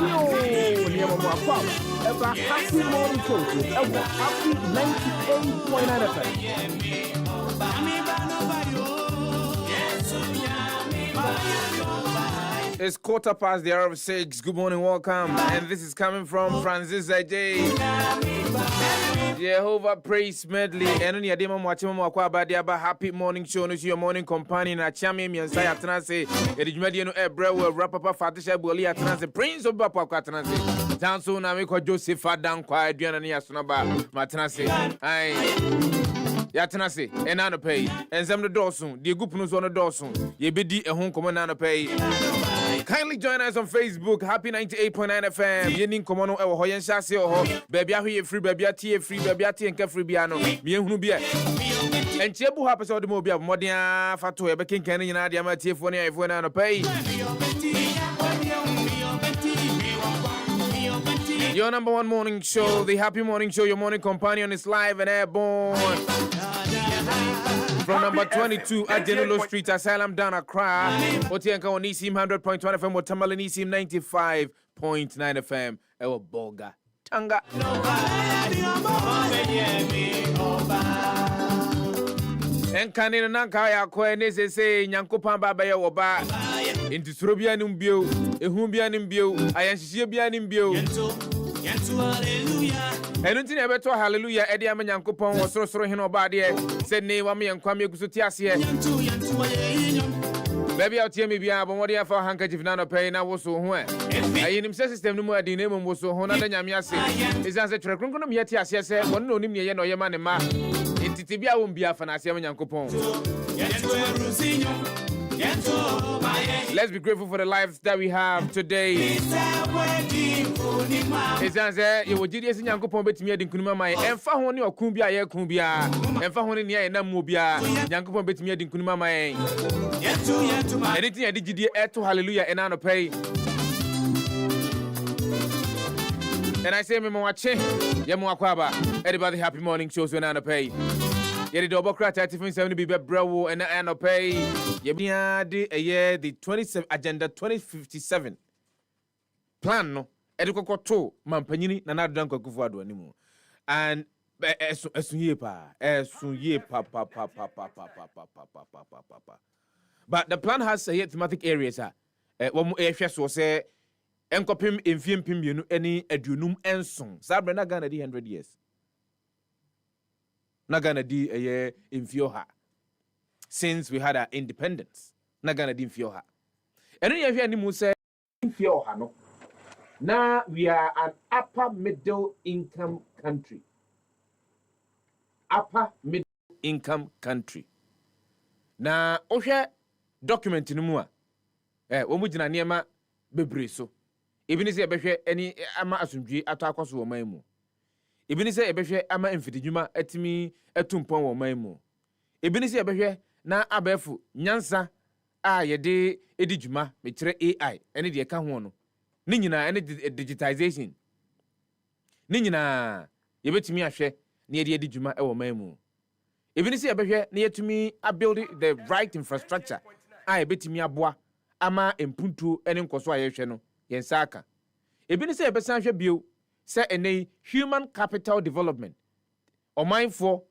Happy morning show. Happy 98.9 FM. It's 6:15. Good morning, welcome. And this is coming from Francis Ajay. Jehovah Praise Medley. And on your demo, happy morning show. No, your morning companion. A champion, and say, Atanase. It is Mediano Ebra will wrap up a Fatisha Bully Atanase. Prince of Papa Atanase. Tanso Namiko Joseph Adam Quiet Diana Yasunaba. Matanase. Yatanase. And Anna pay. And some the Dawson. The Gupnus on the Dawson. Ye bidi a home command Anna pay. Kindly join us on Facebook, Happy 98.9 FM. Yenin Komono Ewo Hoyen Shase Oho. Baby Ahu free, baby Ati free, baby Ati and Free Biano. Miehunu Bia. And Chebu happens all the mobile Modia Fatu, a Bekin Canyon, Adiama Tifonia, if we're not pay. Your number one morning show, the Happy Morning Show, your morning companion is live and airborne. From number 22 at Genulo Street, Asylum down Accra. Otianka on Nisim 100.1 FM, Otamala Nisim 95.9 FM. Ewa Boga Tanga. And Kanina Nankaya Koenese say Nyankopan Baba Yoba. Into Srobian Umbio, Ehumbian Imbio, Ayanshibian Imbio. And until ever to hallelujah, Eddie Amanyankopon was so hino body, said Nawami and Kwame Kusutias here. Baby, I'll tell me beyond what you have for handkerchief nano pay now was so when. I in him system no more the name was so honor than Yamiasi. Is as a tracunum yet, yes, one no name yet or your man and ma. In Tibia won't be a fancy Yankopon. Let's be grateful for the lives that we have today. It's answer you would GDS in Yankopon bet me in Kunuma and found your Kumbia, Kumbia, and found in here and Namubia, Yankopon bet me in Kunuma. Anything I did GD to hallelujah and Anna pay. And I say, Memache, Yamuakwaba, everybody happy morning shows when Anna pay. Yet the double crack 30.70 be bravo and Anna pay. Yabia a year the 27 agenda 2057 plan no edukoko to mampanini na nadanko kufuado animo and esunye pa but the plan has a thematic areas wo mo ehwe so say enkopim emfiempim bienu eni adunum enson sabre na Ghana di 100 years na Ghana di eye emfioha since we had our independence na Ghana di emfioha eno ye hwe animu say emfioha no. Now we are an upper middle income country. Upper middle income country. Now, Osha document in Mua. Omujina niema bebre so. Even if you any ama asumji atakwaso wo man mu. Even if you ama emfidijuma etimi etumpon wo man mu. Even if you na abefu nyansa a yede edijuma me kire AI ene de ka ho no. Ninyina and digitization. Ninyina yebetimi ahwe na yede edijuma e wo man mu. Even if you near to me I build the right infrastructure. I betimi aboa ama empuntu ene nkoso ayehwe no yensaka. Even if you besan hwe bio say ene human capital development. O mindful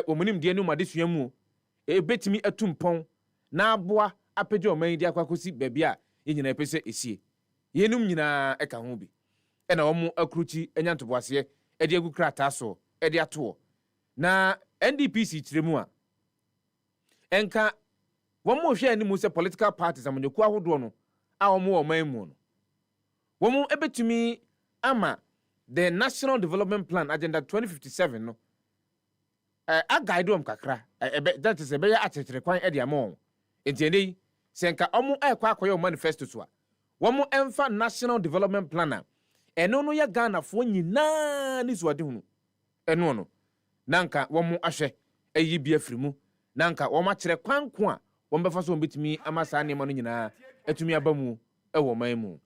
omunim de enu madesua mu ebetimi atumpon na aboa apagye o man di akwakosi babia yenyina epese esie. Yenum nyina eka ho bi ena omo akruchi enyantoboase e de agu krata so e de ato na NDPC tiremu a enka womo hwe animu se political parties amonyeku ahodo no a womo o man mu no womo ebetumi ama the National Development Plan Agenda 2057 no a guide kakra that is a beya achetere kwan e de amon entienei senka omo ekwa akoye manifesto so a womo emfa National Development Planner eno no ya Ghana fo nyina ni so ade hunu eno no nanka womo ahwe ayi bia frimu nanka womo akere kwanko a womo befa so betimi amasa ne ma no nyina atumi abamu e wo man mu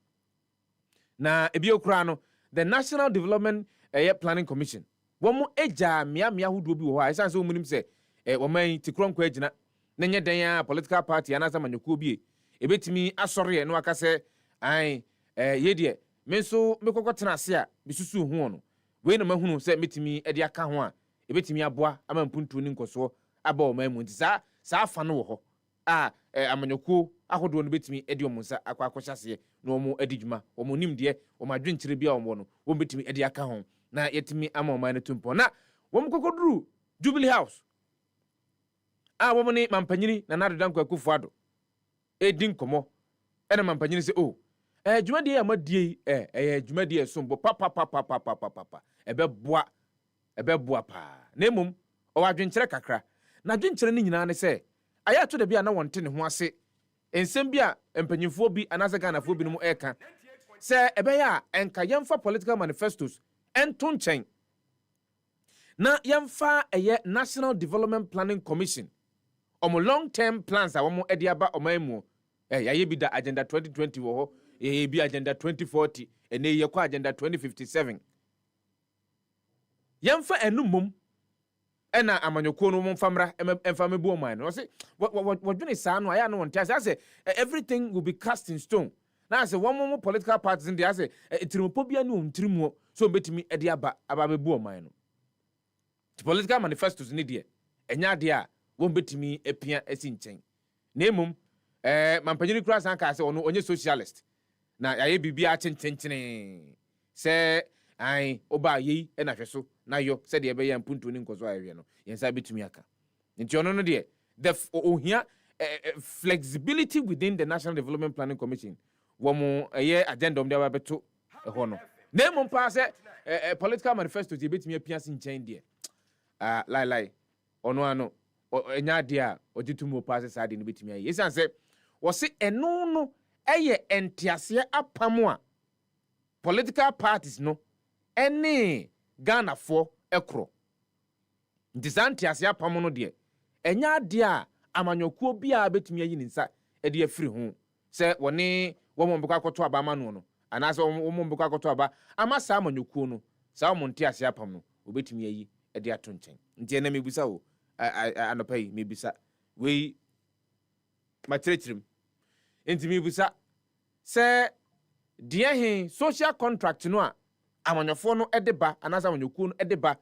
na ebi okura no the National Development Planning Commission womo eja mia hodo bi wo ha esan se womunim se woman tikronkwa agina na nye dan ya political party anasa manyoku bi ebetimi asori no aka se ai ye de me nso me kokko tena ase a bisusu ho no we na mahunu se metimi e de aka ho a ebetimi aboa ama mpuntu ni nkoso aba o mamu nti saa fa no wo ho a amanyokuo ahodo no betimi e de omunsa akwakohyase na omo adidwuma omo nimde omo adwenkyere bia omo no wo betimi e de aka ho na yetimi ama o man no tumpo na wo mkokoduru Jubilee House wo ni mampanyini na nadodanko Akufo-Addo edin komo ena mampanyini se dwumadi ya madie dwumadi esombo papa ebeboa pa na emom o wadwenkyere kakra na dwenkyere ni nyina ne se aya to da bia na wonte ne ho ase ensem bia empanyimfo bi anase Ghanafo bi no mu eka se ebeya enka yemfa political manifestos ento nchen na yemfa National Development Planning Commission omo long term plans a womo ede aba omamu yaye bi da agenda 2020 wo ho bi agenda 2040 ene ye kwa agenda 2057 yemfa enumum ena amanyokuo no mfamra emfa mebu oman no say wodwene saa no aya no wonte say everything will be cast in stone na say one political parties in there say etirimupo bia ne ontirimuo so betimi ede aba mebu oman no the political manifestos ni de enya de a won betimi epia esi nchen na emum mampanyini kura san ka say ono onye socialist na yaye bibia chenchenchere se ai oba yi na hweso na yo se de be ya mpuntu ni nkoso ayehwe no yensa betumi aka nti ono no de the ohia flexibility within the National Development Planning Commission wo mo agenda om de aba beto ho no na emum pa se political manifesto de betumi apia sin nchen de lai ono ano enya de a ojetumo pa se sa de no betumi ayi yesan se wo se eno no entiase apamo a political parties no ene Ghanafo ekro entiase apamo no de enya de a amanyokuo bia betumi ayi nsa e de afiri ho se woni wo mbekọ akoto aba ma no anase wo mbekọ akoto aba ama sa amanyokuo no sa wo entiase apam no obetumi ayi e de ato nchen nti na mebusa wo anopai mebisa we matrechrim enti mebusa se dia he social contract no a amanyofo no edeba anasa amanyokuo no edeba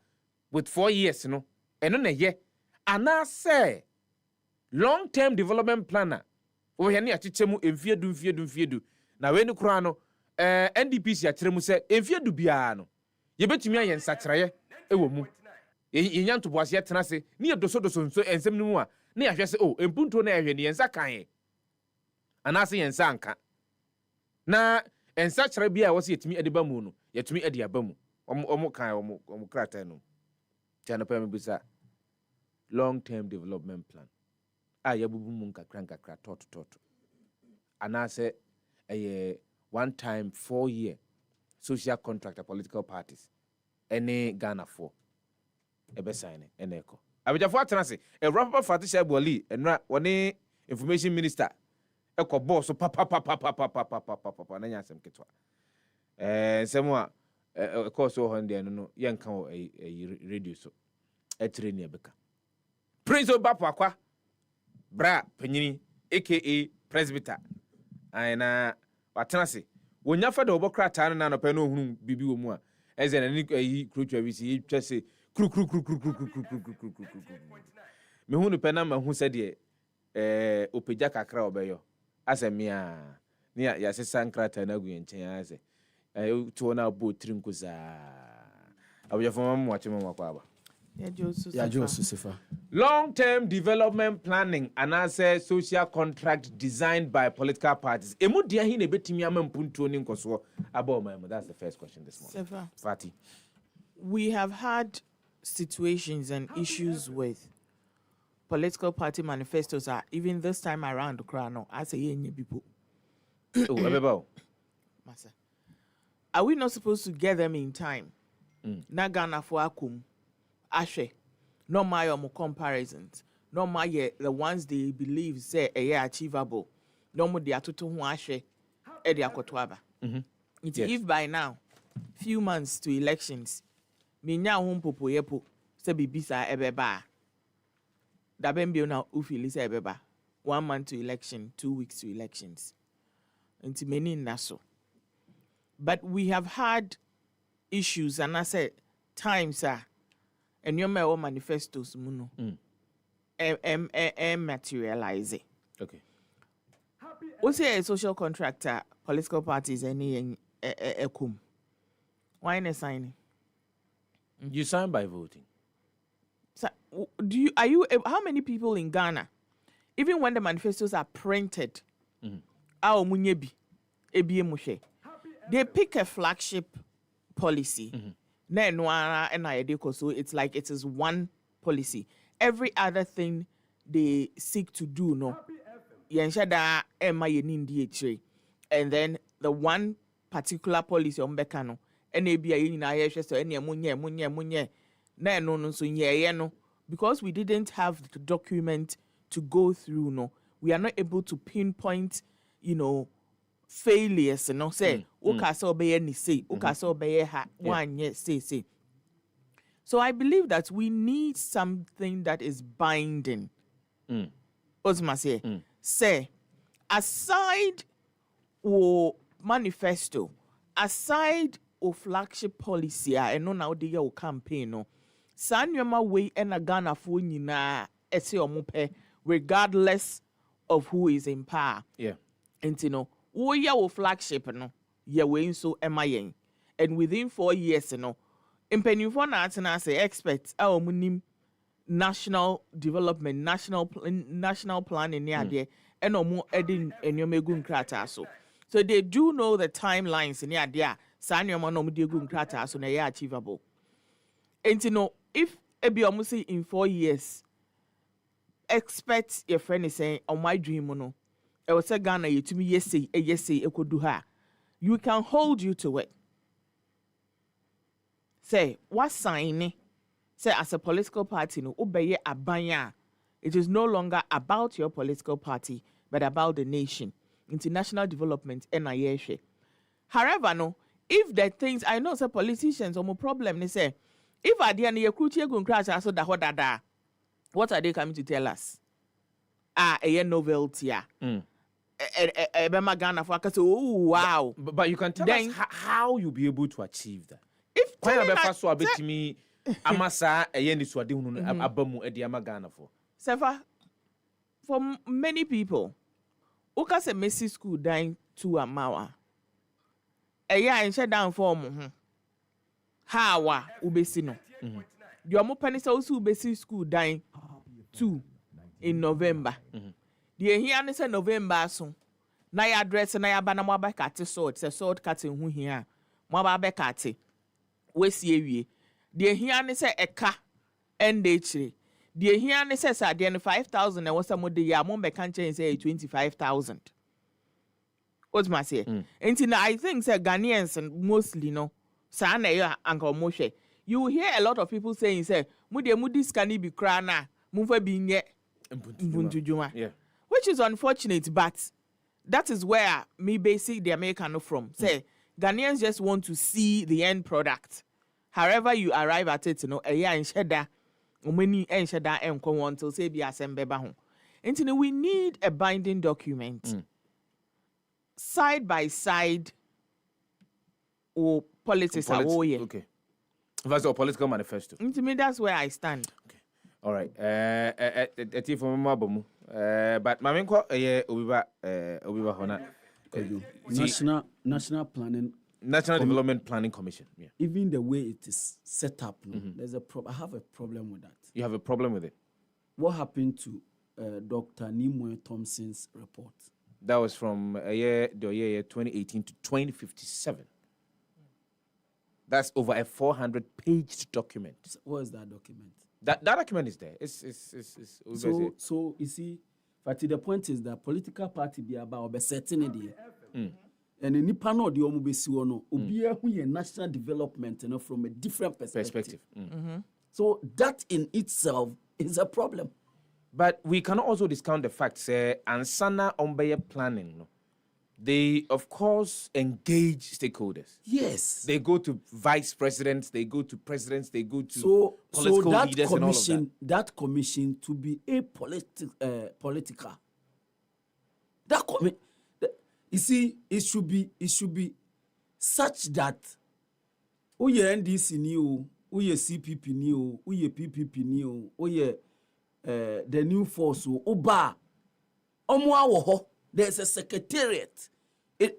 with 4 years no eno na ye anase long term development planner wo he ne achichemu emfiedu na we ni kura no NDPC akyeremu se emfiedu bia no ye betumi ayen sakyereye ewo mu yenya ntoboase tena se ne ye doso nso ensem no mu a ne ya hwese empunto na ehwe ne yensa kan anase yensa anka na ensa kyerɛ bia wo se yetumi ediba mu no yetumi edi aba mu omo kan omo krata no tia no pa me bisa long term development plan yabubu mu nkakra tot anase one time 4 year social contract political parties any Ghana for ebe sign ene eko abijafo atena se Robert Fatisha Boli enra woni information minister eko boss papa na nyasem ketwa semwa course ho hande no yenka o radio so etre ne beka Prince Obapo Akwa bra panyini aka presbyter na watena se wonya fa de obokrata na no pa no hunu bibi wo mu a eze na ni krotwa wisi yitwa se kru me hunu pe na ma hu se de opeja kakra obeyo asemia ni ya sesa nkrata na gu yenchen ase to na bo trinkuza abujafo mamu wachema makwaba ya Joseph long-term development planning and as social contract designed by political parties. Emu dia hi na betimi amampuntuo ni nkoso aba omamu. That's the first question this morning. Sefa. Fati. We have had situations and issues with political party manifestos even this time around Krano as a yenye people. Abeba. Masa. Are we not supposed to get them in time? Na Ghana for akum. Ashe, no my comparisons, no my the ones they believe say achievable, no more the atoto hu ashe, edi akotwaba. If by now, few months to elections, minya hum popo yepo, se bibisa ebeba. Dabembio na ufili se ebeba. 1 month to election, 2 weeks to elections. Inti meni naso. But we have had issues, and I said times and your manifestos muno materialize. Okay. What's a social contractor, political parties, any kum? Why not signing? You sign by voting. So, how many people in Ghana, even when the manifestos are printed, they pick a flagship policy. So it's like it is one policy. Every other thing they seek to do, no. And then the one particular policy on Bekano, because we didn't have the document to go through, no, we are not able to pinpoint, failures, say, say. So I believe that we need something that is binding. Say, aside o manifesto, aside o flagship policy, and no now the year campaign, no, Sanyama way and a Ghana for nyina ese omupe, regardless of who is in power. Yeah. And we o flagship, no, ye way so MIN. And within 4 years, impenufo na atena say experts munim national development, national planning near there, and more adding enyomegun krata so. So they do know the timelines near there. Sanyama no mudigun krata so na ye achievable. And if ebi in 4 years, experts your friend is saying on my dream no, I was say Ghana you to me yes say could do her. You can hold you to it. Say what sign? Say as a political party no obeye abanya. It is no longer about your political party, but about the nation. International development and ayeshe. However, no, if the things I know say politicians or problem they say, if at the end you go crash so that what are they coming to tell us? A novelty. Wow. But you can tell us how you'll be able to achieve that. If me amasa abamu ediama Ghana for. Sefa, for many people, Uka se Messi school dying to Amawa. In shut down for Hawa ubesino. You are more pennies also ubesi school dying 2 in November. The here say November so. Na ya address na ya bana mo abekate sword, say sword cutting hu here. Mo abekate. We see ewie. The here say eka end chire. The here say sa the 5,000 and was some de ya mo beka nchen say 25,000. What's my say? And I think say Ghanaians and mostly no. Sa na ya Uncle Moshe. You hear a lot of people saying say mudi scan be kra na mo fa bi nye Mbuntujuma. Yeah. Which is unfortunate, but that is where me basic the American from. Say Ghanaians just want to see the end product. However you arrive at it, a year in sheda, many and sheda and come on to say be assemble home. And we need a binding document. Side by side or politics. Okay. That's a political manifesto. To me, that's where I stand. Okay. All right. But Mamenko Obiba Hona National Development Planning Commission. Yeah. Even the way it is set up, there's a I have a problem with that. You have a problem with it? What happened to Dr. Nimue Thompson's report? That was from the year 2018 to 2057. That's over a 400-page document. What is that document? That document is there. So you see, but the point is that political party be about setting it. And in Nipano, the Omubesiwono, Ubia who national development, from a different perspective. So that in itself is a problem. But we cannot also discount the fact, say, Ansana Ombeye planning, no? They, of course, engage stakeholders. Yes. They go to vice presidents, they go to presidents, they go to political leaders and all of that. That commission to be a political. You see, it should be such that uye NDC ni o, uye CPP ni o, uye PPP ni o, uye the new force o, oba omo awo ho. There's a secretariat,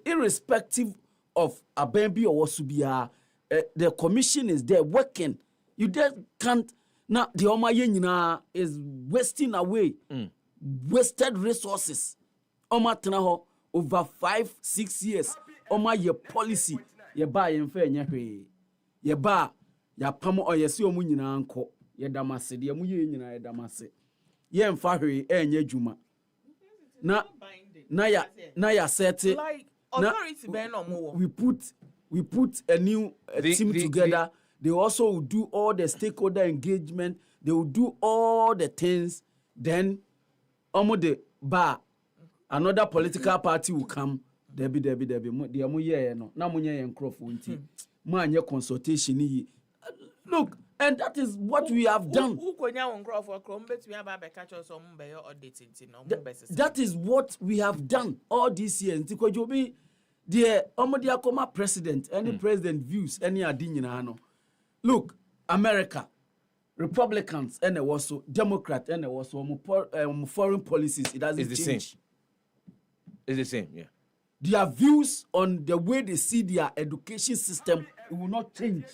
irrespective of Abembi or Wasubia. The commission is there working. You just can't. Now the Oma is wasting away, wasted resources. Oma Tanaho over 5-6 years. Oma ye policy, ye ba ye mfe nyehwe, ye ba ya pamo or ye si omu nyina anko, ye damase, ye mu ye nyina ye damase, ye mfa hwe enye juma. Na ya set it. Like authority We put a new team together. They also will do all the stakeholder engagement. They will do all the things. Then, the bar, another political party will come. Debbie. The amuye no. Na munye yenkrofu Manye consultation. Look, and that is what we have done. That is what we have done all these years. The Omodiakoma president, any president views, any adinina. Look, America, Republicans, and also Democrat, and also foreign policies. It doesn't change. It's the same, yeah. Their views on the way they see their education system, it will not change.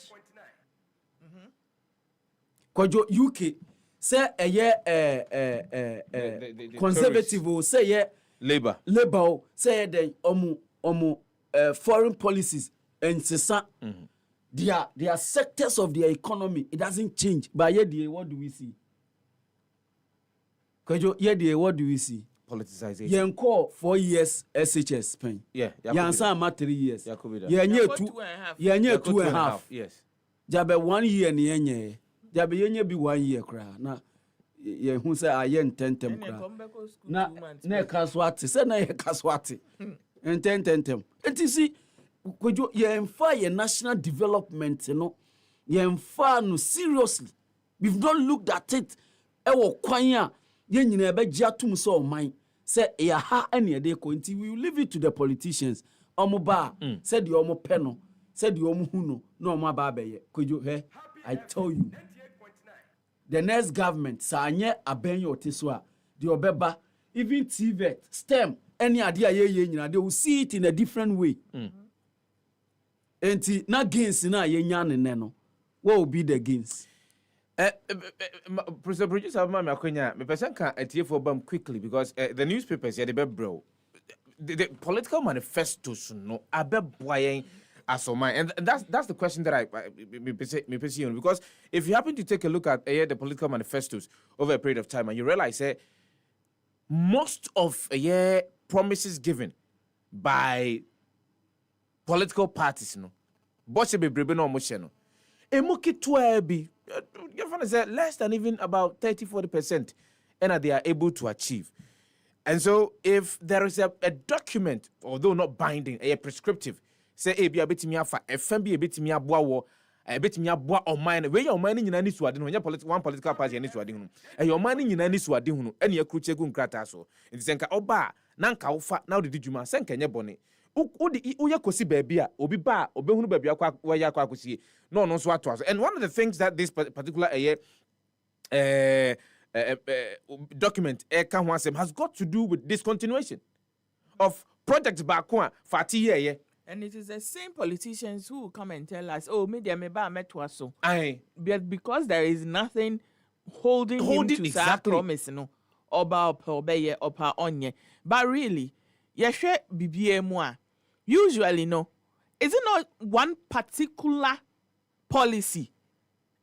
Kojo UK say conservative or say labor say the foreign policies and their sectors of their economy, it doesn't change. But yet what do we see? Kojo what do we see? Politicization. Yenko 4 years SHS pen. Yeah. Yansa 3 years. Yenye 2.5. Yes. Jabe 1 year ni yenye. Jabe yenye bi 1 year kra na ye hu se aye ntentem kra na kaswati se na ye kaswati ntentem etisi kojo ye mfa ye national development no ye mfa no seriously. We've not looked at it ewo kwan a ye nyina be gia tum so oman se ya ha ene de ko nti we will leave it to the politicians omo ba se de omo pe no se de omo hu no na omo ba be ye kojo he I tell you, the next government, Sanye Abenyo Teswa, the Obeba, even TVET, STEM, any idea they will see it in a different way. And na gains na yenyan neno. What will be the gains? Professor Producer Mama Akonya, me person can atie for bam quickly because the newspapers here they be bro. The political manifestos no abeboyen asoma, and that's the question that I pursue on, because if you happen to take a look at the political manifestos over a period of time and you realize most of promises given by political parties boche bebrebe no moche no emuki to be less than even about 30-40% and they are able to achieve. And so if there is a document, although not binding, prescriptive, say be a bit me afa FMB a bit me aboa wo a bit me aboa on mine we your money nyina ni suade no one political party ni suade hunu e your money nyina ni suade hunu e na yakruche gu nkrata so nti senka oba na nka wo fa na odi djuma senka nye bone udi uye kosi baabi a obi ba obehunu baabi akwa waya akwa kosie no no so ato. And one of the things that this particular document has got to do with discontinuation of projects back one 40 year. And it is the same politicians who will come and tell us, oh, media meba metwaso. Aye. But because there is nothing holding him to that promise, oba obeye opa onye. But really, yeshe bibie moi. Usually, is it not one particular policy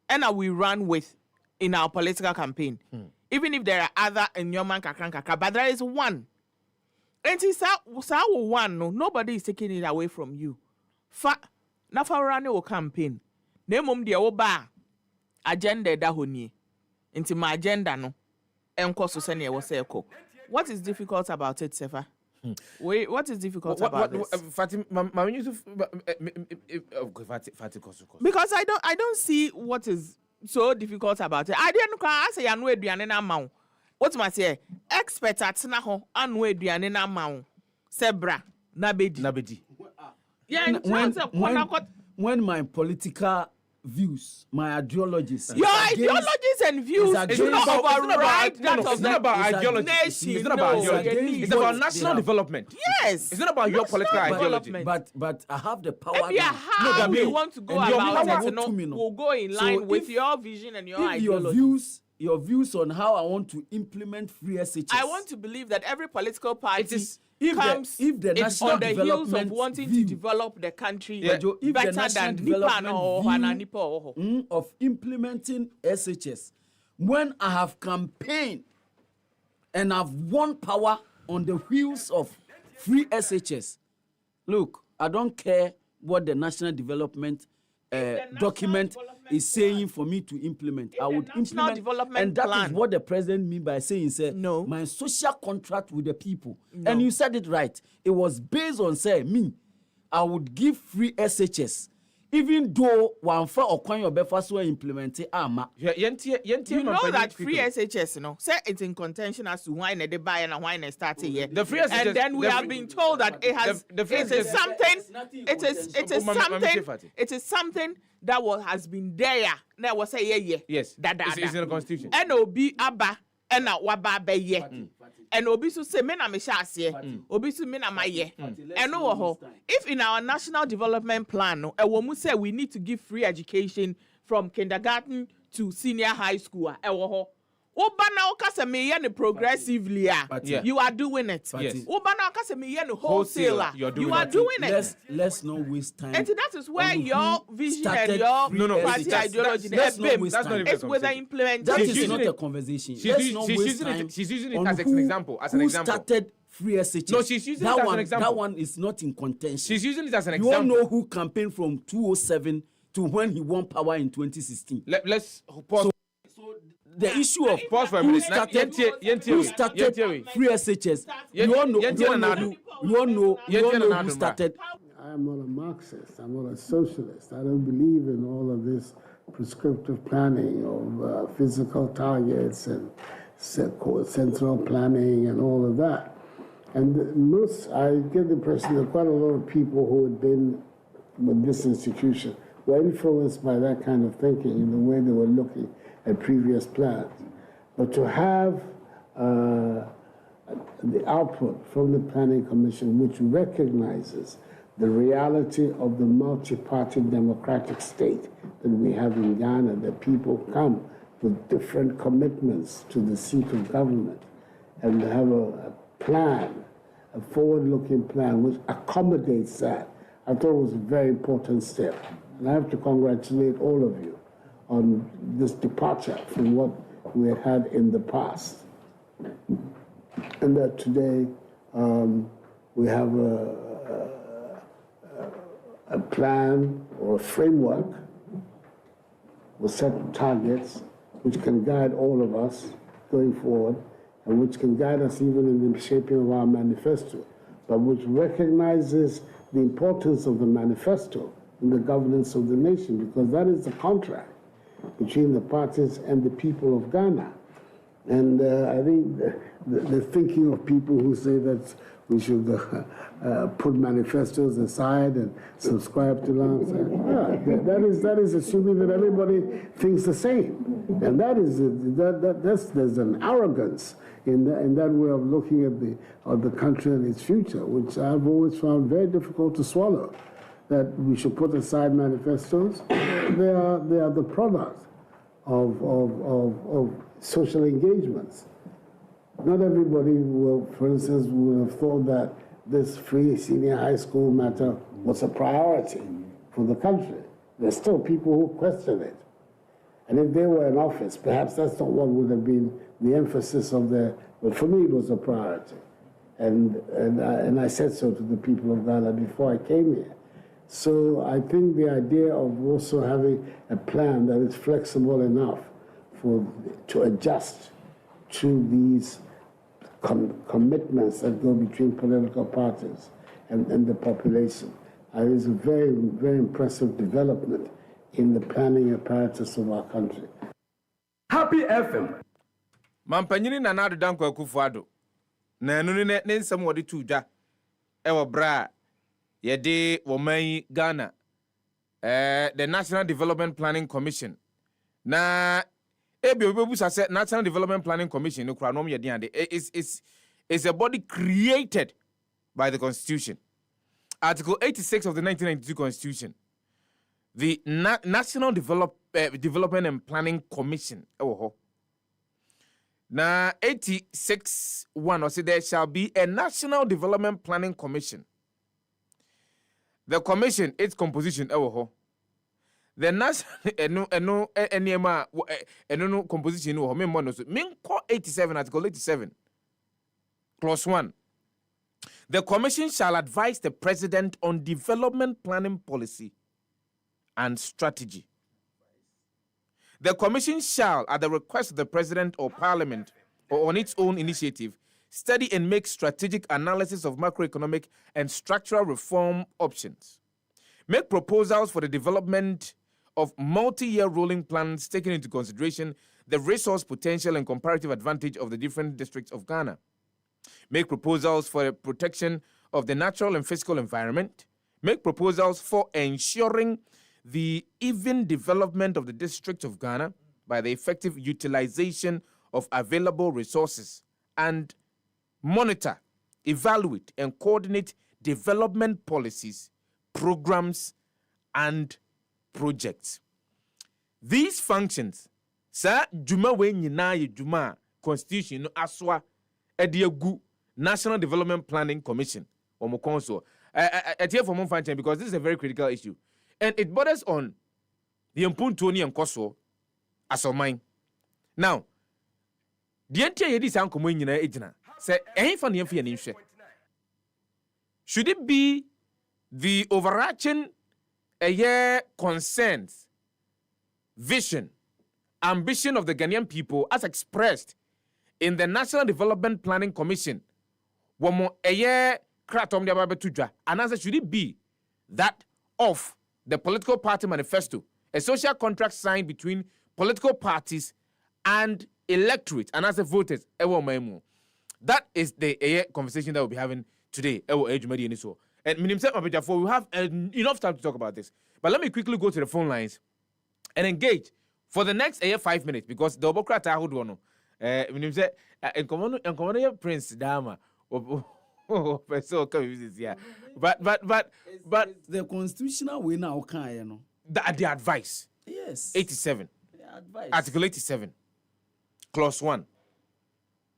and we run with in our political campaign? Even if there are other in your man kakran, but there is one. And it's one, nobody is taking it away from you. Na fa run your campaign. Nemum de oba agenda da honi. Into my agenda no. Enko so sene wo say ko. What is difficult about it, Sefa? Wait, what is difficult about this? Because I don't see what is so difficult about it. I didn't say I know eduane na ma. What must say? Expert at na ho anu eduane na ma. Sebra na bedi. when my political views, my ideologies, your ideologies and views do not override that of the nation. It's not about ideology. It's not about ideology. It's about national development. Yes. It's not about your political ideology. But I have the power. Maybe how we want to go about it will go in line with your vision and your ideology. Your views on how I want to implement free SHS. I want to believe that every political party comes if the national on the heels of development wanting view, to develop the country if better the national than development Nipa view of implementing SHS, when I have campaigned and I've won power on the wheels of free SHS, look, I don't care what the national development document is saying for me to implement. I would implement, and that is what the president mean by saying, no, my social contract with the people. No. And you said it right. It was based on me. I would give free SHS, even though one for Okwan Obefa so implement it. You know that free SHS, say it's in contention as to why they buy and why they start here. The free SHS, and then we have been told that it has it is something that has been there. That was say yes. It's in the constitution. And obi aba and na waba be ye. And obi so say me na me sha ase. Obi so me na ma ye. And no if in our national development plan no, we say we need to give free education from kindergarten to senior high school. Obana okase me ye progressively you are doing it. Yes. Obana okase me ye wholesaler. You are doing it. Let's not waste time. And that is where your vision and your party ideology that's not it's with the implementation. That is not a conversation. She's using it as an example. Who started free SHS? No, she's using it as an example. That one is not in contention. She's using it as an example. example. You all know who campaigned from 2007 to when he won power in 2016. Let's pause. The issue of pause for a who minute. started free SHS. You all know who started. I'm not a Marxist. I'm not a socialist. I don't believe in all of this prescriptive planning of physical targets and central planning and all of that. And I get the impression that quite a lot of people who had been with this institution were influenced by that kind of thinking in the way they were looking at previous plans. But to have the output from the Planning Commission, which recognizes the reality of the multi-party democratic state that we have in Ghana, that people come with different commitments to the seat of government, and have a plan, a forward-looking plan, which accommodates that, I thought it was a very important step. And I have to congratulate all of you on this departure from what we had in the past. And that today we have a plan or a framework with certain targets which can guide all of us going forward and which can guide us even in the shaping of our manifesto, but which recognizes the importance of the manifesto in the governance of the nation, because that is the contract between the parties and the people of Ghana. And I think the thinking of people who say that we should put manifestos aside and subscribe to them, that is assuming that everybody thinks the same. And there's an arrogance in that way of looking at the country and its future, which I've always found very difficult to swallow. That we should put aside manifestos. They are the product of social engagements. Not everybody will, for instance, would have thought that this free senior high school matter was a priority for the country. There's still people who question it. And if they were in office, perhaps that's not what would have been the emphasis of but for me it was a priority. And I said so to the people of Ghana before I came here. So I think the idea of also having a plan that is flexible enough to adjust to these commitments that go between political parties and the population is a very, very impressive development in the planning apparatus of our country. Happy FM. Mampanyini na nadu danko Akufo-Addo. Na enu ne nsem wode tu dwa e wo bra yɛde wɔman Ghana the National Development Planning Commission na ebi obebusa sɛ National Development Planning Commission no kura no yɛ den ade is a body created by the Constitution. Article 86 of the 1992 Constitution. The National Development and Planning Commission. Now, 86.1 or say there shall be a National Development Planning Commission. The commission, its composition, the national composition, Minko 87, Article 87, Clause 1. The commission shall advise the president on development planning policy and strategy. The commission shall, at the request of the president or parliament, or on its own initiative, study and make strategic analysis of macroeconomic and structural reform options. Make proposals for the development of multi-year rolling plans taking into consideration the resource potential and comparative advantage of the different districts of Ghana. Make proposals for the protection of the natural and physical environment. Make proposals for ensuring the even development of the District of Ghana by the effective utilization of available resources, and monitor, evaluate, and coordinate development policies, programs, and projects. These functions, sa juma we nyina ye juma constitution no aswa ediagu National Development Planning Commission or Mokonso. Here for Monfanchen, because this is a very critical issue. And it borders on the Mpuntoni and Koso as of mine. Now, the entire yedi san komo nyina ejina. Say ehfa ne yemfa ne nhwe. Should it be the overarching concerns, vision, ambition of the Ghanaian people as expressed in the National Development Planning Commission? Womo kratom de babetudwa. And answer, should it be that of the political party manifesto, a social contract signed between political parties and electorate, and as a voters? That is the conversation that we'll be having today. And we have enough time to talk about this. But let me quickly go to the phone lines and engage for the next 5 minutes, because the Obokrata hold one. Prince Dama. But the constitutional way now can, you know. The advice. Yes. 87. The advice. Article 87. Clause 1.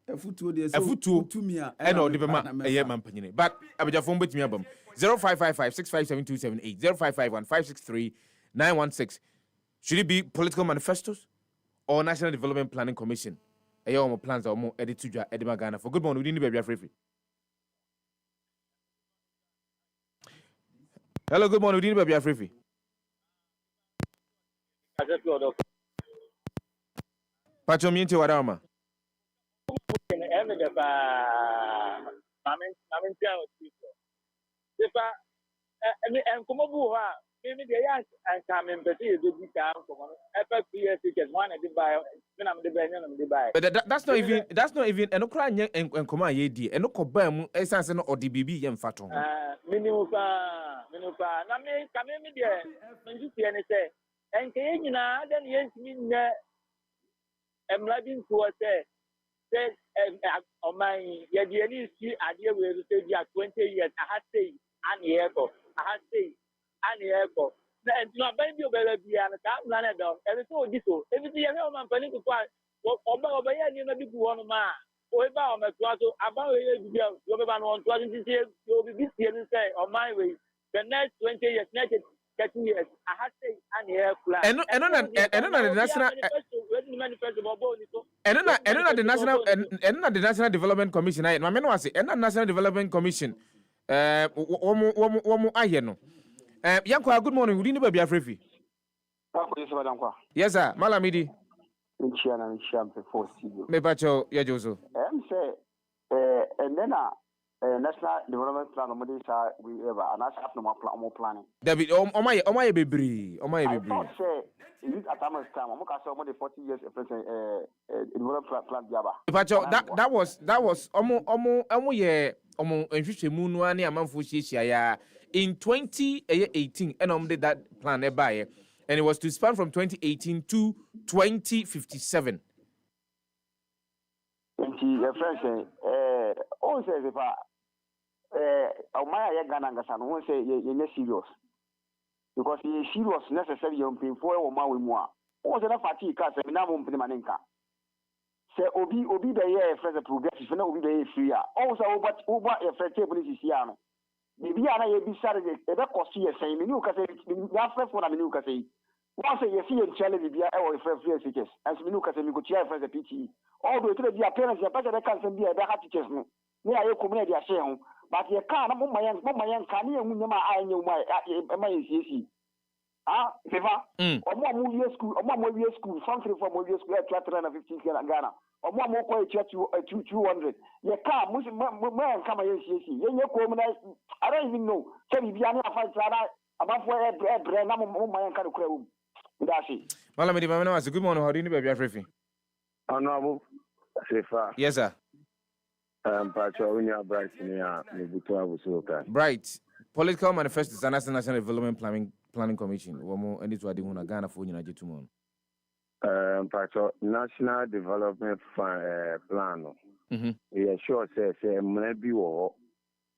Efutu to me. No, the man panyine. But abeja phone bet me abam. 0555 657 0551 563 916. Should it be political manifestos or National Development Planning Commission? Ayo plans are more edit to Edema Ghana. For good morning, we didn't be free. Hello, good morning. We didn't be free. Pacho miente wadama. But that's not even and okra nya enkoma ye die eno koba mu esanse no ODBB ye mfato ho minupa na me kame me de menjutie ne se enke ye nyina da ne yentimi nya emla bi nto se oman ye de ni si ade we ru se dia 20 years aha sei an ye ko na entino ban bi obere bia na ka na na do e so odi so e bi ye me o man pani ko kwa oba ye ni na bi bu wono ma o ba o meto aso aba ye bi bia yo be ba no on to aso ti yo bi tie ni say o man we the next 20 years next 30 years I had say an year plan and the national the National Development Commission I no was and National Development Commission womu aye no Yankwa, good morning. We didn't be afraid. Yes, sir. Malamidi. Me bacho ya Joso. Say, and then National Development Plan we ever and that's more planning. David, oh my baby. Say, in at time I'm the 40 years development plan Bacho, that was almost enhwehwɛ mu no ani amanfo hyiahia ya in 2018, and did that plan and it was to span from 2018 to 2057. Also, if my Ganangasan won't say you're serious because you're serious necessary young people for Maui Moa. Also, the fatigue cast and now won't be maninka. Say, Obi the year for the progressive, no, Obi the free. Also, what a fair table is here. Maybe I be Saturday, a cost you saying, you can say, that's what I'm in Lucas. Once you see a challenge, be our friend teachers, as we look at the chair for the PT. Although to the appearance, you better can be a better teachers. May I community a share, but you can't, my young can you I know my CC. Ah, Viva, or more movie school, or more movie school, something from movie school at 250 Ghana, or more quiet church to 200. You can't, man, come and CC. You know, I don't even know. Tell me, Biana fight about where bread, I'm my kind of crowd. Malamidi Mamano, as a good morning. How do you know about Afrifi? Honorable Sefa. Yes, sir. Bright. Political Manifesto is a National Development Planning Commission. Womo and it's what they want to Ghana for United tomorrow. National Development Plan. We sure say maybe war.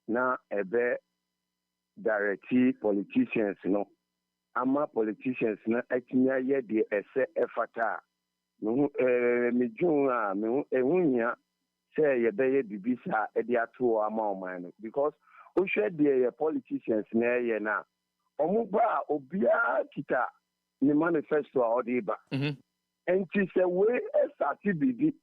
Now a bit direct politicians, ama politicians na atinya ye de ese efata me jun me ehunya say ye be ye bibisa e de ato ama oman no because o hwe de ye politicians na ye na omugba obia kita ni manifesto a odiba enti se we start bibi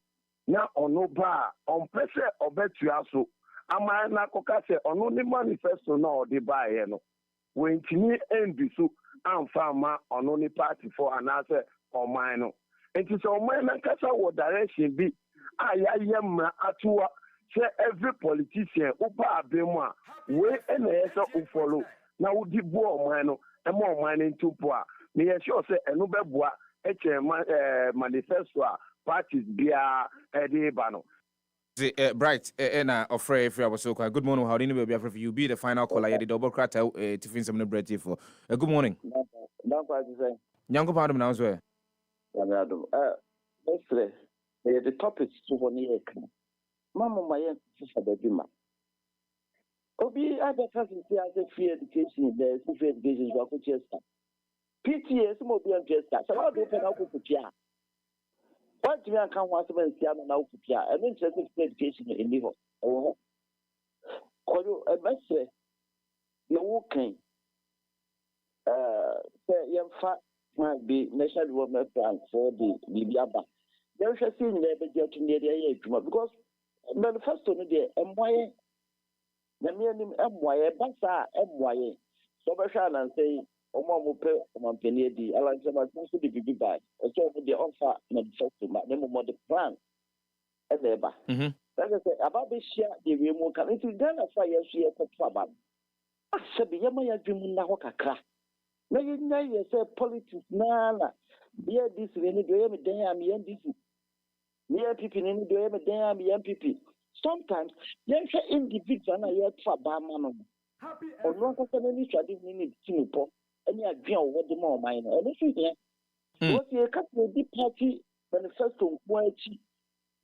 na ono ba on pese obetua so ama na koka se ono ni manifesto na odiba ye no when tini endu so amfama on only party for an answer or mine. It is on my kasa what direction be. I am atua say every politician upa abema we and the follow. Now would you bo mine and more mining to poor. Me sure say a nobe boa manifesto parties be a bano. Bright, Ofre, if I was so good morning. How do you know you be the final caller? The double crack to fin some bread for. Good morning. Young Padam now, sir. The topics to 1 year. Mamma, my sister, baby, ma. Obi, I bet has free education, there's free education, PTA, some of the just so I'll open up with ya. What do you come once and see now for ya? I'm interested in education in Livo. Oh, a message. No walking. Young fat might be National Development Plan for the Bibiaba. There is a thing there getting near the age because manifesto and why the meaning MY, Bassa, MY. So and say, Omo pay on penny, the alliance of the BB by. So the offer manifesto, but no more the plan. And ever. That is about this year, the remote can into Ghana fire share for trouble. I said, the Yamaya dream now. Na you say politics nana. Be this any do me damn this. Me people any do me damn MPP. Sometimes you say individual na you try ba man. Or no person any tradition need to po. Any agree on what the more mine. And if you hear what you cut the party manifesto kwachi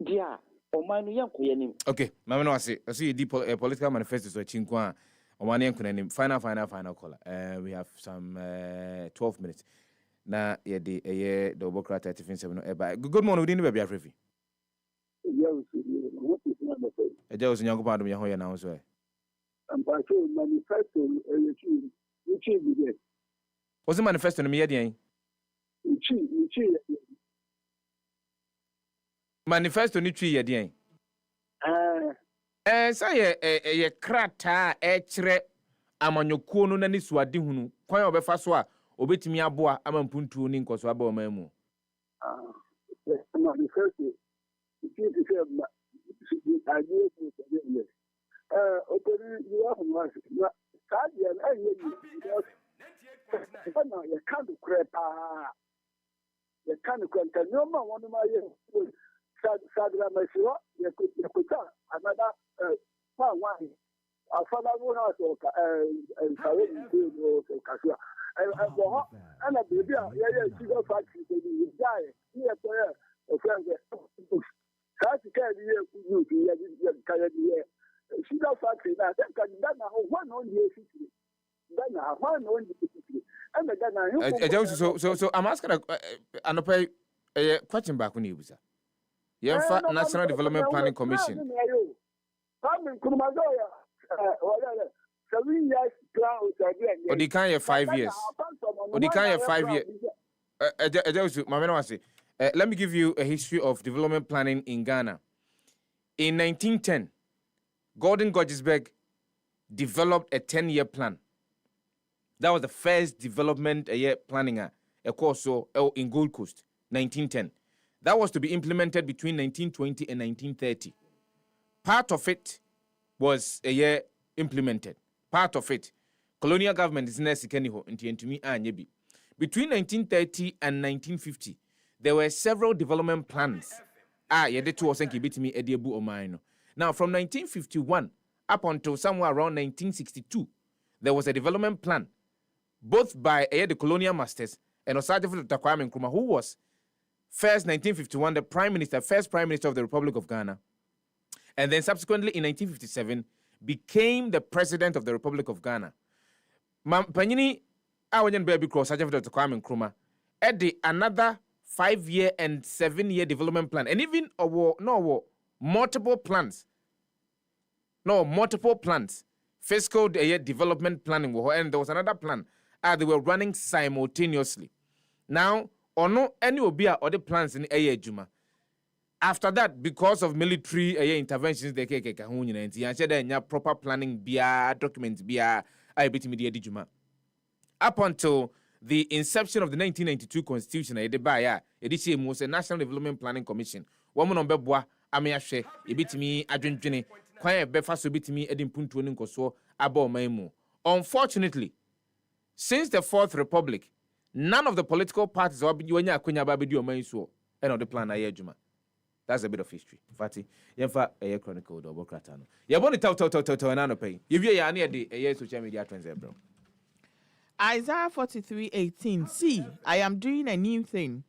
dia o man yanko yanim. Okay, mama no I see deep political manifesto so chinkwa. Final caller. We have some 12 minutes. Now, yeah, the double crack 37. Good morning, we didn't be Afrifi. It was in young part of your now, sir. And by saying manifesto, Was the manifesto in the manifesto ni tree again. Say a krata echere amanyokuo no nani suade hunu kwan obefa so a obetimi aboa amampuntu ni nkoso aba omamu manifesto it is a idea operi you have much sadia na you can't crepa you can't contain no man one of my Sadra Mesio, you could another one. Our father will not kawe ni no kasua bo ana baby a ye sugar factory ni jae ni e to ye friend Kasi kaya niye kujuti ya kaya niye sugar factory na seka ndana one on the city ndana one on the city and ndana so I'm asking anope question back on you sir Yemfa National Development Planning Commission Coming Kumazoya wala 7 years plan Odikan ye 5 years Odikan ye 5 years Ejawusu mamena wase let me give you a history of development planning in Ghana. In 1910, Gordon Gordgesberg developed a 10-year plan. That was the first development planning a course in Gold Coast, 1910. That was to be implemented between 1920 and 1930. Part of it was implemented. Part of it, colonial government is necessary. Between 1930 and 1950, there were several development plans. Now, from 1951 up until somewhere around 1962, there was a development plan, both by the colonial masters and Osagyefo Kwame Nkrumah, who was first 1951 the first prime minister of the Republic of Ghana, and then subsequently in 1957 became the president of the Republic of Ghana. Panyini awanyan baby cross Osagyefo Kwame Nkrumah added another 5-year and 7-year development plan, and even multiple plans. Fiscal development planning, and there was another plan. They were running simultaneously. Now, any or the plans in Juma. After that, because of military interventions, they can't proper planning, documents, Juma. Up until the inception of the 1992 Constitution, it was a National Development Planning Commission. Woman on Beboa, Amiashe, Ebitimi, Adwinjini, Kwaya Befa Sobitimi, Edim Puntu Nkoso, Abo Maimu. Unfortunately, since the Fourth Republic, none of the political parties or Biwanya Kunya Babidio Mainso, and on the plan Ayajuma. That's a bit of history. Fati, Yemfa a chronicle or Bokratano. Yaboni Tau and Anope. If you are near the social media trends, bro. Isaiah 43:18. See, I am doing a new thing.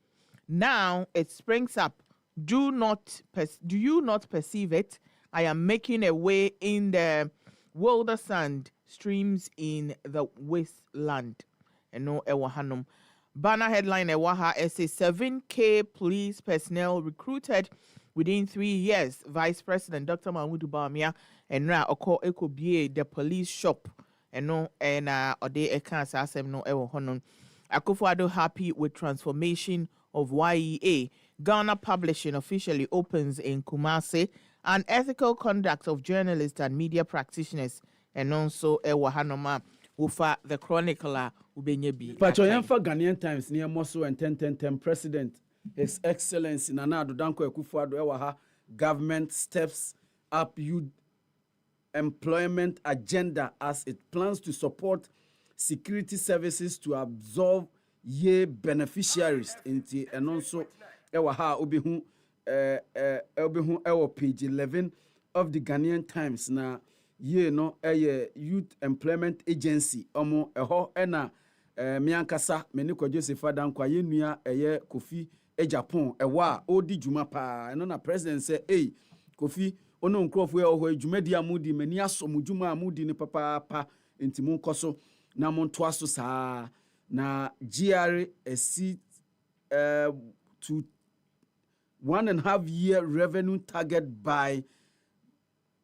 Now it springs up. Do you not perceive it? I am making a way in the wilder sand, streams in the wasteland. And no ewahanum. Banner headline ewaha SA 7K police personnel recruited within 3 years. Vice President Dr. Mahmoud Bawumia and Ra Oko Ekobie the police shop. And no, and Ode Ekan Sasem no Ewo Honon. Akufo-Addo happy with transformation of YEA. Ghana Publishing officially opens in Kumasi. And ethical conduct of journalists and media practitioners. And also Ewo Hanoma Ufa the chronicler Ubenyebi. Pachoyanfa Ghanaian Times near Mosso and 10 President His Excellency Nana Addo Dankwa Akufo-Addo Ewaha government steps up youth employment agenda as it plans to support security services to absorb ye beneficiaries into and also Ewaha Obihu Ewa page 11 of the Ghanaian Times na ye no youth employment agency omo eho ena miankasa meniko Joseph Dankwa ye nua Kofi Japan ewa odi juma pa no na president say Kofi ono nkrofo ho adwumadi amudi mani asomudwuma amudi ne papa enti monkoso na montoaso saa na GRSC to 1.5 year revenue target by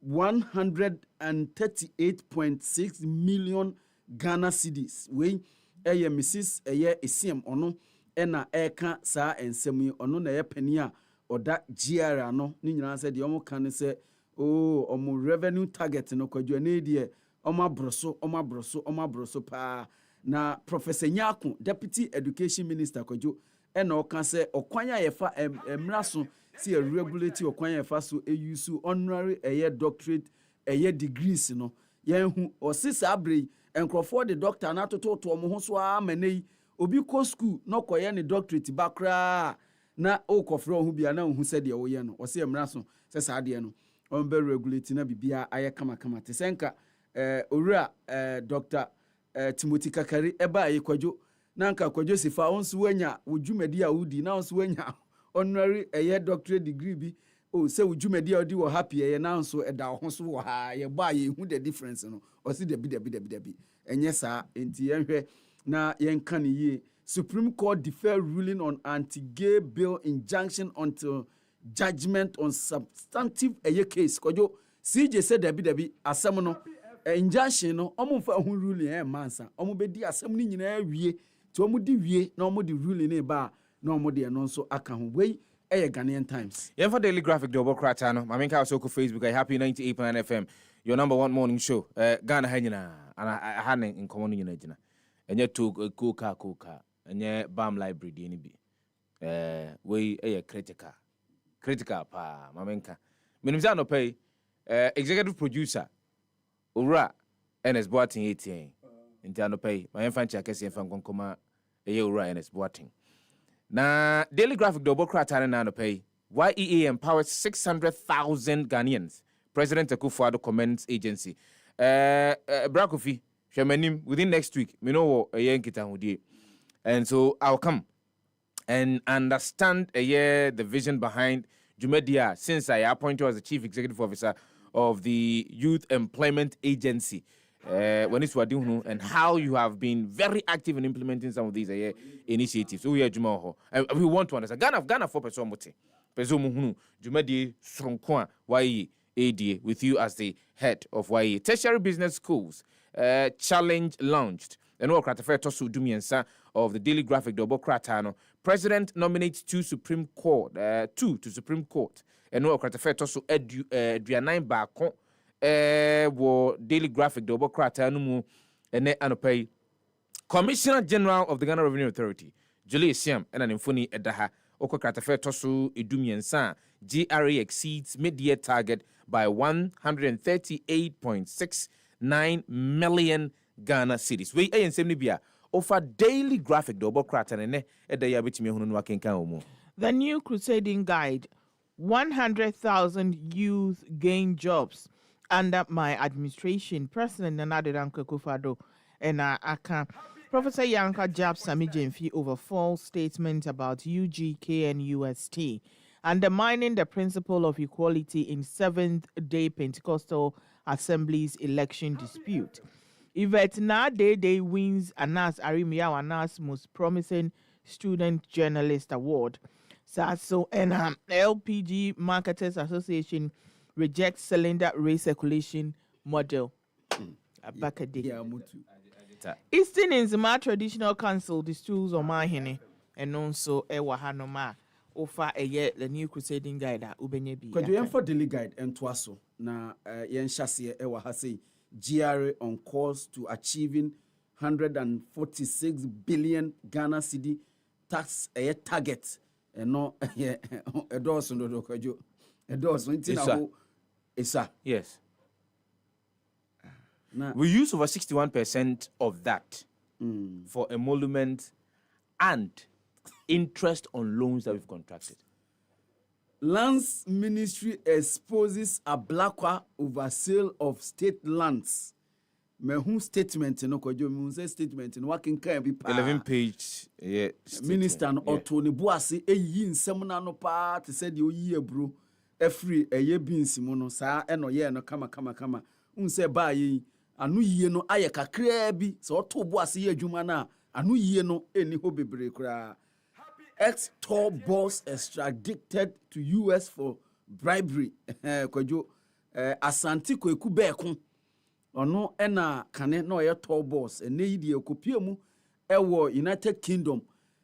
138.6 million Ghana cedis. We Mrs. Esiem ono ena eka saa ensemu ono na penia oda GR no ni nyina se de omo kan se omo revenue target no kwadwa na die omo abroso pa na Professor Nyako Deputy Education Minister kwadwo ena oka se okwanya yefa emraso si regulate okwanya yefa so use honorary doctorate degrees no yenhu osisa abre enkrofo de doctor na tototo omo ho so amanei obi ko school no koye ne doctorate bakra na okofro hu bia na hu se de wo ye no o se emraso se sa de no on be regulate na bibia aye kama te senka owura Dr. Timothy Kakari eba ye kwadwo na nka kwadwo sifa onso wanya wudwumadi a wudi na onso wanya honorary doctorate degree bi o se wudwumadi a odi wo happy ye na onso eda ho so wo ha ye ba ye hu the difference no o si de bi enye saa enti yenhwe na yenka ne yie. Supreme Court defer ruling on anti-gay bill injunction until judgment on substantive case. Kwadwo CJ said debi asem no injunction no omo fa hu ruling mansa omo be di asem ni nyina wie ti omo di wie na omo di ruling na ba na omo de no nso aka ho wei Ghanaian Times. Yeah, for Daily Graphic double kratano mamenka also ko Facebook I happy 98.9 FM your number one morning show Ghana ha nyina ana ha ne nkomo no nyina gina enye to koka enye bam library de ni bi wei critical pa mamenka minimza no pay executive producer Ura NS Boating 18 nti anopay my fanchi akese fan konkoma Ura NS Boating na Daily Graphic double kratane na anopay YEA empowers 600,000 Ghanaians. President Akufo-Addo comments agency Brakofi hwemanim within next week me know nkita hodie and so I'll come and understand the vision behind Jumedia since I appointed as the chief executive officer of the Youth Employment Agency. When it's what you and how you have been very active in implementing some of these initiatives. So we are Jumaho. We want to understand. Ghana for person mote. Person muhunu Jumadi Sronkwa YE ADA with you as the head of YE. Tertiary Business Schools challenge launched. And all Kratafe Tosu Dumiensa of the Daily Graphic Double Kratano. President nominates two to Supreme Court. And all Kratafe Tosu Adrianine Bakon. Wo Daily Graphic double kratano mu ene anopay Commissioner General of the Ghana Revenue Authority Julius Siam ena nimfoni edaha oko kratafe tosu edumiensa GRA exceeds mid-year target by 138.69 million Ghana cedis. We ensem ni bia offer Daily Graphic double kratane ne edaya betimi hunu no akenkan omu. The new crusading guide 100,000 youth gain jobs under my administration. President Nana Akufo-Addo and Aka Professor Yanka Jab Sami Jemfi over false statements about UGK and UST, undermining the principle of equality in Seventh-day Pentecostal Assembly's election dispute. Yvette Nade wins Anas Arimia Anas Most Promising Student Journalist Award. So and LPG Marketers Association rejects cylinder recirculation model. Eastern Nzima Traditional Council distills on my hene and also Ewa Hanoma offer the new crusading guide Ubenyebi. Could you for daily guide and twaso na yen shasi Ewa Hasi GRA on course to achieving 146 billion Ghana cedi tax target and no a dozen do kwajo a dozen Isa. Yes. We use over 61% of that for emolument and interest on loans that we've contracted. Lands Ministry exposes Ablakwa over sale of state lands. Mehu statement no kwajo me say statement no working can be 11-page Minister no Otoni Boase eyi nsem na no pa te said you yi ebro every eye beans mu saa eno ye no kama unse ba yi anu yie no aye kakra bi so to Boase ye adwuma na anu yie no eni ho bebre kra. Ex-tour boss extradited to US for bribery. Kwajo Asante Kweku Bekun ono ena kane no ye tour boss ene yi de ekopie mu ewo United Kingdom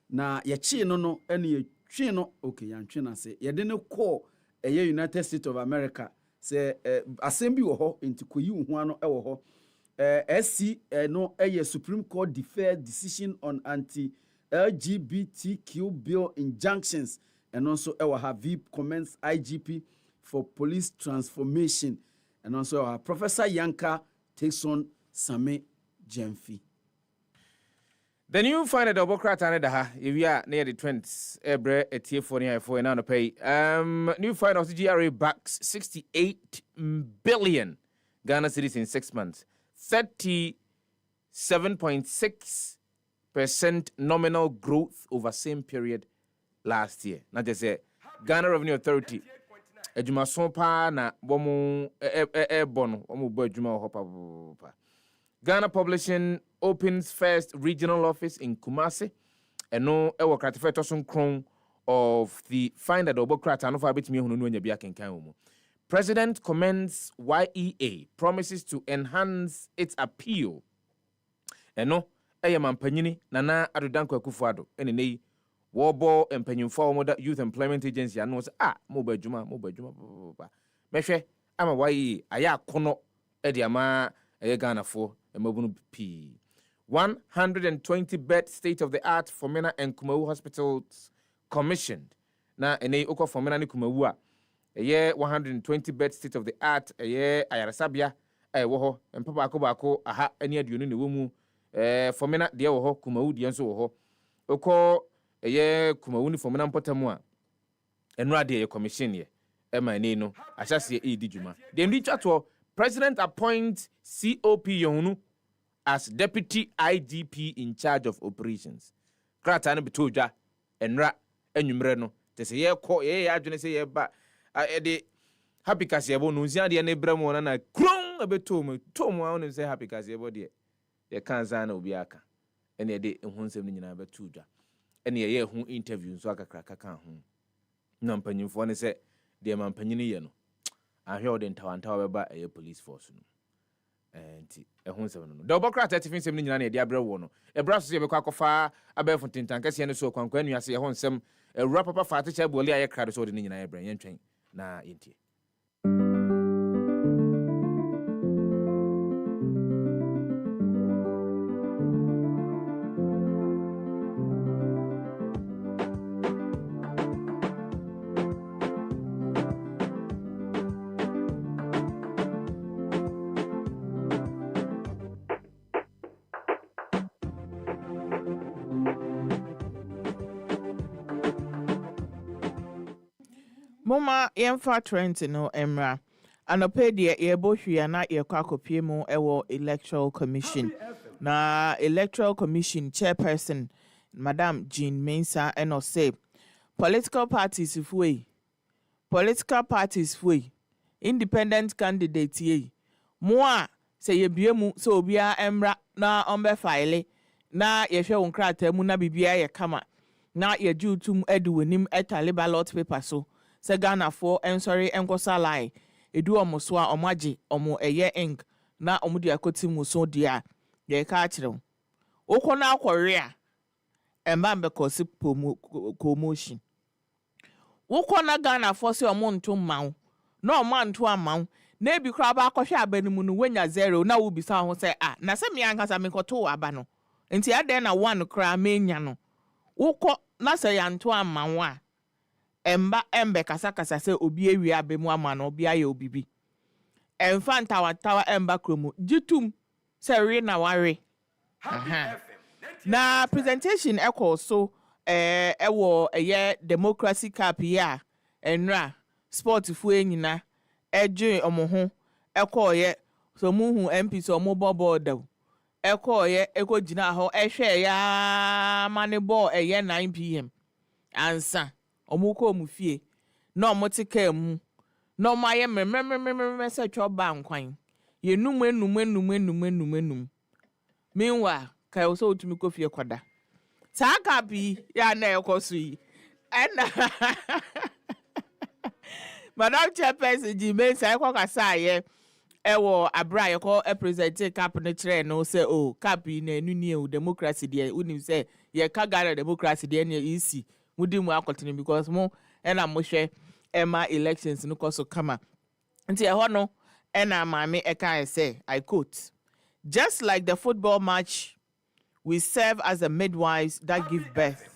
na ye chi no ene ye twi no okay yan twi na se ye de ne call United States of America se assembly wo ho enti koyi hu ano ewo ho SC no Supreme Court deferred decision on anti-LGBTQ bill injunctions and also ewo ha VIP comments IGP for police transformation and also Professor Yanka takes on Same Jemfi. The new final double kratane daha if we are near the 20s ebre etie for and pay new final GRA backs 68 billion Ghana cedis in 6 months. 30 7.6% nominal growth over same period last year. Not just say Ghana Revenue Authority. Ejuma so pa na bomu bono omu bo ejuma hopa. Ghana Publishing opens first regional office in Kumasi. Eno ewo kratefe tosun kron of the finder the obokrata no fa betimi hunu no nya bia kenkan omu. President commends YEA promises to enhance its appeal. Eno eye mampanyini nana adodanko akufo-addo ene nei wobo empanyimfo mo da Youth Employment Agency ano se mo ba adwuma mehwe ama YEA aya akono e de ama eye Ghanafo emabunu p 120 bed state of the art Fomena and Kumawu hospitals commissioned. Na ene okọ Fomena ni Kumawu a eye 120 bed state of the art eye ayaresabia wo ho empapa akobako aha ani aduonu ne wo mu Fomena de wo ho Kumawu de nso wo ho okọ eye Kumawu ni Fomena mpotamu a enu ade ye commission ye ema ni no ahyase e di dwuma de ndi twato president appoints COP Yohunu as deputy IGP in charge of operations. Krata no betodwa enra anwumre no te se ye kọ ye adwene se ye ba de happy kasebo no nsia de na ebramu na kron abetom tomu a wonu se happy kasebo de ye kanza na obi aka ene de ehun nsem no nyina betodwa ene ye ehun interview nso akakra kaka ho na mpanyimfo ne se de mampanyini ye no ahwe ode ntawantawa beba eye police force no enti ehun nsem no de obokrata tifin nsem no nyina na de abrewo no ebra so ye bekọ akofa abefo tintankase ne so kwankwan nuase ye ho nsem ewura papa faate cha boli aye krado so de nyina ye bran yentwen na yentie. Moma yemfa Trent no emra anope de yebo hwia na yekọ akopie mu ewo electoral commission na electoral commission chairperson Madam Jean Mensah eno say political parties fue independent candidate ye mo a se yebie mu so obia emra na ombe file na yehwe wonkrata mu na bibia ye kama na yejutum eduwonim etale ballot paper so se Ghanafo ensori enkosalai edu omoso a omagye omo eye ink na omude akoti mu so dia ye ka akire okọ na akwore a emba mbekosi promotion okọ na Ghanafo se omo nto mawo na omo nto amawo na ebi kra ba akọhwe abanimu no wenya 0 na wo bisa ho se na se me ankasa me koto aba no enti ade na 1 kra menya no okọ na se ya nto amawo a emba embe kasa se obi ewi abemu ama na obi aye obibi emfa ntawa emba kromo jitum se re na ware na presentation equal so ewo eye democracy cup ya enra sport fu enyina eje omoho ekoye so muhu MP so mo bobo daw ekoye ekogina ho ehwe ya mane ball eye 9 pm ansa omuko omufie na omotika mu na omaye mememememe se twoba nkwan ye enum meanwhile kai oso otumi kofie kwada saka bi ya na ekoso yi ena Madam Chairperson Jean Mensah ekokasa ye ewo abra ye ko represent cap ne kire no se o cap na enuni e democracy de unim se ye ka Ghana democracy de na isi mudi mu akotene because mo ena mo hwe ema elections no koso kama nti e ho no ena maame e kan say I quote, just like the football match we serve as the midwives that give birth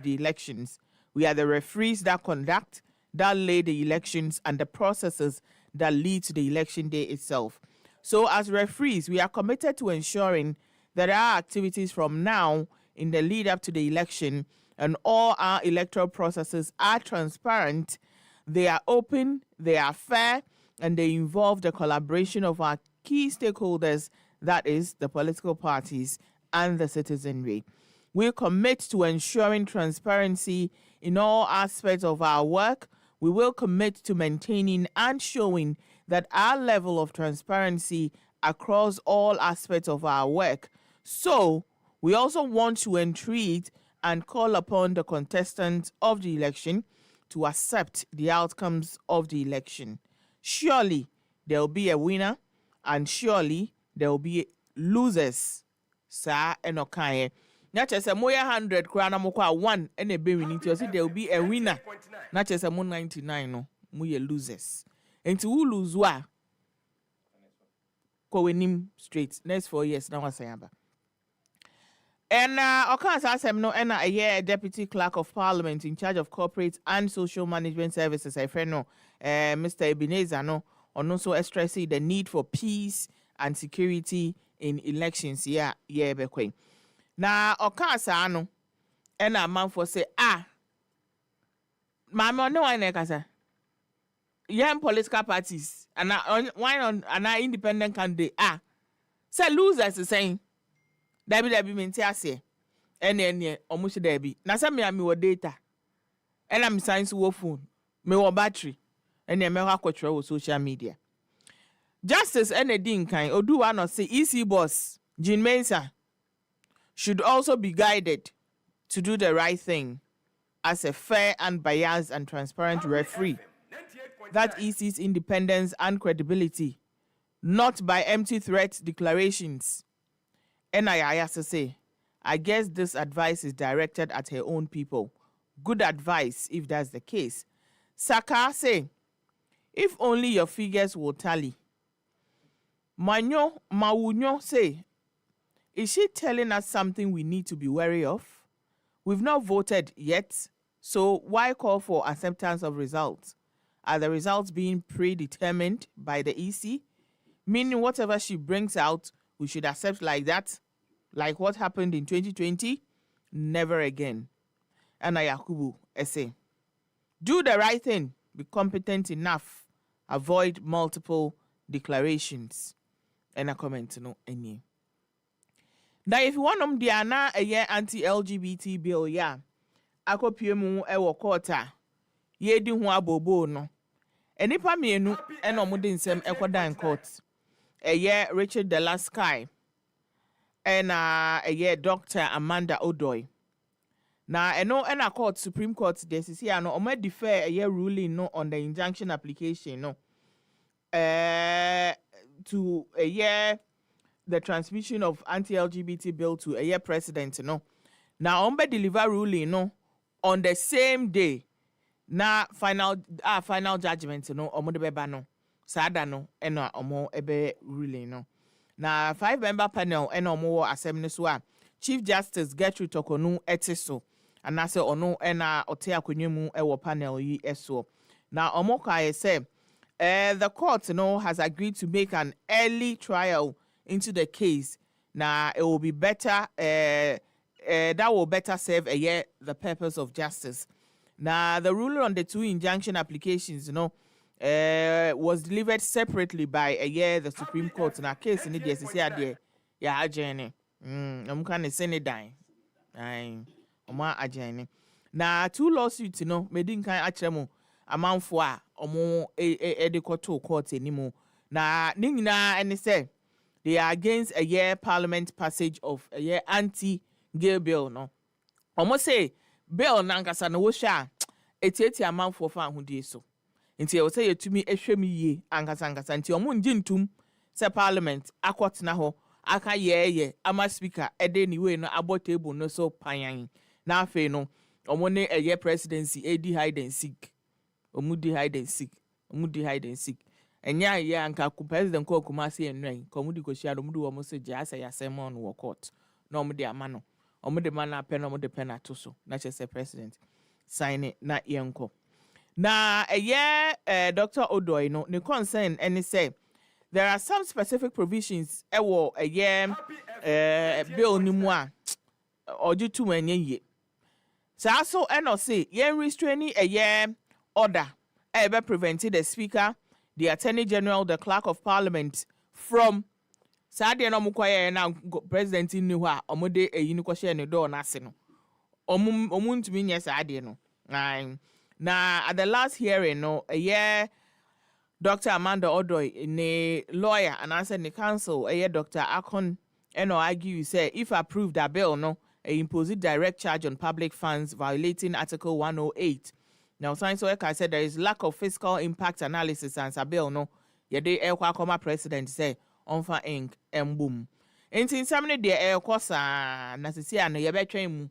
the elections, we are the referees that conduct, that lay the elections and the processes that lead to the election day itself. So as referees, we are committed to ensuring that our activities from now in the lead up to the election and all our electoral processes are transparent, they are open, they are fair, and they involve the collaboration of our key stakeholders that is, the political parties and the citizenry. We commit to ensuring transparency in all aspects of our work. We will commit to maintaining and showing that our level of transparency across all aspects of our work. So, we also want to entreat and call upon the contestants of the election to accept the outcomes of the election. Surely, there will be a winner, and surely there will be losers. Sa enokaye. Not just a moya 100 krana mokwa 1 and a baby need to see there will be a winner. Not just a 199 no moya losers. And to who lose wa ko wenim straight next 4 years now wasayamba. And Okan's asem no and a year deputy clerk of parliament in charge of corporate and social management services. I friend no Mr. Ebenezer no on also stressing the need for peace and security in elections. Yeah, bekwe. Na Okan's no and a man for say mama no one kasa. Young political parties and why on an independent candidate say losers is saying Debbie mente ase ene omuchi Debbie na say me wo data and I'm science wo phone me wo battery ene me ho akotwere wo social media. Justice Enedin kan Oduwa no say EC boss Jean Mensah should also be guided to do the right thing as a fair and biased and transparent referee. That EC's independence and credibility, not by empty threat declarations. And I have to say, I guess this advice is directed at her own people. Good advice if that's the case. Saka say, if only your figures will tally. Mawunyo say, is she telling us something we need to be wary of? We've not voted yet, so why call for acceptance of results? Are the results being predetermined by the EC? Meaning whatever she brings out, we should accept like that? Like what happened in 2020? Never again. Anna Yakubu essay. Do the right thing. Be competent enough. Avoid multiple declarations. And a comment no any. Now if you want them diana a year anti-LGBT bill, yeah. Ako piemu ewo quarter. Ye di ho abobo no. Enipa mienu ena omude nsem ekoda in court. Eye Richard Delasky and eye Dr. Amanda Odoy. Na eno ena court Supreme Court desisi ano omo defer eye ruling no on the injunction application no. To the transmission of anti-LGBT bill to a president no. Now ombe deliver ruling no on the same day. Na final judgment no omo de beba no sada no eno omo ebe ruling no na 5-member panel eno omo assembly so a Chief Justice Gertrude Tokonu etiso anase ono ena ote akonwemu ewo panel yi eso na omo kai say the court has agreed to make an early trial into the case. Now it will be better that will better serve the purpose of justice. Now, the ruling on the two injunction applications, was delivered separately by the Supreme Court. In a case in the DSC, yeah, Jenny. I'm kind of send it down. Now, two lawsuits, made kind of amount for omo edikoto court anymore. Now, ningina and say they are against parliament passage of anti-gay bill. No, almost say. Bill nankasa na wo hwa etieti amanfo fa ahudie so nti e wo say yetumi ehwemi ye ankasa nti omo ngi ntum se parliament akotena ho aka ye ama speaker ede ni we no abo table no so panyan na afi no omo ne presidency edi hide and seek omo di hide and seek enya ye anka ku president ko kuma se enran ko mu di ko hia no mu di wo mo se ja asa ya sermon wo court na omo di ama no omo de man pen omo de pen atoso na chese president sign it na yenko na Dr. Odoy no ne concern and say there are some specific provisions ewo bill ni mu a ojitu enye ye sa so eno say yen restraining order be prevented the speaker, the attorney general, the clerk of parliament from Sadia no mukwaye na president ni ho a omode eyi ni kwhye ne door na ase no. Omuntumi nye sadia no. Na at the last hearing no Dr. Amanda Odoy ne lawyer and answer the council Dr. Akon argue say if approved that bill no impose direct charge on public funds violating Article 108. Now science worker said there is lack of fiscal impact analysis and a bill no yede president say onfa ink boom. Enti samne de kosa na sisi ano yebetwen mu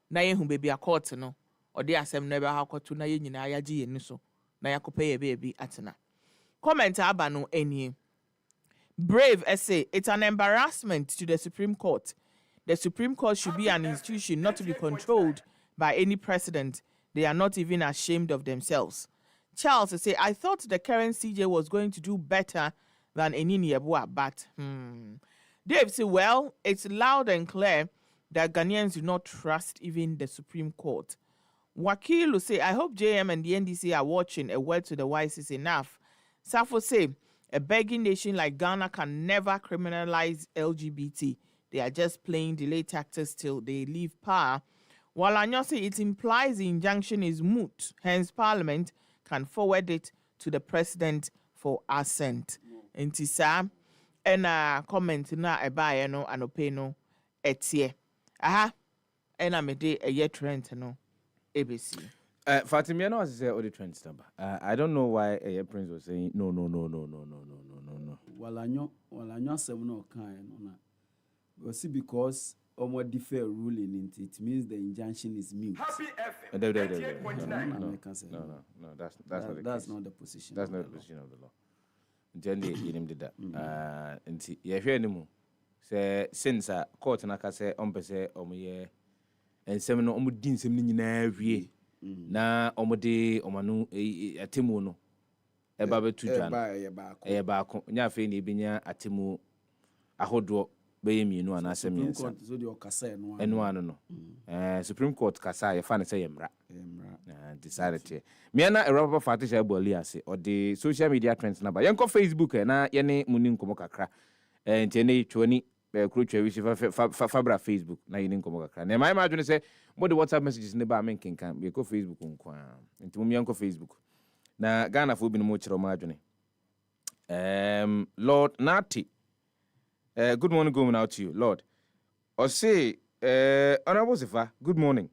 na yehu baby a court no odi asem no be ha kwato na ye nyina ya gye ni so na yakope ye baby atena. Comment abano eni. Brave essay, it's an embarrassment to the Supreme Court. The Supreme Court should be an institution not to be controlled by any precedent. They are not even ashamed of themselves. Charles say, I thought the current CJ was going to do better than Enini Yeboah, but Dave say, well, it's loud and clear that Ghanaians do not trust even the Supreme Court. Wakilu say, I hope JM and the NDC are watching. A word to the wise is enough. Safo say, a begging nation like Ghana can never criminalize LGBT. They are just playing delay tactics till they leave power. While Anyo say it implies the injunction is moot, hence Parliament can forward it to the President for assent. Intisa, ena comment na ebaye no anope no etie. Aha, ena mede eye trend no ABC. Fatimia no say all the trends number. I don't know why Prince was saying no. Walanyo asem no kan no na. Because omo differ ruling it means the injunction is mute. No, that's not the position. That's not the position of the law. Jendi yinim did that. Nti ye hwe ni mu. Say since court na ka say on pese omo ye ensem no omo di nsem ni nyina hwie. Na omode omanu atemu no eba betu dwan e ba ko nya fe ni binya atemu ahodo beye mienu ana asemiensa so de okasa eno ano no Supreme Court kasa ye fa ne say yemra decided me na Europa Fatisha Boli ase o de social media trends na ba yenko Facebook na ye ne muni nkomo kakra nti ne twoni kurutwa wishi fabra Facebook na yini nkomo kakra na my imagine say mo the WhatsApp messages ne ba men kenkan be ko Facebook nko nti mo yanko Facebook na Ghana fo bi no mo kire mo adwene Lord Nati good morning going out to you Lord or say Honorable Zifa good morning.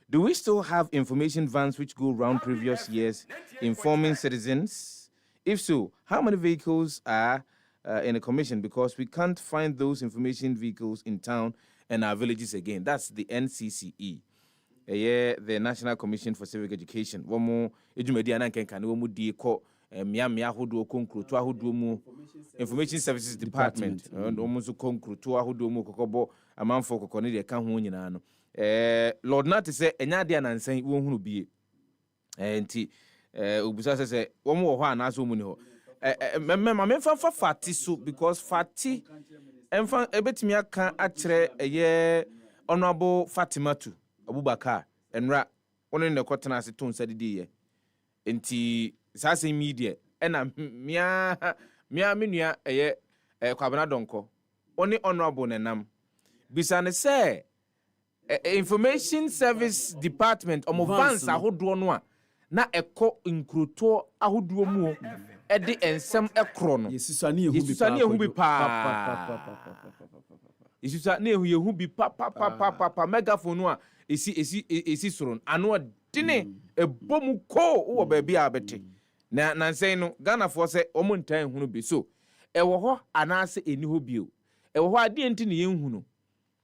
Do we still have information vans which go around previous years informing citizens? If so, how many vehicles are in a commission? Because we can't find those information vehicles in town and our villages again. That's the NCCE. The National Commission for Civic Education. One more, Information Services Department. Lord Nati say enya dia nansan wo hunu bie enti obusa say wo mo ho anaso mu ni ho memfa fati so because fati emfa ebetimi aka akere eye honorable Fatimatu Abubakar enra wono ne kotena ase ton sadidi ye enti sase media ena mia menua eye kwabena donko oni honorable nenam bisa ne say Information Service Department omo vans ahodo no a na ekọ nkroto ahodo mu e de ensem ekro no yesusane ehu bi pa megaphone a esi soro ano dine ebomu ko wo ba bia bete na nansen no Ghana fo se omo ntan hunu bi so ewo ho anase eni ho bio ewo ho ade enti ne yenhunu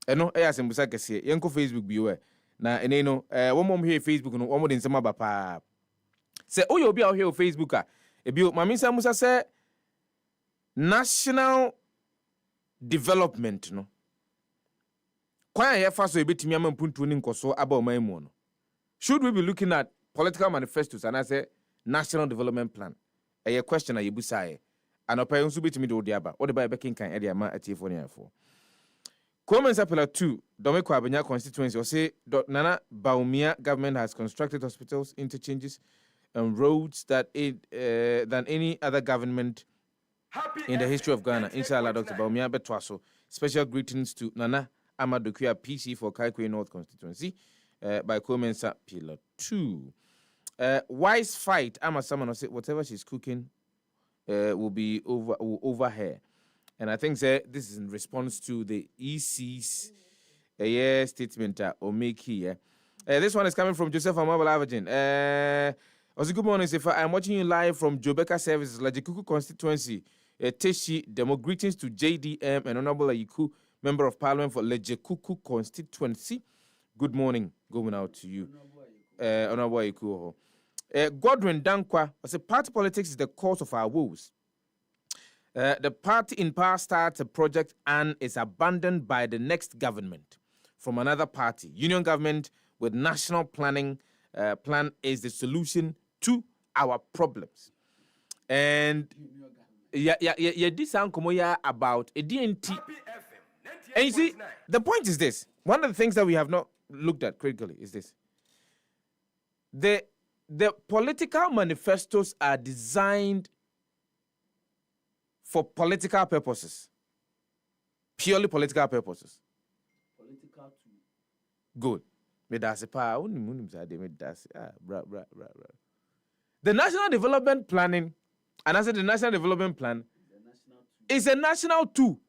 eno asembusa kese yenko Facebook biwe na ene no womom he Facebook no womo de nsema ba pa se oyo obi a he Facebook a ebio mamisa musa se national development no kwa ye fa so ebetimi amampuntu ni nkoso aba omanmu no should we be looking at political manifestos and I say national development plan a question a yebusaye anopa nso betimi de odiaba what the by bekinkan e de ama atiefo ne afo Comments Appella 2, Domeko Abenya constituency, or say Nana Baumia government has constructed hospitals, interchanges, and roads than any other government in the history of Ghana. Inshallah, Dr. Baumia Betwaso. Special greetings to Nana Amadokia PC for Kaikwe North constituency by Comensa Pillar 2. Wise fight. Ama someone say whatever she's cooking will be over her. And I think this is in response to the EC's statement or make here. This one is coming from Joseph Amabel Avagin. Also, good morning, Sefa. I'm watching you live from Jobeka Services, Lajikuku constituency. Teshi, demo greetings to JDM and Honorable Ayiku, Member of Parliament for Lejekuku constituency. Good morning. Going out to you. Honorable Ayiku. Godwin Dankwa, I say party politics is the cause of our woes. The party in power starts a project and is abandoned by the next government from another party. Union government with national planning plan is the solution to our problems. And this about a DNT. And you see, the point is this. One of the things that we have not looked at critically is this. The political manifestos are designed for political purposes. Purely political purposes. Good. The national development planning, and I said the national development plan is a national tool.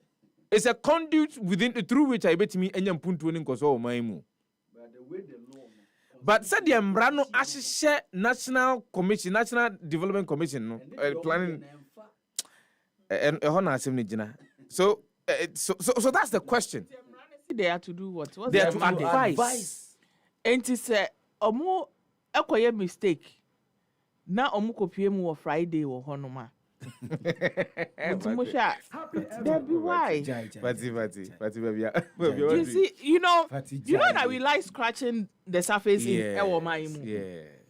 It's a conduit through which I bet me any puntu in koso maimu. But said the Embrano Ashe National Commission, National Development Commission, planning. So that's the question. They are to do what? They are to advise. And to say, omo ekoye mistake. Na omo kopie mu Friday wo honoma. Why? You see, you know that we like scratching the surface in our mind.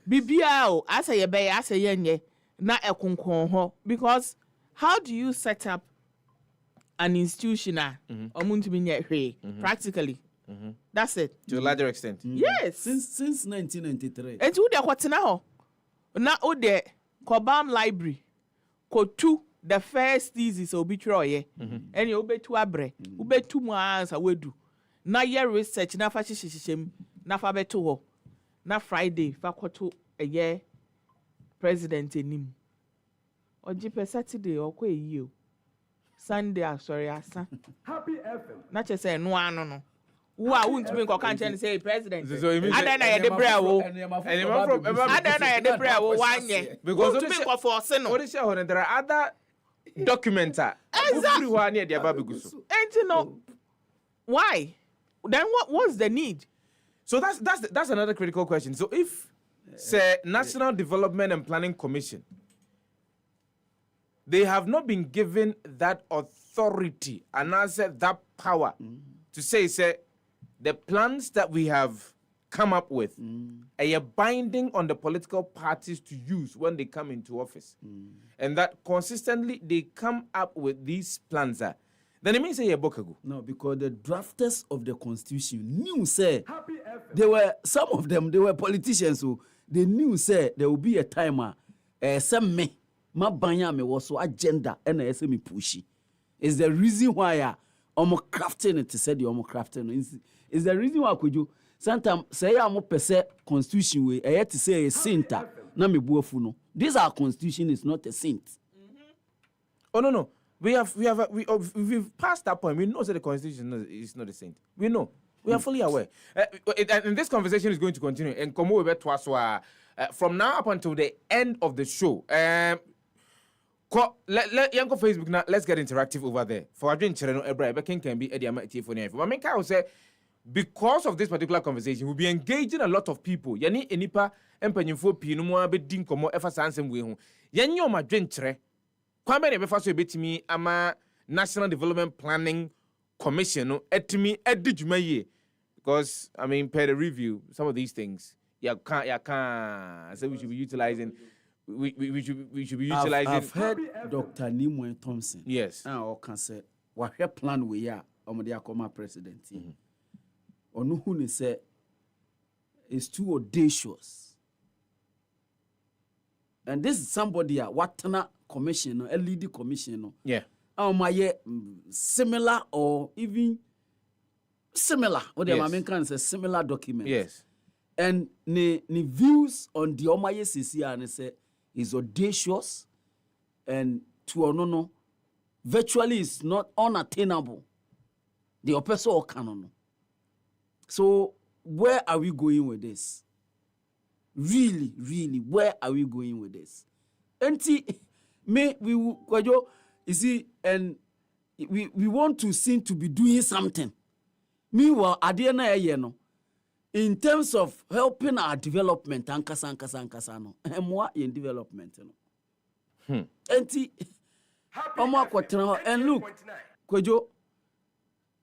BBL, I say yenye na ekunkon ho, because how do you set up an institution practically? That's it. To a larger extent. Yes. Since 1993. And who there what now? Na ode Cobam Library. Kotu the first thesis obituary and you be to abre ube 2 months awedu na year research na fa hihihim na fa beto ho na Friday fa kwoto eye president enim oji pe Saturday okwa eyi o Sunday asori asa happy FM na che say no anu no wo a wuntumi nko kan chen say president adan na ye de bra wo adan na ye de bra wo wanye because wuntumi nko force no what is your there are other documents everyone near the ababeguso and you know why then what's the need? So that's another critical question. So if say National Development and Planning Commission, they have not been given that authority and answer that power to say the plans that we have come up with are binding on the political parties to use when they come into office. And that consistently they come up with these plans. Then it means a book ago. No, because the drafters of the constitution knew, they were some of them, they were politicians who they knew, there will be a timer, some me, my banya me was so agenda and I say me pushy. Is the reason why I'm crafting it to say the crafting. Is the reason why could you sometimes say I'm per se constitution way I had to say a saint na me buofuno. This our constitution is not a saint. Oh no. We've passed that point. We know that the constitution is not a saint. We know. We are fully aware. And this conversation is going to continue. And from now up until the end of the show. Let Yanko Facebook now. Let's get interactive over there. For Adrian Chereno Ebra, can be Eddie Amati for I mean, I will say, because of this particular conversation, we'll be engaging a lot of people. Yani enipa empenyimfo pii no mo abedi nkomo efa sansem we ho. Yenye o madwenkyere. Kwame ne befa so ebetimi ama National Development Planning Commission no etimi edi dwuma yie. Because I mean per the review, some of these things you can so we should be utilizing we should be utilizing. I've heard Dr. Nimwe Thompson. Yes. Or can say what her plan we are omode akoma president. Onu hu ne say is too audacious. And this is somebody watana commission, a lead commission. Yeah. Similar or even similar. What the American says similar document. Yes. And the views on the Omaye CCR say is audacious and to virtually is not unattainable. The oppressor or canon. So where are we going with this? Really, where are we going with this? And you see, and we want to seem to be doing something. Meanwhile, at the end, in terms of helping our development, ankasa no, more in development, And look, Kwejo,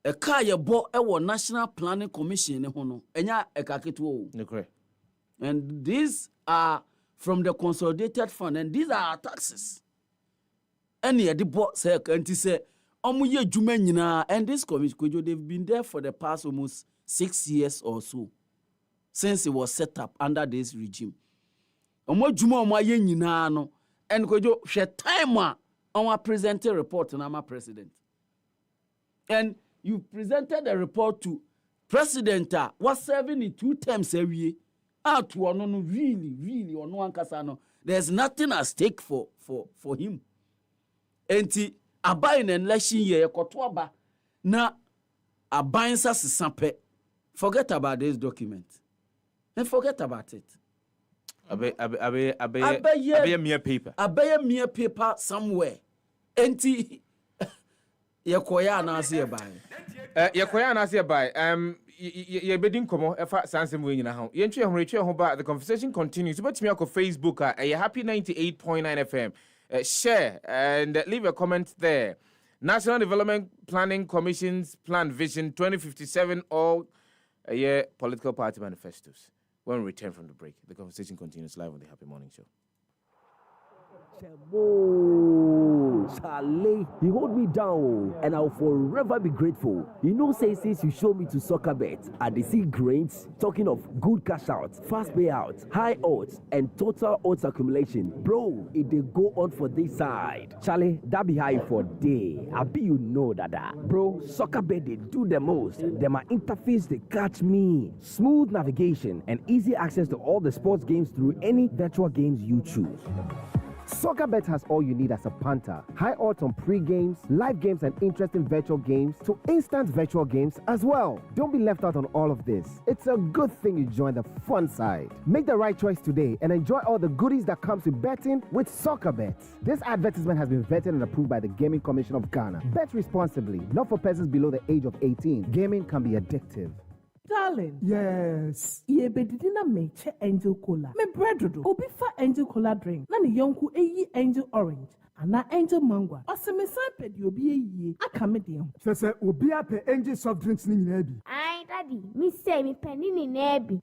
a car you bought a National Planning Commission, enya ekaketu. And these are from the consolidated fund, and these are our taxes. And the board say, and he say, and this commission, they've been there for the past almost 6 years or so since it was set up under this regime. And she time our presented report to our president. And you presented a report to president was serving in 2 terms a year. Really, on one casano. There's nothing at stake for him. And abai in election year kotoaba na abai sa sisampe. Forget about this document. And forget about it. Abe mere paper. Abe mere paper somewhere. Enti yekoya na se abai. Yekoya na se abai. Ye bedin komo efa sansem we nyina ho. Ye ntwe ho ba. The conversation continues. But me ako Facebook happy 98.9 FM. Share and leave a comment there. National Development Planning Commission's Plan Vision 2057 all political party manifestos. When we return from the break, the conversation continues live on the Happy Morning Show. Charlie, he hold me down and I'll forever be grateful. You know, say since you show me to soccer bet, I see grains, talking of good cash out, fast payouts, high odds, and total odds accumulation. Bro, it they go on for this side. Charlie, that be high for day. I be you know that. Bro, soccer bet they do the most. Then my interface they catch me. Smooth navigation and easy access to all the sports games through any virtual games you choose. SoccerBet has all you need as a punter. High odds on pre-games, live games, and interesting virtual games to instant virtual games as well. Don't be left out on all of this. It's a good thing you join the fun side. Make the right choice today and enjoy all the goodies that comes with betting with SoccerBet. This advertisement has been vetted and approved by the Gaming Commission of Ghana. Bet responsibly, not for persons below the age of 18. Gaming can be addictive. Darling. Yes. Ye bedidi na meche Angel Cola. Me bread do. Obi fa Angel Cola drink. Na ne yonku eyi Angel Orange. Ana Angel Mango. Ose me san pe di obi eyi. Aka me de ho. Se obi ape Angel soft drinks ni nyina bi. Ai daddy, me say me penny ni na bi.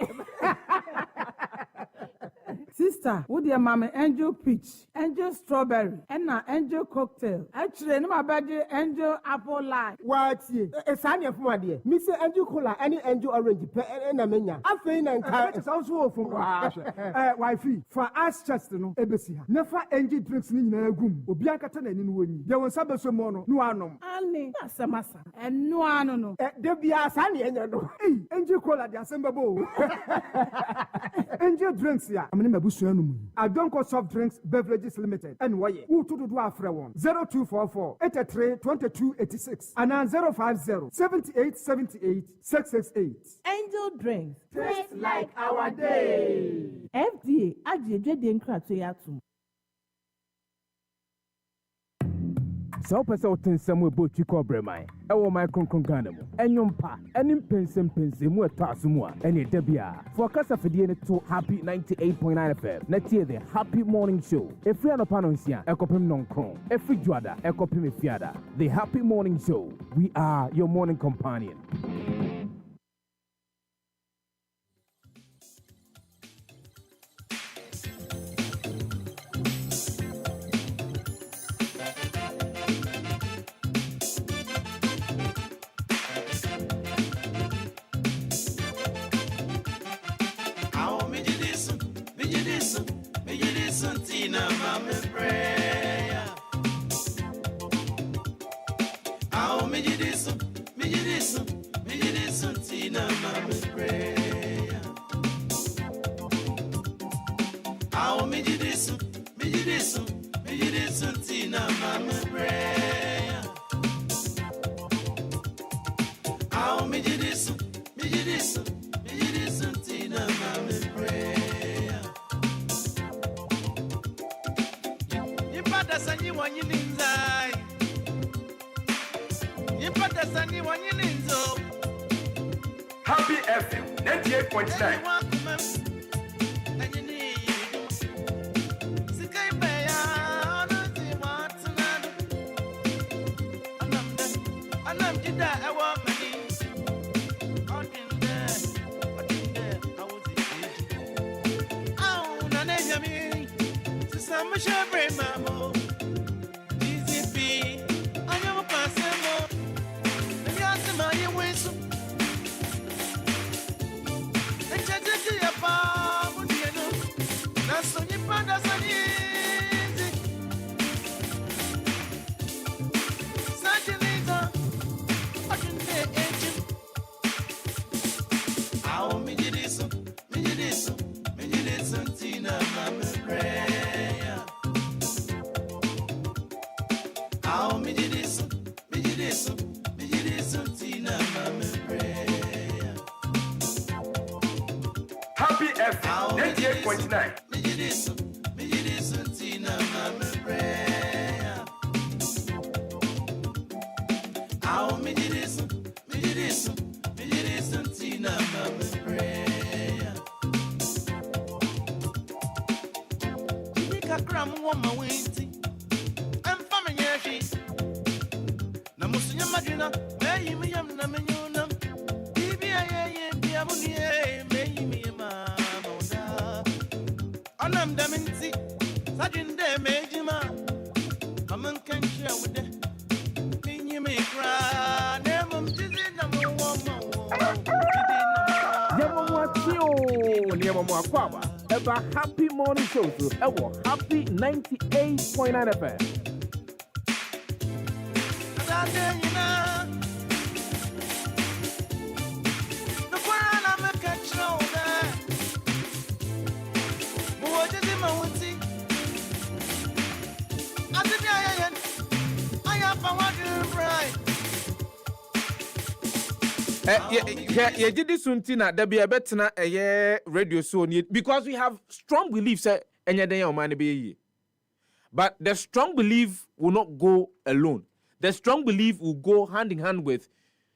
Sister, wo de mama Angel Peach, Angel Strawberry, and na Angel Cocktail. Actually, no my body Angel Apple Lime. What ye? E sane fun ade. Me say Angel Cola any Angel Orange pe na menya. Afei na nka. It sounds so fun. Wifey, for us chest no ebesi ha. Never Angel drinks ni nyina agum. Obi ankata na ni no woni. De won sabe so mo no anom. Ani, na samasa. Enu anu no. De bia sane enya no. Angel Cola de asembabo. Angel drinks ya. I don't call soft drinks beverages limited. And why? Who to do after one? 0244 83 22 86 and 050 78 78 668. Angel drinks. Taste like our day. FDA. Ajeje den krato yatum. So person ten samwe bo chiko bremai e wo my kronkron Ghana mu enyompa enim pensem mu etaso a ene dabia for kasa fedie ne to Happy 98.9 FM na tie the Happy Morning Show efri anopa no nsia ekopem nonkron efri juada ekopem efiada. The Happy Morning Show, we are your morning companion. Tina, mama, prayer. Tina mama prayer. I'll make this, Tina mama prayer. I'll make this, Tina mama prayer. You put us on you when you need that. You put us on you when you need so. Happy FM 98.9. Happy FM 98.9. Ever happy morning show to ever happy 98.9 FM. Yeah, did this untina there be a better radio so because we have strong beliefs but the strong belief will not go alone. The strong belief will go hand in hand with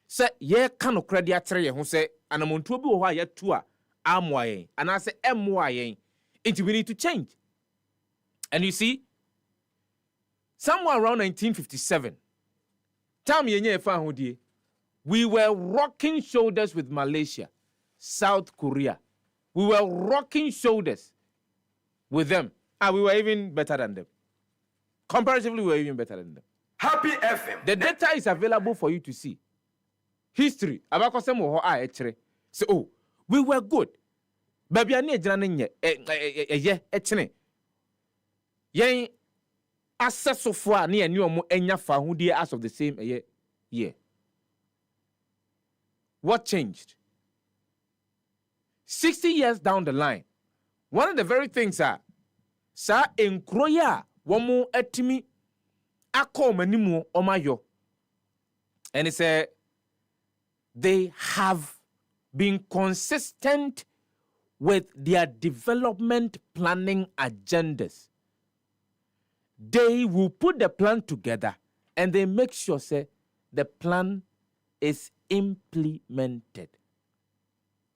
say ye can of credit atre who say anamontu bi wo ha yetua amwaye and I say emwaye into we need to change. And you see somewhere around 1957 time yenye fa hodie we were rocking shoulders with Malaysia, South Korea. We were rocking shoulders with them. And we were even better than them. Comparatively, we were even better than them. Happy FM. The data is available for you to see. History. So, oh, we were good. Baby, I need yen access so far near new enya fahudi as of the same year. What changed? 60 years down the line, one of the very things are, sa enkroya womu etimi ako manimu omayo. And it's they have been consistent with their development planning agendas. They will put the plan together and they make sure say the plan is implemented.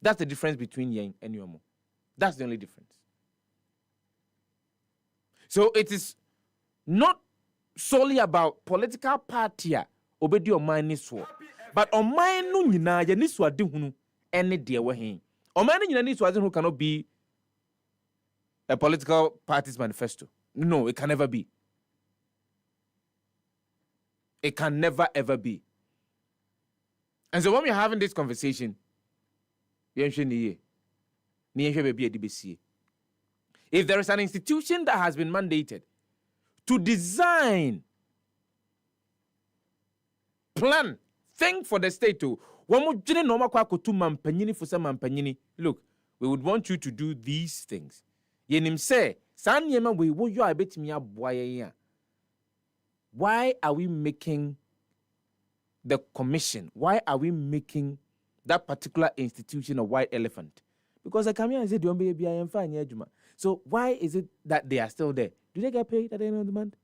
That's the difference between Yang and Yomo. That's the only difference. So it is not solely about political party obedi oman ni so, but oman no nyina ya ni so ade hunu ene de we hen. Oman no nyina ni so ade hunu cannot be a political party's manifesto. No, it can never be. It can never ever be. And so when we're having this conversation, if there is an institution that has been mandated to design plan. Think for the state too. One more jine no makwa kotu mampanyini for some mampanyini. Look, we would want you to do these things. Yenim say, san yema we wo yo abetimi aboye ya. Why are we making the commission? Why are we making that particular institution a white elephant? Because I come here and say, don't be a fine. So why is it that they are still there? Do they get paid at the end of the month?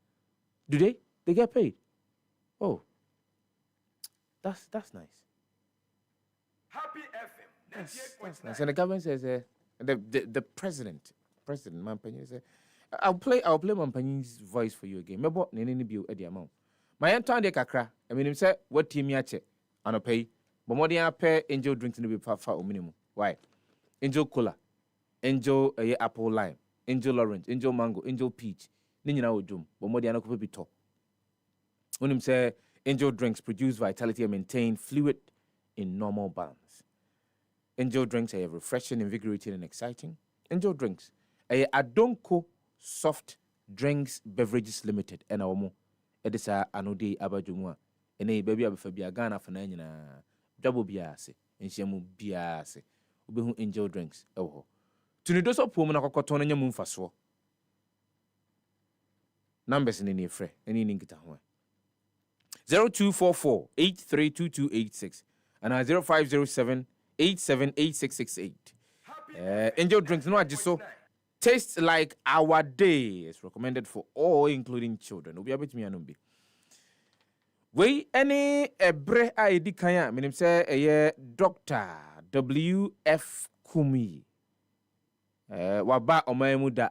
Do they? They get paid. Oh, that's nice. Happy FM. That's nice. And the government says, the president, Mampanyi says, I'll play Mampanyi's voice for you again. Mebo nene biu edi amount. My entire de kakra. I mean, him say what team yache ano pay. But more than pay Angel drinks to be far minimum. Why? Angel Cola, Angel apple lime, Angel orange, Angel mango, Angel peach. Nini na ojum. But more than a could be top. When him say Angel drinks produce vitality and maintain fluid in normal balance. Angel drinks are refreshing, invigorating, and exciting. Angel drinks are Adonko Soft Drinks Beverages Limited. And our edisa anode abajumwa. Ene baby abafabia Ghana for na double biase. Enshemu biase. Ubehu Angel drinks. Ewo. Tunidoso pomo na kokoto na nyamu mfaso. Numbers in any fre. Any ninkita ho. 0244-832286 and 0507-878668. Angel drinks no ajiso. Tastes like our day. It's recommended for all, including children. Obi abet mi anumbi. We any ebre ID kaya. Minim say Dr. W.F. Kumi. Waba omayemu da.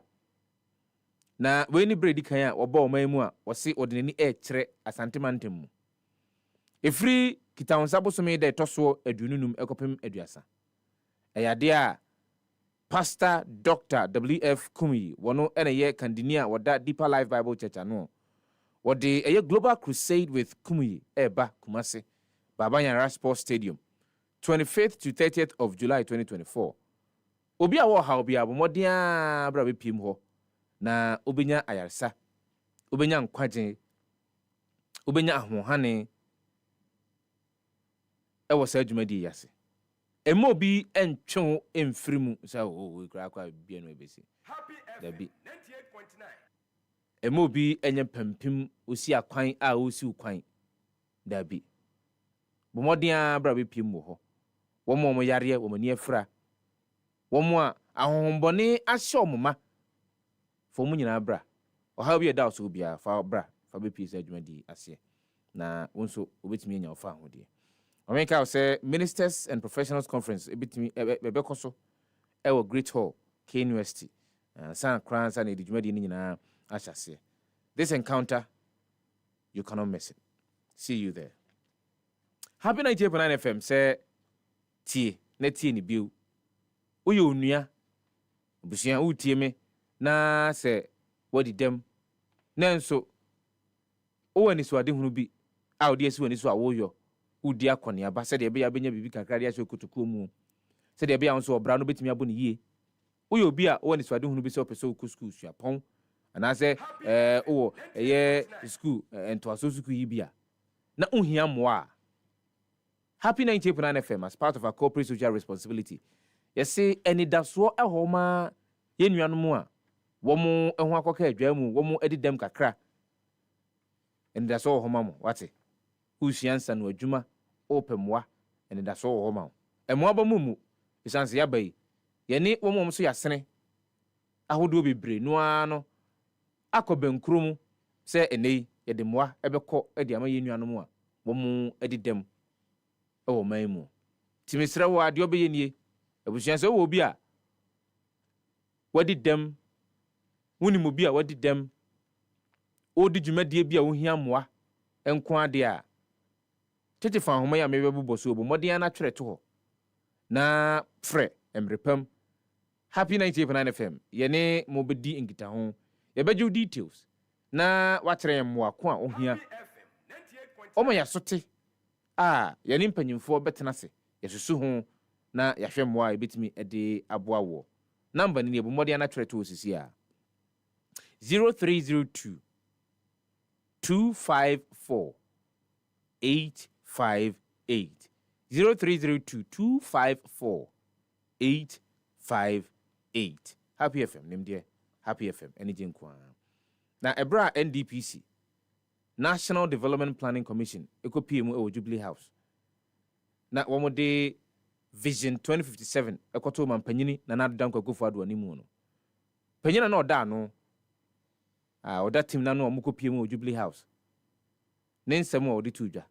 Na we ni bredi kaya waba omayemu a wasi ordinary chere asante mantemu. Efri kita onsabo some de toso adununum ekopem aduasa. Eyade a Pastor Dr. W.F. Kumi wono ene kandinia wada Deeper Life Bible Church ano. Wode Global Crusade with Kumi eba Kumasi Babanyara Sports Stadium 25th to 30th of July 2024. Obi a wo ha obi abomodia bra be pim ho na obenya ayarsa. Obenya nkwaje. Obenya ahohane. Ewo sa adwumadi yase. Emo bi entwon emfirimu sa we kra kwa bia no ebesi. Dabi. 98.9. Emo bi enye pampim osi akwan a osi ukwan. Dabi. Bomodia bra be pim ho. Womo yare womo ni afra. Womo a ahohombone ahye omoma. Fo mu nyina bra. Oha bi eda so bia fa bra fa be pisa adwumadi ase. Na wonso obetimi nya ofa ahode. America will say Ministers and Professionals Conference Bebekoso Ewo Great Hall, K University, San Crans and Edjumedi Nina Ashase. This encounter, you cannot miss it. See you there. Happy 98.9 FM say T Neti ni biu. Uyo unia Bushia utie me na se wadi dem nanso o ani so ade hunu bi a odi esi wani so awoyo udi akoni aba se de be ya benya bibi kakra de aso kotokuo mu se de be ya nso obra no betimi abo ne yie uyo bi a o ani so ade hunu bi se opeso ku school sua pon ana se o school ento aso school yi bia na ohia moa. Happy 98.9 FM as part of our corporate social responsibility. Yes, say any daso ehoma ye nuanu mu a womo eho akoka adwa mu womo edidem kakra and daso ehoma mu wate usiansa no adwuma opemwa and daso ehoma emo aba mu isanse ya bai ye ni womo so yasene ahodo bebre no ano akobenkuru mu se enei ye de moa ebekọ edi ama ye nuanu mu a womo edidem ewo maimu timisra wo ade obeye nie abusuan so wo bi a wadi dem woni mo bi a wadi dem odi dwumadie bi a wo hia moa enko ade a tete fa homa ya mebebubo so obo modern na twere to ho na frɛ emrepam Happy 98.9 FM ye ne mo bedi ngita ho ye beju details na wakyerɛ moa ko a ohia omo ya sote ye ne mpanyimfo betena se yesusu ho na yahwe moa ebetimi ede aboa wo number ni ebo modern na twere to osisi a 0302 254 858. 0302-254-858. Happy FM, name dear. Happy FM, anything kwa. Na ebra NDPC, National Development Planning Commission, eko PMO Jubilee House. Na wamode Vision 2057, eko to mampanyini na nadu danko Akufo-Addo animu no. Panyina na oda no. Oda team na no amuko PMO Jubilee House. Nensemo odi tuja.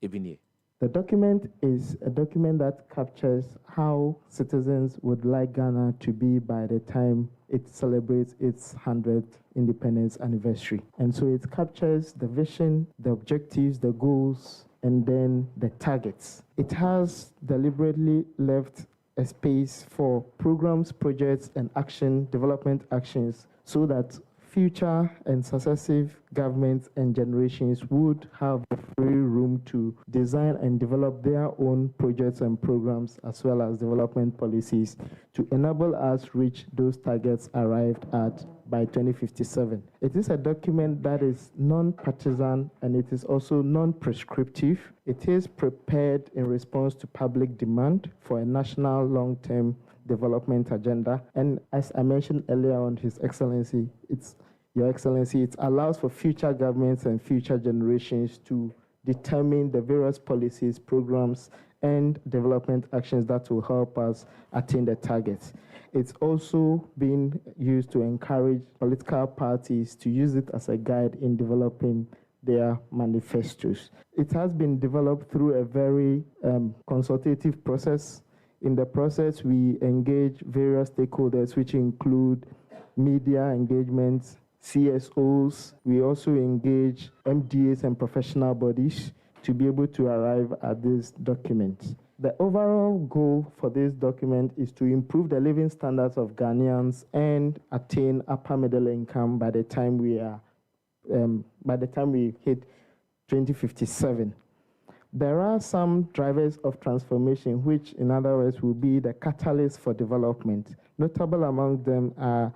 Ebinie. The document is a document that captures how citizens would like Ghana to be by the time it celebrates its 100th independence anniversary. And so it captures the vision, the objectives, the goals, and then the targets. It has deliberately left a space for programs, projects, and development actions so that future and successive governments and generations would have the free room to design and develop their own projects and programs as well as development policies to enable us reach those targets arrived at by 2057. It is a document that is non-partisan and it is also non-prescriptive. It is prepared in response to public demand for a national long-term development agenda. And as I mentioned earlier on, Your Excellency, it allows for future governments and future generations to determine the various policies, programs, and development actions that will help us attain the targets. It's also been used to encourage political parties to use it as a guide in developing their manifestos. It has been developed through a very consultative process. In the process, we engage various stakeholders, which include media engagements, CSOs. We also engage MDAs and professional bodies to be able to arrive at this document. The overall goal for this document is to improve the living standards of Ghanaians and attain upper middle income by the time we hit 2057. There are some drivers of transformation, which in other words will be the catalyst for development. Notable among them are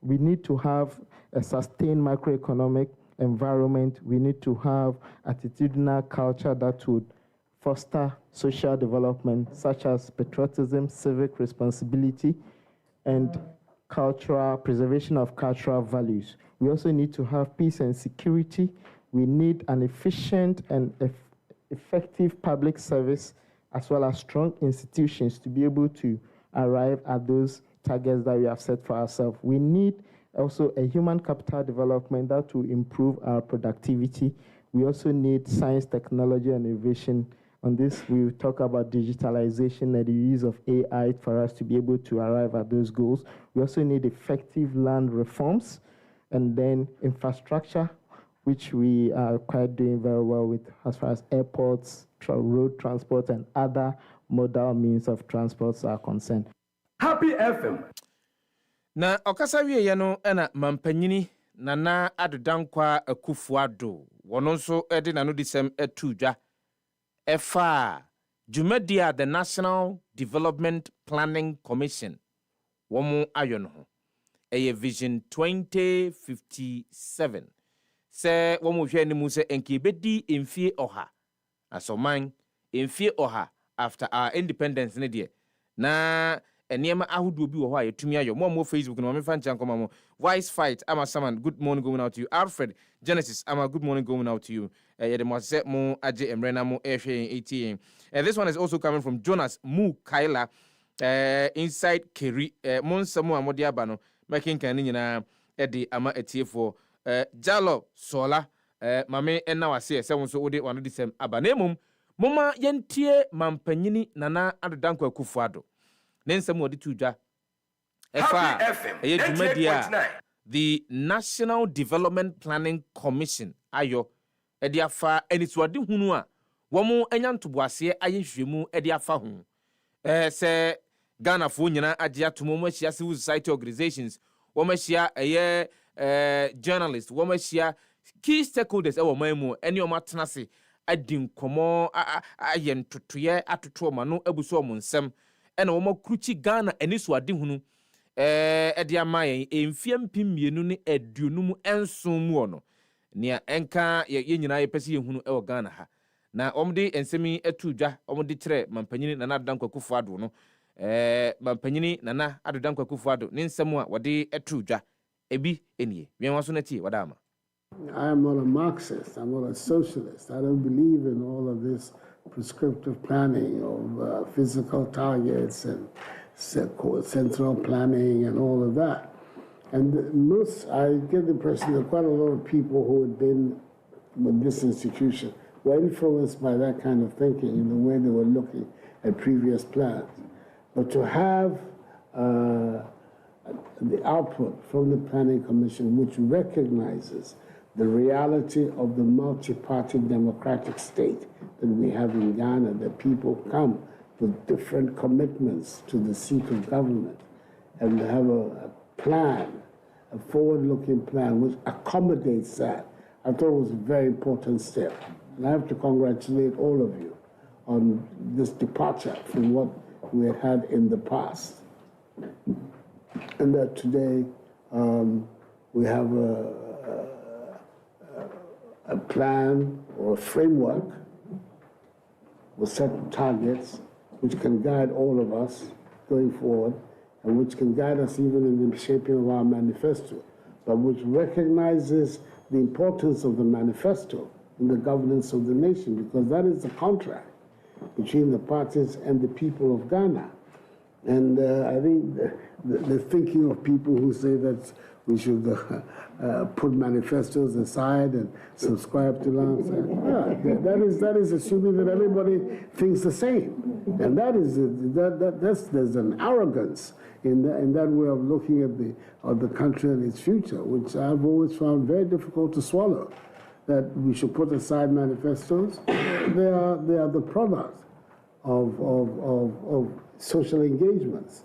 we need to have a sustained macroeconomic environment. We need to have attitudinal culture that would foster social development, such as patriotism, civic responsibility, and preservation of cultural values. We also need to have peace and security. We need an efficient and effective public service, as well as strong institutions to be able to arrive at those targets that we have set for ourselves. We need also a human capital development that will improve our productivity. We also need science, technology, and innovation. On this, we will talk about digitalization and the use of AI for us to be able to arrive at those goals. We also need effective land reforms, and then infrastructure, which we are quite doing very well with as far as airports, road transport, and other modal means of transports are concerned. Happy FM. Na okasa wiye no ena mampanyini Nana Adodankwa Akufo-Addo wono nso ede nano disem etudwa efa Jumedia the National Development Planning Commission womo ayo no ho eye Vision 2057 se womo hwe ni mu se enke bedi emfie oha asoman emfie oha after our independence ne de na enema ahudu bi wo ho ayetumi ayo mo Facebook no me fan chankoma mo Wise Fight ama Saman, good morning going out to you. Alfred Genesis ama good morning going out to you. The mo se mo age emrena mo ehwe 18. This one is also coming from Jonas Mu Kaila inside Keri mo nsamo amode aba no making kan nyina edi ama etiefo Jalo Sola mame enna wase se won so ode wano disem aba na emum moma yentie mampanyini Nana Adodankwa Akufo-Addo nensam odi tudwa the National Development Planning Commission ayo edi afa enisuade hunu a womo enyantoboase ayehwemu edi afa hu se Ghana fo nyina age atomo mo ahia civil society organizations womo ahia journalists womo ahia key stakeholders ewo mamu eni o matenase adin komo ayentotoye atoto ma no abuso mo nsem ena womo kruchi Ghana enisuade hunu edi amayen emfie mpimienu ne aduonum ensom mu ono nia enka ye nyina ye pese ye hunu e Ghana ha na omde ensemi etu dwa omde kire mampanyini Nana Addo Dankwa Akufo-Addo no mampanyini Nana Addo Dankwa Akufo-Addo ne nsɛm a wɔde etu dwa ebi enie wienwa so na tie wadama. I am not a Marxist, I'm not a socialist. I don't believe in all of this prescriptive planning of physical targets and central planning and all of that. And I get the impression that quite a lot of people who had been with this institution were influenced by that kind of thinking in the way they were looking at previous plans. But to have the output from the Planning Commission, which recognizes the reality of the multi-party democratic state that we have in Ghana, that people come with different commitments to the seat of government and have a plan, a forward-looking plan which accommodates that, I thought it was a very important step. And I have to congratulate all of you on this departure from what we had in the past. And that today we have a plan or a framework with certain targets which can guide all of us going forward and which can guide us even in the shaping of our manifesto, but which recognizes the importance of the manifesto in the governance of the nation, because that is the contract between the parties and the people of Ghana. And I think the thinking of people who say that we should put manifestos aside and subscribe to them, that is assuming that everybody thinks the same, and there's an arrogance in that way of looking at the country and its future, which I've always found very difficult to swallow. That we should put aside manifestos. They are the product of social engagements.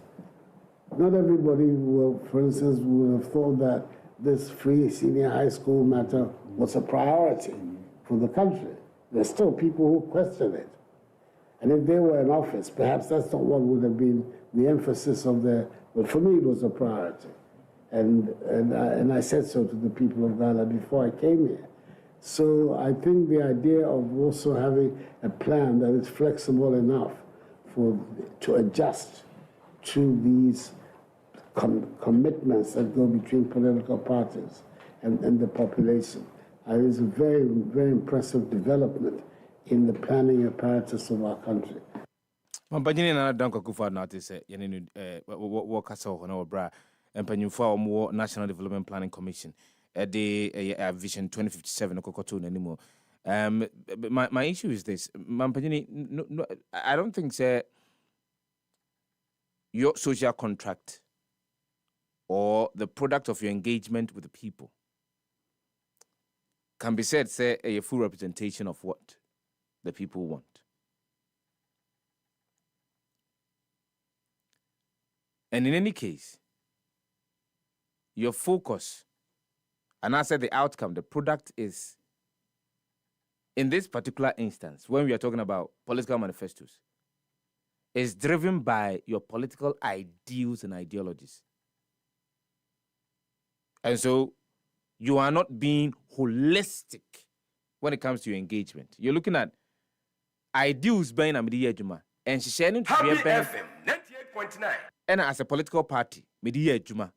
Not everybody will, for instance, would have thought that this free senior high school matter was a priority for the country. There's still people who question it. And if they were in office, perhaps that's not what would have been the emphasis of but for me it was a priority. And I said so to the people of Ghana before I came here. So I think the idea of also having a plan that is flexible enough to adjust to these commitments that go between political parties and the population is a very, very impressive development in the planning apparatus of our country. Mampanyini Nana Addo Dankwa Akufo-Addo na ate se yene wo kasa ho na wo bra empanyimfo a wo National Development Planning Commission the Vision 2057 kokoto nanimo. My issue is this, Mampanyini, no, I don't think say your social contract or the product of your engagement with the people can be said say a full representation of what the people want. And in any case, your focus, and I said the outcome, the product is, in this particular instance, when we are talking about political manifestos, is driven by your political ideals and ideologies. And so you are not being holistic when it comes to your engagement. You're looking at ideals being a media juma and sharing to Happy FM 98.9. And as a political party, media juma.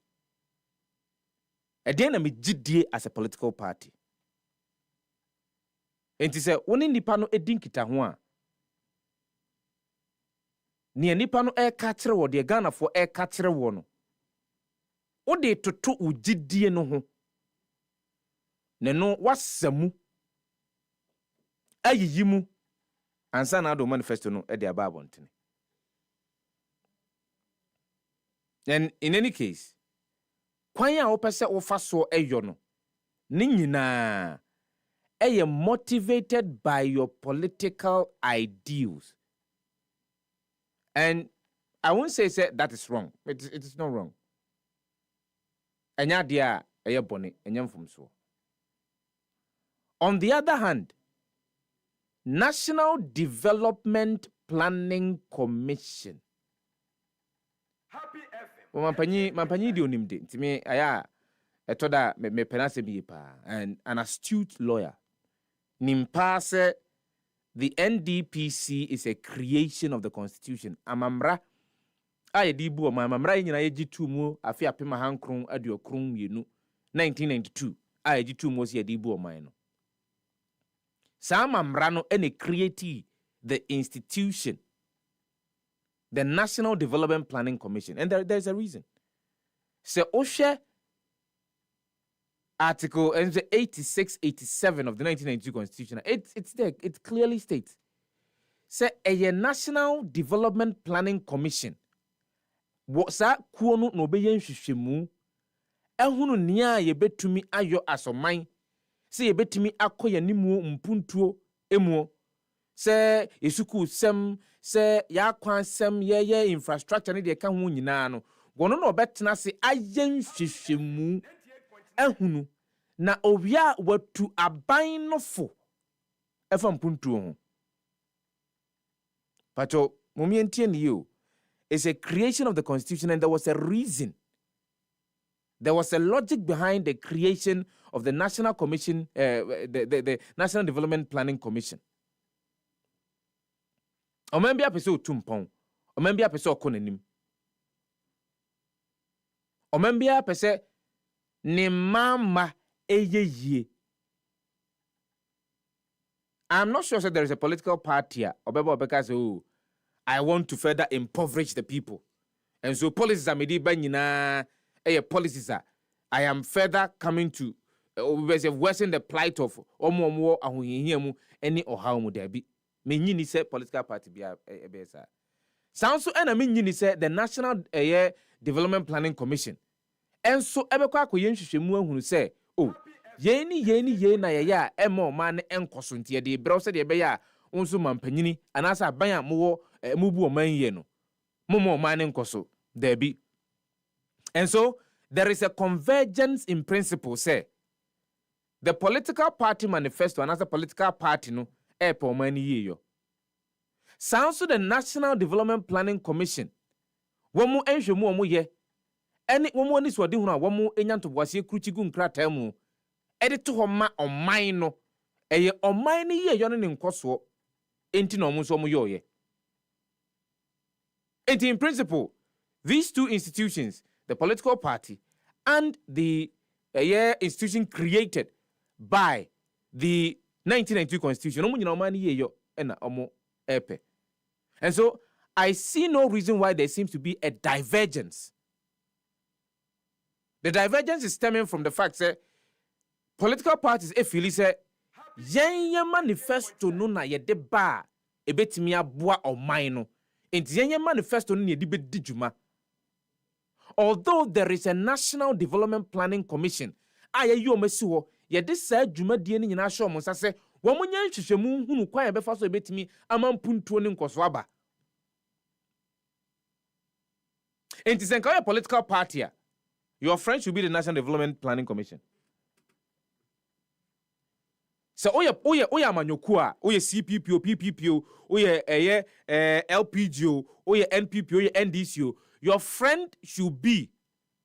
Again, I'm as a political party. And he said, "One nipa no edinkita ho a, ne nipa no kachire wo de Ghana for kachire wo no. O de toto ugidie no ho. Ne no wasamu ayiyimu ansa na do manifesto no e de aba abontene." And in any case, kwan a wopese wofa so eyo no ne nyina motivated by your political ideals. And I won't say that is wrong. It is not wrong. Enya dia eye bone enya mfomso. On the other hand, National Development Planning Commission. Happy FM. Mampanyi di onimde. Ntime aya etoda me penase bi pa, and an astute lawyer. Nimpa se the NDPC is a creation of the constitution. Amamra aye di bu amamra nyina ye gitu mu afi apema hankron aduokron yenu 1992 aye gitu mu si di bu oman no. Sa amamra no ene create the institution, the National Development Planning Commission, and there's a reason. So Osha Article 86, 87 of the 1992 Constitution, it's there. It clearly states, say a National Development Planning Commission. What sa kuonu no be yen hwehwemu ehunu nia ye betumi ayo asoman se ye betumi akoya nimu mpuntuo emuo se yesuku sem se ya kwan sem ye infrastructure ne de ka ho nyina no gono no obetena se ayen hwehwemu ehunu na owia watu aban no fo efa mpuntuo ho pato momientie ne yo. It's a creation of the constitution, and there was a reason. There was a logic behind the creation of the National Commission, the National Development Planning Commission. Omembia peso tumpon, omembia peso konenim. Omembia pese ne mama eyeye. I'm not sure that there is a political party here. Obeba obeka say, oh, I want to further impoverish the people. And so policies are made by policies are. I am further coming to worsen the plight of omo ahuhihiamu any or how mu there be. Me nyini say political party be sa. Sounds so and me nyini say the National Development Planning Commission. And so ebekwa akoye nhwehwemu ahunu say, oh, yeni na ya emo man enkoso ntie de browse de be ya unso mampanyini anasa ban mo mubu oman ye no momo oman nkoso there be. And so there is a convergence in principle say the political party manifesto and as a political party no po oman ye yo sounds to the National Development Planning Commission womu enhwemu omu ye ene womu ani so de hu na womu enyanto boase kruchigu nkrata mu ede to ho ma oman no eye oman ni ye yo ne nkoso enti na omu so omu yo ye. And in principle, these two institutions, the political party and the institution created by the 1992 Constitution, and so I see no reason why there seems to be a divergence. The divergence is stemming from the fact that political parties, if you say, yenye manifesto no na yede ba ebetimi aboa oman no. Manifesto although there is a National Development Planning Commission, this juma die ni nyina show mo sase wo mo nya nhwehwemu hunu kwan befa so betimi amampuntuo ne nkoso aba. And it's a political party. Your friend should be the National Development Planning Commission. So oya manyokua, oya CPPO, PPPO, oya LPGO, oya NPPO, oya NDCO. Your friend should be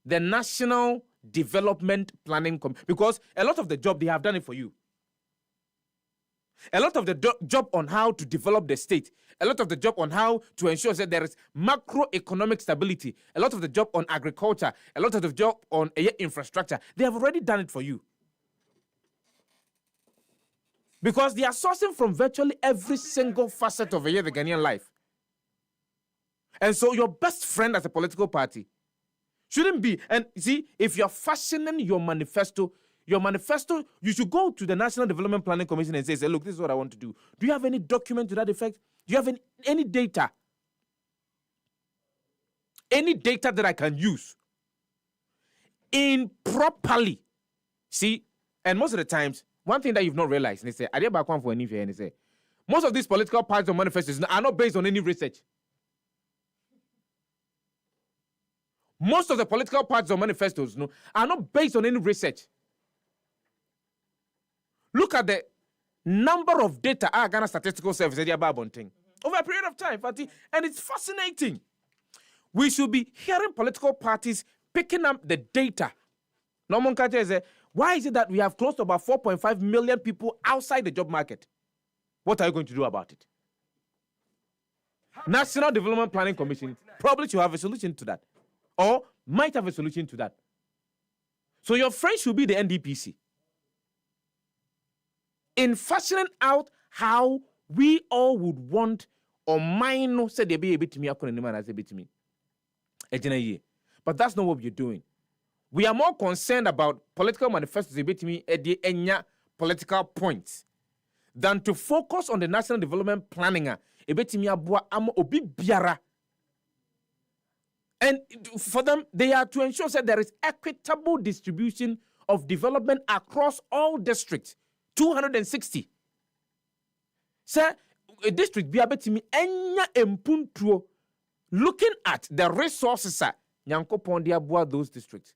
the National Development Planning Commission, because a lot of the job they have done it for you. A lot of the job on how to develop the state, a lot of the job on how to ensure that there is macroeconomic stability, a lot of the job on agriculture, a lot of the job on infrastructure, they have already done it for you. Because they are sourcing from virtually every single facet of the Ghanaian life. And so your best friend as a political party shouldn't be, and see, if you're fashioning your manifesto, you should go to the National Development Planning Commission and say, look, this is what I want to do. Do you have any document to that effect? Do you have any data? Any data that I can use improperly? See, and most of the times, one thing that you've not realized, and they say, most of these political parties or manifestos are not based on any research. Most of the political parties or manifestos are not based on any research. Look at the number of data our Ghana Statistical Service over a period of time, and it's fascinating. We should be hearing political parties picking up the data. Why is it that we have close to about 4.5 million people outside the job market? What are you going to do about it? National Development Planning Commission probably should have a solution to that, or might have a solution to that. So your friend should be the NDPC in fashioning out how we all would want or mine said they be a bit to me, as a bit to me. But that's not what we're doing. We are more concerned about political manifestos a bit to me at the enya political points than to focus on the national development planning. And for them, they are to ensure that there is equitable distribution of development across all districts, 260. Sir, a district be able to me enya empuntuo looking at the resources nyankopon dia boa those districts.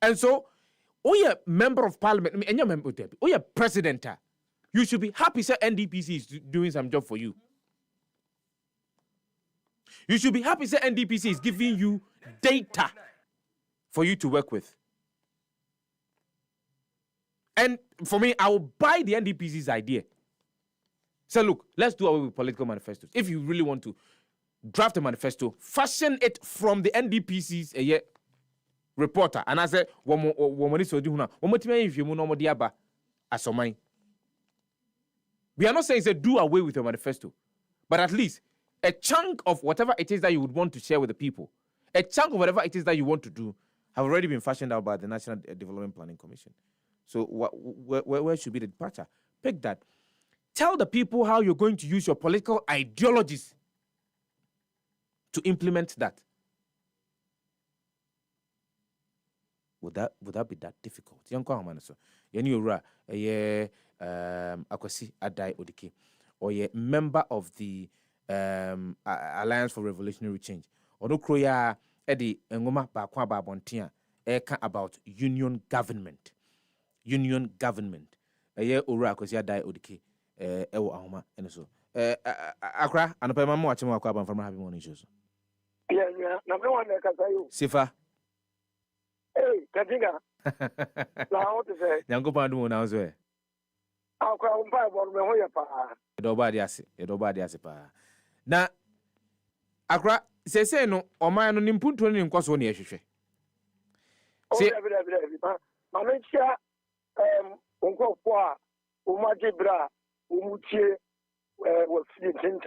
And so, a member of parliament, enya member a president, you should be happy sir NDPC is doing some job for you. You should be happy sir NDPC is giving you data for you to work with. And for me, I will buy the NDPC's idea. Say, look, let's do away with political manifestos. If you really want to draft a manifesto, fashion it from the NDPC's reporter. And I say, we are not saying say do away with your manifesto, but at least a chunk of whatever it is that you would want to share with the people, a chunk of whatever it is that you want to do, have already been fashioned out by the National Development Planning Commission. So where should be the departure? Pick that. Tell the people how you're going to use your political ideologies to implement that. Would that be that difficult? Akwasi Adai Odike, or a member of the Alliance for Revolutionary Change. Odo kroya edi ngoma bakwa babontia eka about union government. Union government. Ora Akwasi Adai Odike. Ewo ahoma ene so akra anopa ma mo achema akwa ban from happy morning shows. Yeah, na me wan ka sayo Sifa kadinga na what to say yango pandu mo na so akwa umpa bo me ho ya pa do ba di ase pa na akra sese no oman no nimpuntu no nkoso na ehwehwe se ma me chia onkofo a umajibra umutie was intent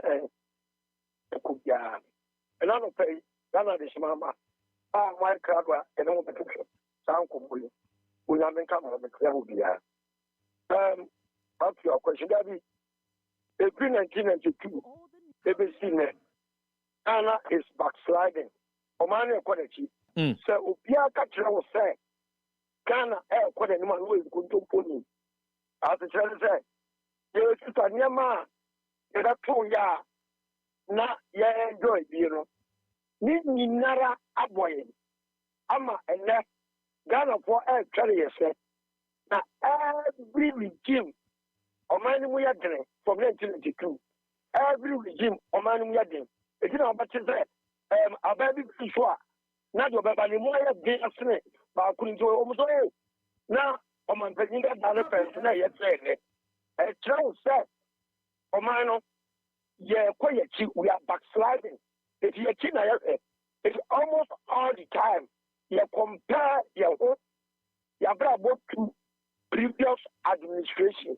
kubya elano pay dana de shimama my crowd and all the sound kumuli unya menka mo me clear ubia up your question that be between 1992 ABC Ghana is backsliding omani ekwachi so ubia ka kire wo say Ghana ekwa ni man wo kunto poni as the church say you to nyama ya to ya na ya enjoy biro ni nara aboye ama ene Ghana for carry yourself na every regime omani mu yadene from 1992 every regime omani mu yadene etina obati say ababi fishwa na do baba ni mo ya de asene ba kunjo omuso na omanpenyinga dale person na yetse true say omano ye kwayechi we are backsliding if you china it's almost all the time you compare your own you about to previous administration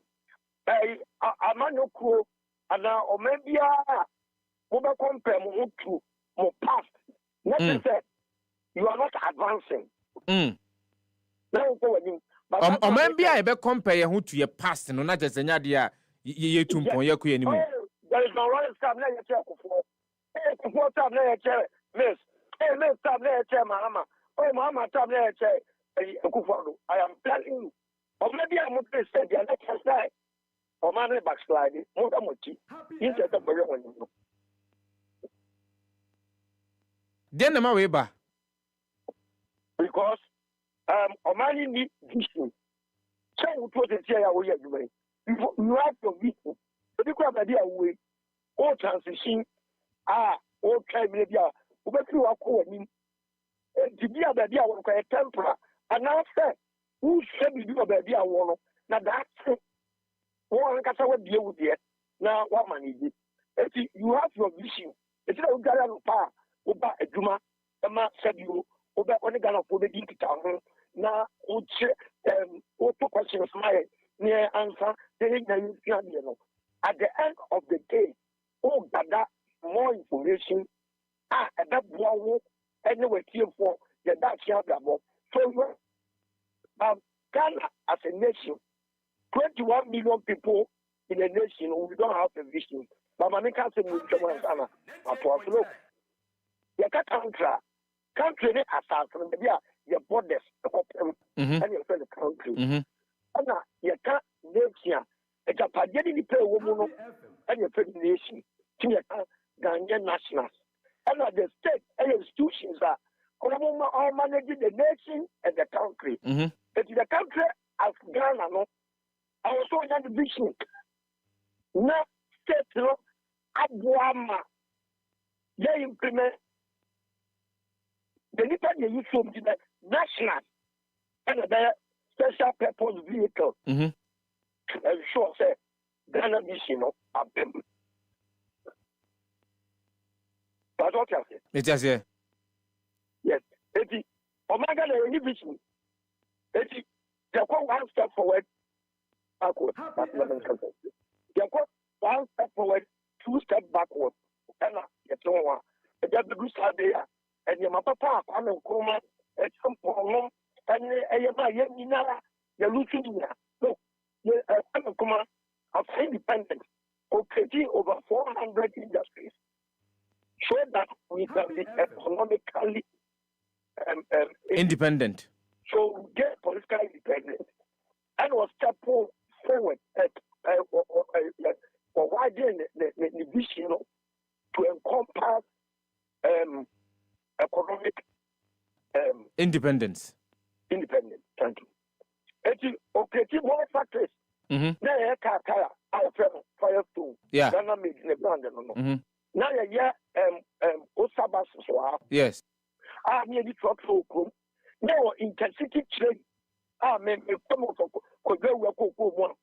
amano ko ana omebia mo be compare mo to mo past necessary you are not advancing now so Omembia ebe compare who to your past no na just nya dia ye tumpon ye ko enimu. There is no right scam na ye check for. For time na ye check miss. Miss time na ye check mama. Mama time na ye check Akufo. I am telling you. Omembia mo say dia na check say. O man backslide. Mo ta mochi. Yin se ta boye woni. Den na ma we ba. Because Omani need vision. So we put it here away anyway. You have your vision. But you can't be away. All transition. All time maybe. We make you a cool name. To be a baby, I want a temper. And now say, who should be do a baby? I want. Now that's it. One can say what deal with it. Now, what man is it? If you have your vision, it's not Ghana power, Oba Eduma, Emma said you, Oba Onegana for the Dinkitan, now, auto question of my near answer, at the end of the day, oh, gather more information, and that one anyway here for the Dutch Yagabo. So, Ghana as a nation, 21 million people in a nation, we don't have a vision. But I can't say we don't have a look. You can't country assassin, your borders, and your friend country. And you can't live here. It's a Pagani pay woman and your friend nation, Ghanaian nationals. And the state and institutions are all managing the nation and the country. It's the country as Ghana, no. I also had the vision. Now, state, no, Abuama, they implement the Nippon use from the national and the special purpose vehicle. And sure, say, Ghana vision of them. That's what I say. It is, yeah. Yes. It's Omega, the vision. It's the one step forward, backward. They go one step forward, 2 steps backward. And it's no one. And that's the good side there. And your papa, I'm a coma, at some point, and you're losing here. No, I'm a coma of independence, operating over 400 industries, so that we can be economically independent. So get political independence. And was step forward for widening the vision to encompass economic independence. Independence, thank you. It's okay, more factories. Now you have Firestone. Yeah. Ghana made in the brand. Now you have Osabas. Yes. I need the truck so cool. Now intercity train. I mean, some of them could go one.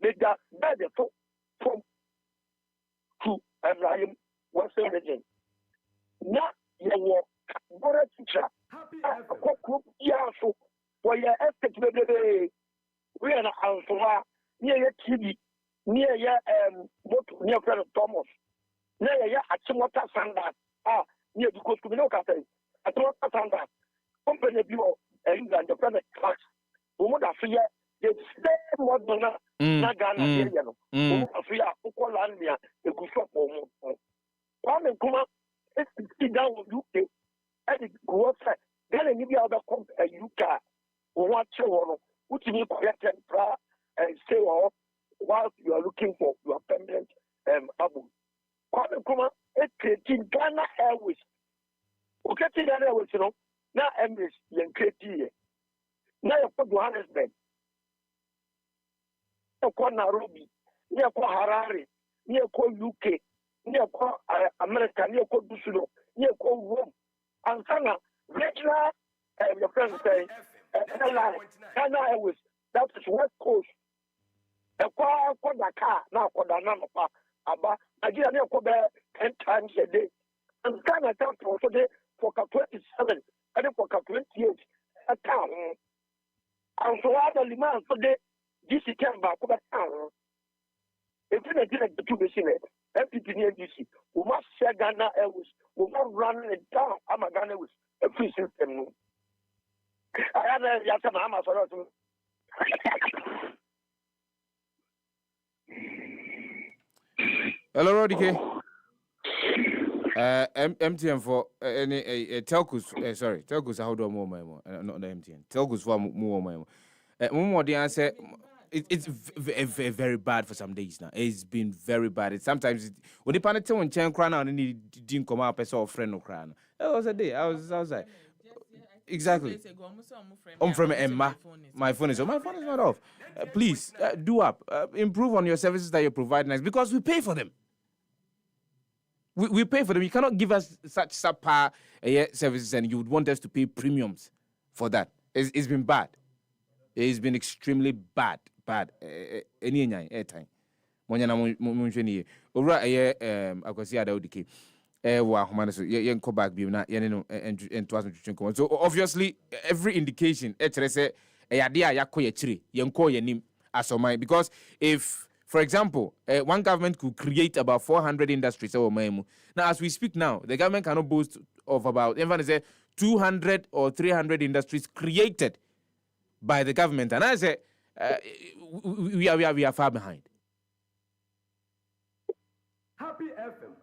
They got better from to Abraham Western region. Now you walk, what a teacher. Yeah, so for your estate, we are not near TV, near your near friend Thomas, near your Achimota Sanda, near the Coast Communal Cafe, Achimota Sanda, company view England, the present class, who would have fear the same one, Nagana, who would have fear Okolandia, the Gushop. One and Kuma, let's sit down with UK, and it goes, then any other UK, or what you which you need to and stay off while you are looking for your permanent abu. Kwame Kuma, it's creating Ghana Airways. Okay, Ghana Airways, you know, now Emirates, you create here. Now you put Johannesburg, you call Nairobi, you call Harare, you call UK, you call America, you call Busuno, you call Rome, and Sana, regional, your friend saying, Ghana Airways, that is West Coast. The car for the car now for the number about Nigeria 10 times a day. And Ghana time for today for 27 and for 28 a town. And so other demand for the DC can back over town. If you didn't do the Senate, MPP near DC, we must share Ghana Airways, we must run it down. I'm a Ghana Airways, a free system. I had a Yatama for us. Hello, Rodike. MTN for any telcos. Sorry, telcos. How do I more? Not the MTN. Telcos for more. More the answer. It's very, very bad for some days now. It's been very bad. Sometimes when the panel when Chen crying out and he didn't come out, I saw a friend no crying. That was a day. I was like. Exactly. I'm from Emma. My phone is not off. Please do up. Improve on your services that you're providing us because we pay for them. We pay for them. You cannot give us such subpar services and you would want us to pay premiums for that. It's been bad. It's been extremely bad. Any time. monya na monhwe ne owura akwasi Adaodike wa homa so yen ko back bi na yen no ento aso twetwe so obviously every indication kire say yade a yakoye kire yen ko yanim asomai because if for example one government could create about 400 industries now as we speak now the government cannot boast of about even say 200 or 300 industries created by the government, and I say we are far behind. Happy FM.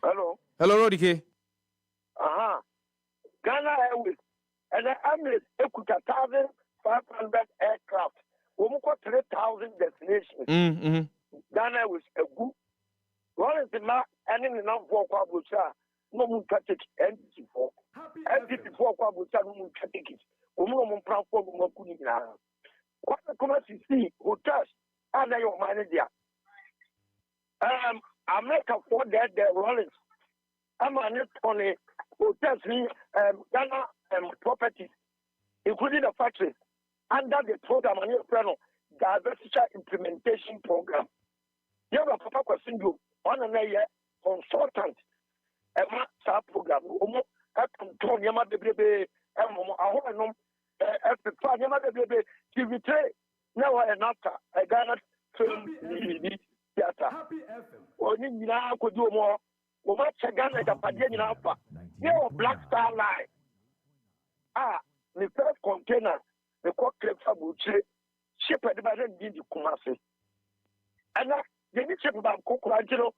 Hello, Rodike. Ghana Airways and the Emirates equate 1,500 aircraft. We got 3,000 destinations. Ghana Airways a good. One is the map and in the number for Kwabucha. No moon traffic entity for entity for Kwabucha. No moon traffic. Umum Prampo Mokuni. What the commerce see hotels and your manager. America for that the Rollins. I'm on it on a hotels Ghana properties, including the factories, under the program and diversity implementation program. You have a papa question you on a consultant program. Yama baby, now and after a Ghana film theater. Only now could do more. Much Ghana the Padian Alpha. You Black Star Line. The first container, the court clip Fabuche, shipped by the Didi Kumasi. And they need to about Cocorangelo,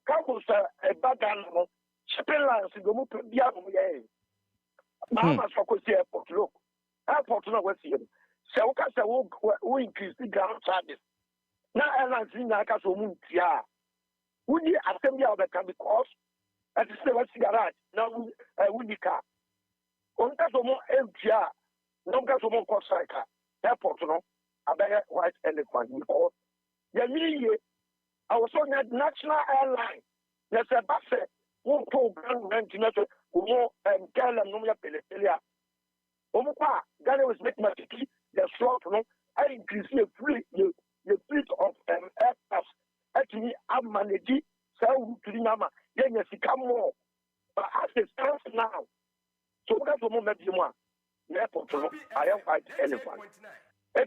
Campus, a bagan, shipping lines in the Mupu Diamu. Mama's focus airport, look. Airport no was here. So, we increase the ground charges. Now, airlines in Nakaso Muntia. We need assembly of the can because at the same cigarette, now we need car. On Casomo MPR, no Casomo Cosaca, airport, no, a better white elephant because the million I was on that national airline. There's a bus, one program, renting, who tell them no Peletelia. Omupa, Ghana was making my ticket, the slot, no, I increase the fleet of aircraft. Actually, I'm managing, so to the Nama, then you come more. But as it stands now, so that's the moment you want. Airport, I have white elephant. I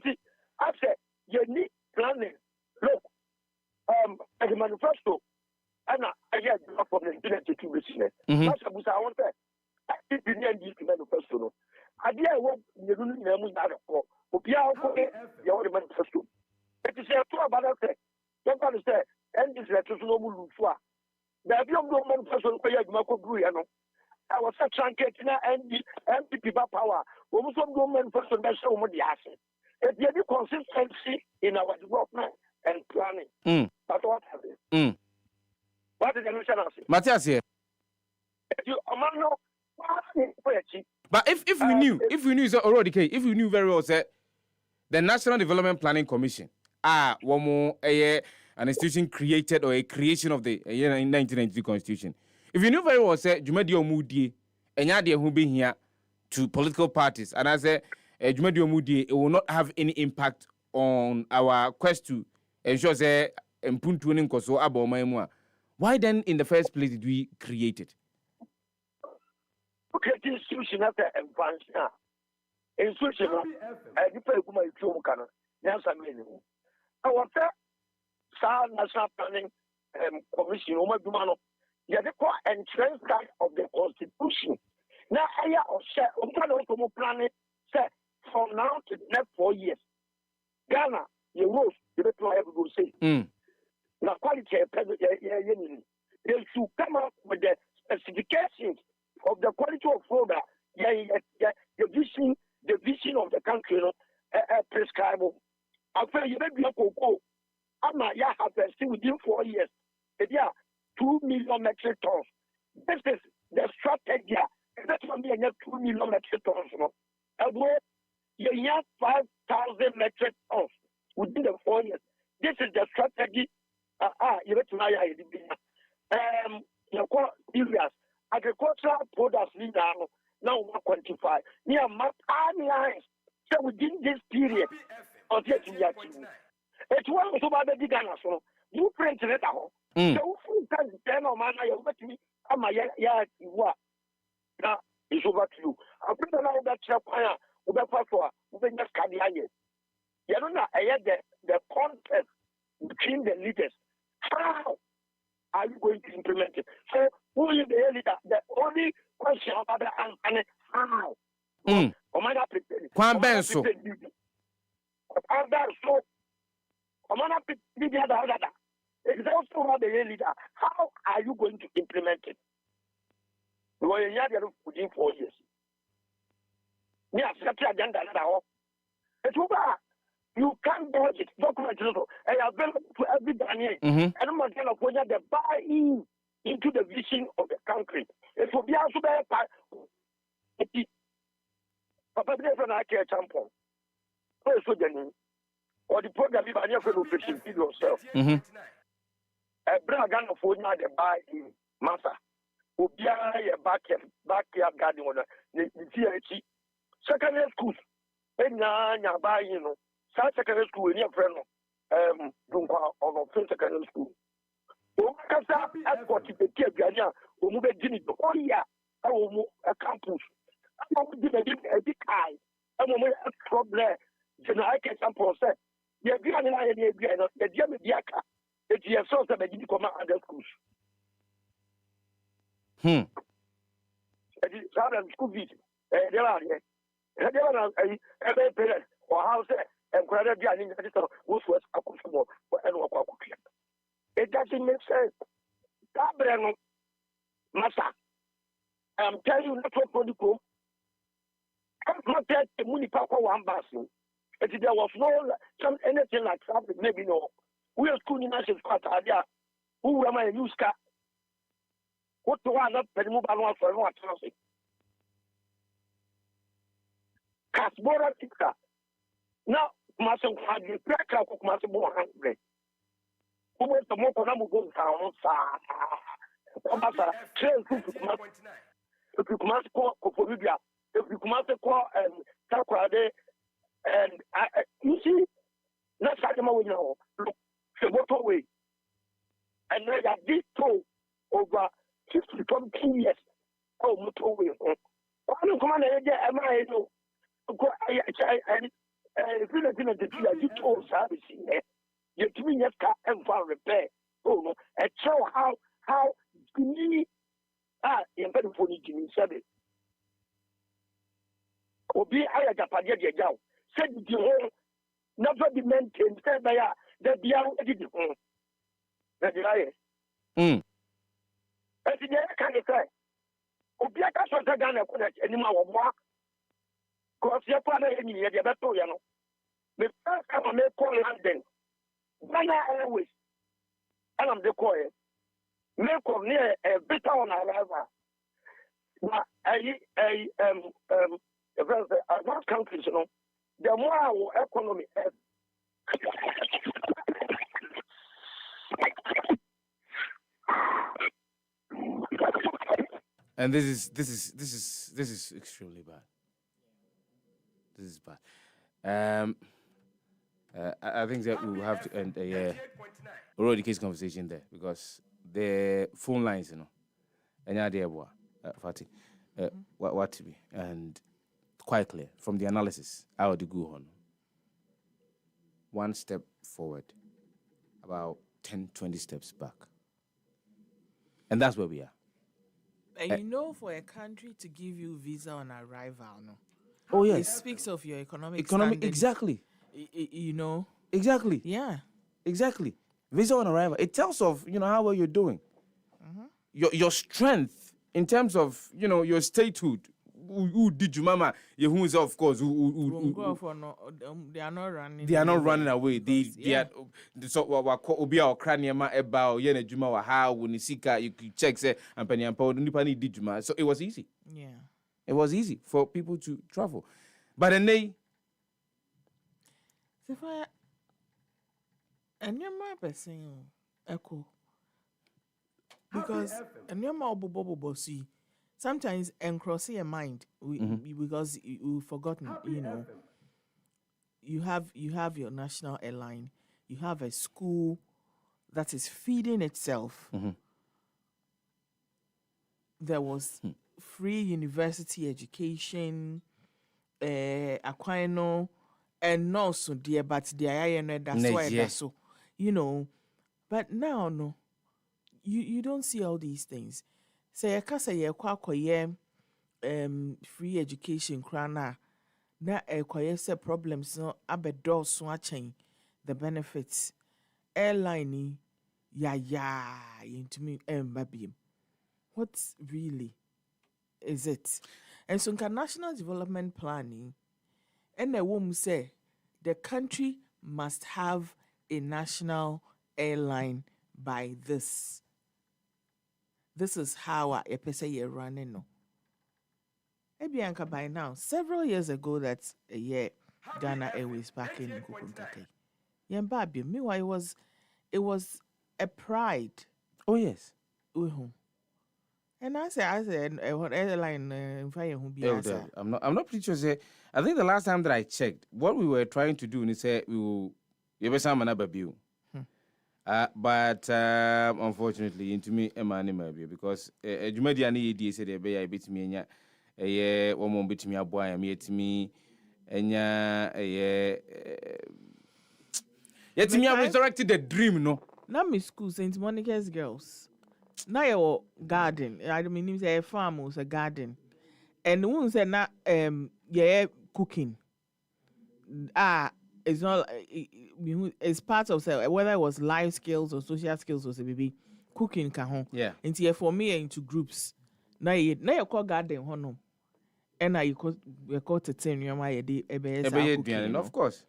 said, you need planning. Look, as a manifesto, and I get from the internet to business. That's what I want that. I did the end manifesto. I did what you don't know that for. Opia, you want the manifesto. It is a two about that. Don't understand. And this letter to no Lufa. The avion no manifesto for Yamako Guyano. I was such a getting and MPP power. We must go manifesto that show more the asset. If you have consistency in our development and planning. That's what happened. What is the mission? Matthias here. But if we knew already, if we knew very well, sir, the National Development Planning Commission, one more an institution created or a creation of the 1992 Constitution. If you knew very well, sir, Jumedio Moody, and Yadia who be here to political parties, and as a Jumedio Moody, it will not have any impact on our quest to ensure that Mpuntuning Koso Aboma. Why then, in the first place, did we create it? Okay, this institution after advanced institution, I depend on my Chomokana. Yes, I mean, I want that National Planning Commission, Omagumano, the entrance of the Constitution. Now, I have planning from now to the next 4 years. Ghana, the rules, the people will say. Now, quality, they should come up with the specifications of the quality of food, the vision of the country, prescribable. After you may be a cocoa, I have within 4 years. 2 million metric tons. This is the strategy. That's one being 2 million metric tons. You have 5,000 metric tons within the 4 years. This is the strategy. You have to areas. Agricultural products now we quantify. Near map lines. So within this period, or get to get you. It's one of the big Ghana, so you print it out. So, can tell no man, I over to me. I'm a what? Now, it's over to you. I'll put another that chap, over for, over just Kadian. You don't know, I had the contest between the leaders. How are you going to implement it? So, who is the leader? The only question about the answer is how. Kwan Benso. It's also not the leader. How are you going to implement it? Because you have within 4 years. We have set the agenda now. It's over. You can't dodge it. Document it. I have available to every Ghanaian. And I'm going to the buy-in into the vision of the country. It will be also be Papa, I care champion. So or the program if I never operation feed yourself. A brand of food now the buy in massa. Ubia a backyard garden on the THC. Secondary schools. And now buy secondary school in your friend. Of secondary school. Okasa airport the Tia move oh yeah, a campus. I'm going to a big eye. I'm going to problem. I can sample set. The Diaka, the GSO that they come out of schools. School visit. There are every parent or house and credit which was a customer for any of our it doesn't make sense. That Massa, I'm telling you, not for the group. I'm not that the money papa one basin. If there was no anything like traffic, maybe no. We are schooling national squad idea. Who am I a news car? What do I not pay mobile one for one traffic? Casbora Tika. Now, Master had the crack of Master Mohan. Who was the more Konamu go down? If you come out to Kofolibia, if you come out to Takrade, and you see, not Sadama now, look, the motorway. And then I did tow over 2 years. Oh, motorway. I don't come on, am I know? If you don't know, you told service in there. You give me your car and for repair. Oh, no, and show how me in better for you service. Obi aya japadia de jaw said the whole never be maintained said by the dia did home that the eye as the can say obi aka so da Ghana ko anima wo mo cause your father any ye be to ya no me first come me call London Ghana Airways and I'm the call me come near a bit on arrival na advanced countries, you know, the more our economy is. And this is extremely bad. This is bad. I think that we will have to end a already case conversation there because the phone lines, you know, any idea what Fatih, what to be and. Quite clear from the analysis. I would go on. One step forward, about 10, 20 steps back. And that's where we are. And you know, for a country to give you visa on arrival, no? Oh, yes. It speaks of your economic standing. Exactly. You know? Exactly. Yeah. Exactly. Visa on arrival. It tells of, you know, how well you're doing. Your strength in terms of, you know, your statehood. Who did you, Mama? Who is, of course, they are not running. They are not running away. They are. So what Obia or Kraniama about Yena Juma or how when you see you could check say and Penny and Paul Nipani did Juma. So it was easy. Yeah. It was easy for people to travel, but then they. So far, and your mother saying echo because and your mother bossy. Sometimes and cross your mind because you've forgotten, you know. you have your national airline, you have a school that is feeding itself. There was free university education, Aquino, and no so dear, but the INA that's why that's so, you know. But now no, you don't see all these things. Say I can say free education crana na se problems no abedo so achen the benefits airline into me mbabim. What really is it? And so national development planning and a woman say the country must have a national airline by this. This is how a person you're running no. Ebianka by now, several years ago, that's a year Ghana Airways back in Kukumtate. Yambabi, meanwhile, it was a pride. Oh yes. And I said, what airline I'm not pretty sure. Say, I think the last time that I checked, what we were trying to do, is say we will give some another bill. But unfortunately, into me, maybe because Jumadiani idea said a bit me. One more bit me a boy, I'm yet me, and yet me, I resurrected the dream, no. Now, Miss School, St. Monica's girls. Now, your garden, I mean, it's a farm or a garden, and the one said, not, cooking. It's not, it's part of whether it was life skills or social skills or baby cooking, yeah, into for me into groups. Now you call garden, honor. And now you call to 10 year my day, of course.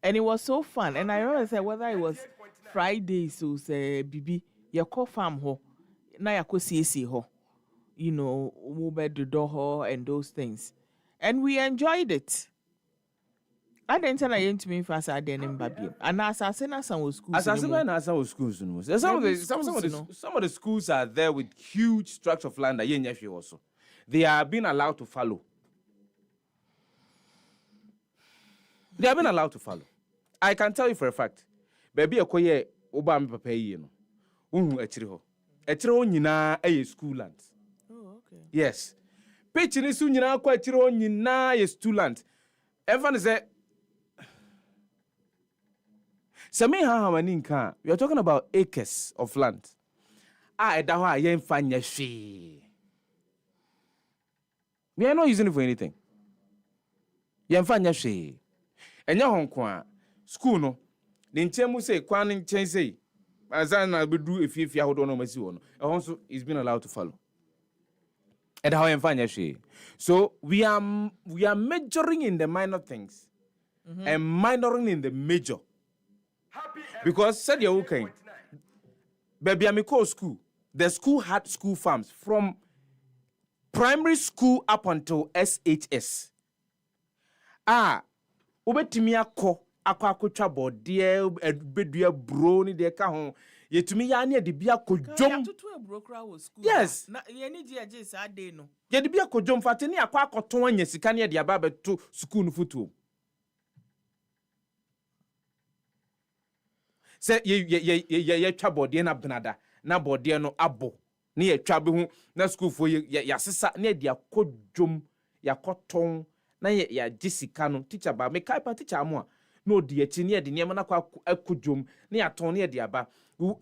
And it was so fun. And I remember say whether it was Friday, so say Bibi, you call farm ho, now you call CC ho, you know, move the door ho and those things. And we enjoyed it. I didn't tell you to me fast I didn't baby. And Assassin some schools. Assassin schools. Some of the schools are there with huge stretch of land that you also. They are being allowed to follow. They have been allowed to follow. I can tell you for a fact. Baby, a koye obam papa yi no. Unhu etire ho. Etire ho nyina e school land. Oh, okay. Yes. Pitch ni su nyina kwa etire ho nyina e school land. Everyone say Sami hamani nka. We are talking about acres of land. Eda ho a yen fa nya hwe. We are not using it for anything. Yen fa nya hwe. Enya honkwa school no the nchemu say kwan nchen say azan na bedu efiefi ahodo no masi wo no ehon so is being allowed to follow and how yen fa nya hwe. So we are majoring in the minor things and minoring in the major. Because said you okay baby amiko school, the school had school farms from primary school up until SHS. Ubetimi akwa bode bedua bro ni de ka ho yetumi ya ne de bia kodwom. Yes. Na ye ni je sa dey no. Ye de bia kodwom fate ni akwa akoton anya sika ne de aba beto school no futuo. Se ye twa bode na benada na bode no abo ne ye twa be hu na school fo ya sesa ne de akodwom ya koton na ya jisika no teacher ba me kai pa teacher amu a no de echi ne de niam na kwa akodwom ne ya ton ne de aba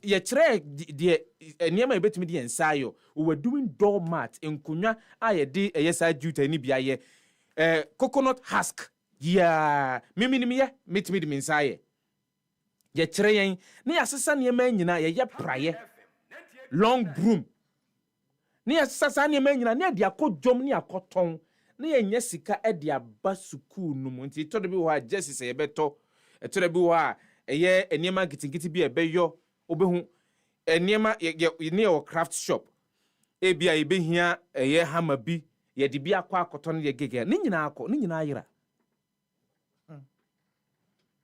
ye kire de niam e betimi de ensayo we were doing doormat enkunwa a ye de yesa juta ni bia ye coconut husk yeah mimi ye metimi de mensaye ye kire yen ne ya sesa niam anyina ye praye long broom ne ya sesa niam anyina ne de akodwom ne akoton na yenye sika e de aba school no mo nti to de bi ho a Jesus e beto e to de bi ho a eye eniema gitingiti bi e beyo obehu eniema ne o craft shop e bia e behia eye hammer bi ye de bi akwa akoto ne ye gege ne nyina ayira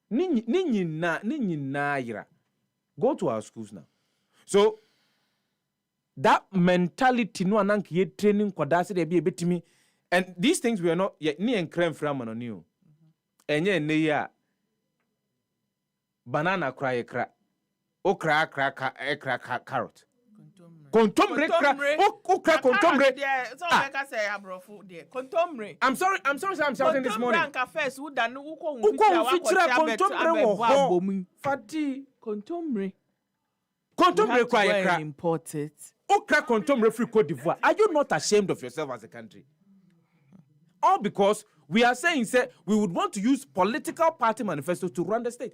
ne nyina ayira. Go to our schools now. So that mentality no anank ye training kwada se de bi e betimi. And these things we are not yet ni encrem from on new. Enye ne ya banana cry cra. Okra carrot. Contombre cra. Okra contombre. So I can say abrofu there. Contombre. I'm sorry, sir, I'm shouting this morning. Contombre first who done who contombre Fati. Contombre. Contombre cry. Imported. Okra contombre free Côte d'Ivoire. Are you not ashamed of yourself as a country? All because we are saying, say, we would want to use political party manifestos to run the state.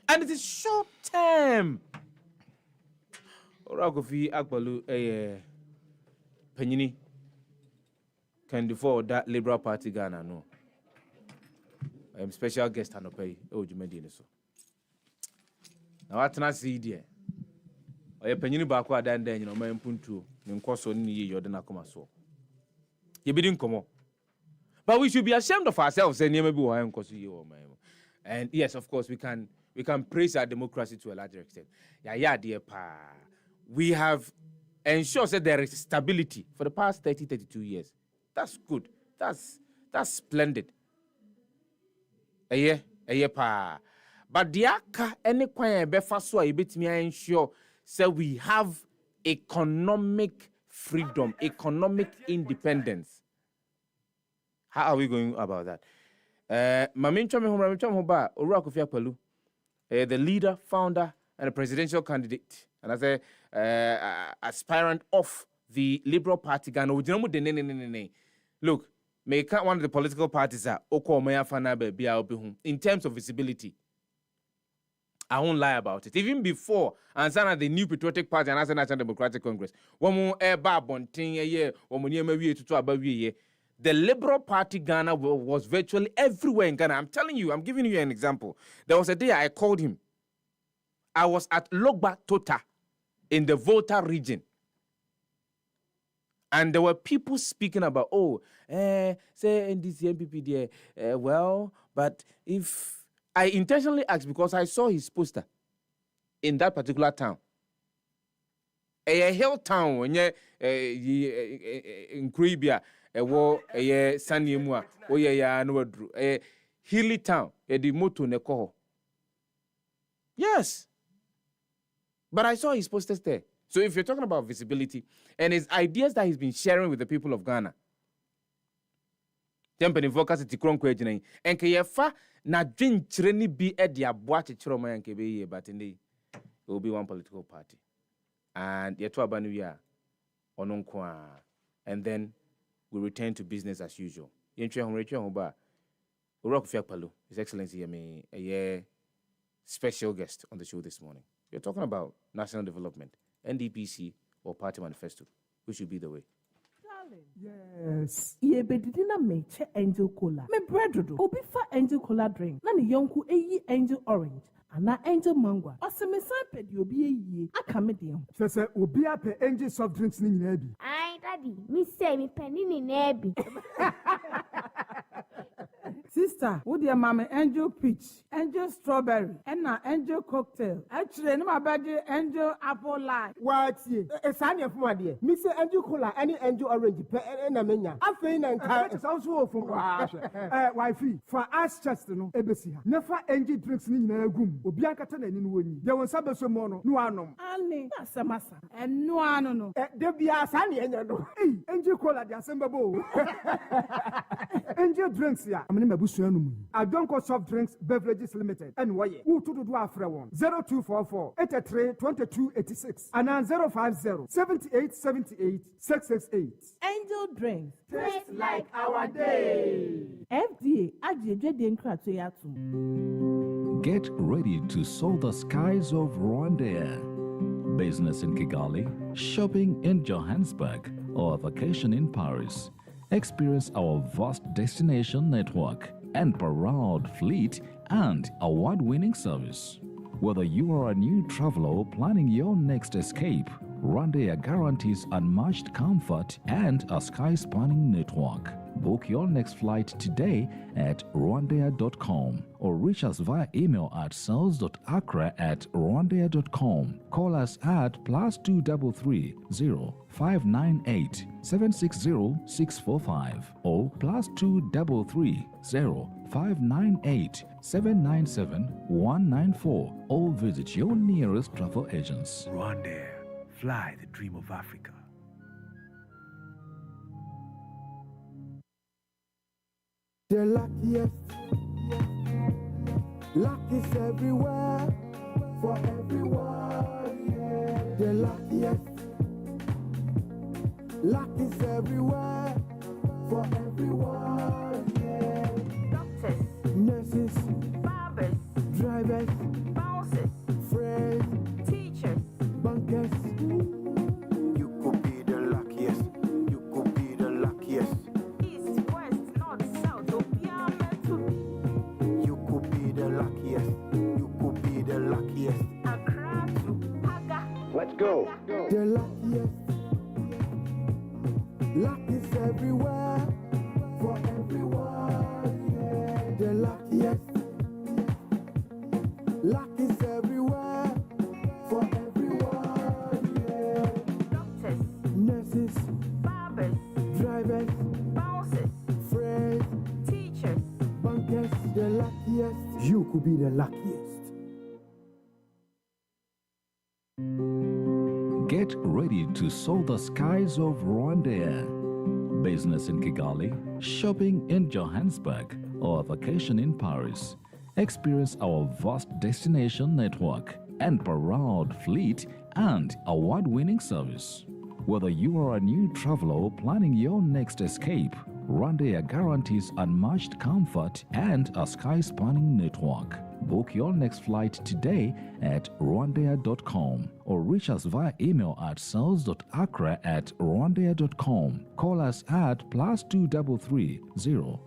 And it is short term. Oragofi Akbalu, Penini, can afford that Liberal Party Ghana, no. I'm special guest, and pay. Oh, you made it so. Now, what can I see there? Or Penini Bakwa, then, you know, my puntu, in Koso, you're the Nakomaso. You didn't come on. But we should be ashamed of ourselves, and maybe why I'm and yes, of course, we can praise our democracy to a larger extent. Yeah, dear pa. We have ensured that there is stability for the past 32 years. That's good. That's splendid. A year pa. But the aka any kwanya befa so a bit me ensure so we have economic freedom, economic independence. How are we going about that? The leader, founder, and a presidential candidate, and as a aspirant of the Liberal Party Ghana. Look, make one of the political parties in terms of visibility. I won't lie about it. Even before, and the new Patriotic Party and National Democratic Congress, the Liberal Party Ghana was virtually everywhere in Ghana. I'm telling you, I'm giving you an example. There was a day I called him. I was at Logba Tota in the Volta region. And there were people speaking about, say in this MPP there, well, but if I intentionally asked because I saw his poster in that particular town. A hill town, in Caribbean, a war, a Sanimua, or ya no drew, a hilly town, a demoto nekoho. Yes. But I saw his posters there. So if you're talking about visibility and his ideas that he's been sharing with the people of Ghana, Tempeni focus at Tikron Kwejine, and Kayefa na dream treni be at the Abuati Chiroma and Kebe, but in the it will be one political party. And Yetua Banuya, Ononkwa, and then we return to business as usual. Yentre Honrecho Hoba, Urok Fiakpalu, His Excellency, a special guest on the show this morning. We're talking about national development, NDPC or party manifesto, which should be the way. Yes. Ye bedidina me che angel cola. Me bread do. Obi fa angel cola drink. Na ni yonku eyi angel orange. Ana angel mango. Ose me san pedi obi eyi. Aka me dem. Sese obi ape angel soft drinks ni nyina bi. Ai daddy, me say me penny ni na bi. Sister, who dear mama angel peach, angel strawberry, and na angel cocktail. Actually, no my body angel apple lime. What ye? A sign of my dear. Me say angel cola, any angel orange, and a mania. I feel and it's also from wifey. For us, just no, ebesi. Never angel drinks in a room. Obianca Tan in Winnie. There was some mono, no anum. Annie, that's a massa, and no anno. There be a sunny and no. Angel cola, the assemble. Angel drinks here. I'm in my bush. I don't call soft drinks beverages limited. And why? Who to do a free one? 0244 83 2286 and 050 78 78 668. Angel drinks. Taste like our day. FDA, Ajay Get ready to soar the skies of Rwanda. Business in Kigali, shopping in Johannesburg, or a vacation in Paris. Experience our vast destination network and proud fleet and award-winning service. Whether you are a new traveler or planning your next escape, Rwanda guarantees unmatched comfort and a sky-spanning network. Book your next flight today at rwandair.com or reach us via email at sales.accra@rwandair.com. Call us at +233 0598 760 645 or +233 0598 797 194 or visit your nearest travel agents. Rwandair, fly the dream of Africa. The luckiest, luck is everywhere, for everyone, yeah. The luckiest, luck is everywhere, for everyone, yeah. Doctors, nurses, barbers, drivers, bouncers, friends, teachers, bankers. You could be the luckiest, you could be the luckiest. Let's go. The luckiest, luck is everywhere, for everyone, yeah. The luckiest, luck is everywhere, for everyone, yeah. Doctors, nurses, barbers, drivers, bouncers, friends, teachers, bankers. The luckiest, you could be the luckiest. Get ready to soar the skies of Rwandair. Business in Kigali, shopping in Johannesburg, or vacation in Paris. Experience our vast destination network and proud fleet and award-winning service. Whether you are a new traveler planning your next escape, Rwandair guarantees unmatched comfort and a sky-spanning network. Book your next flight today at rwandair.com or reach us via email at sales.accra@rwandair.com. Call us at +233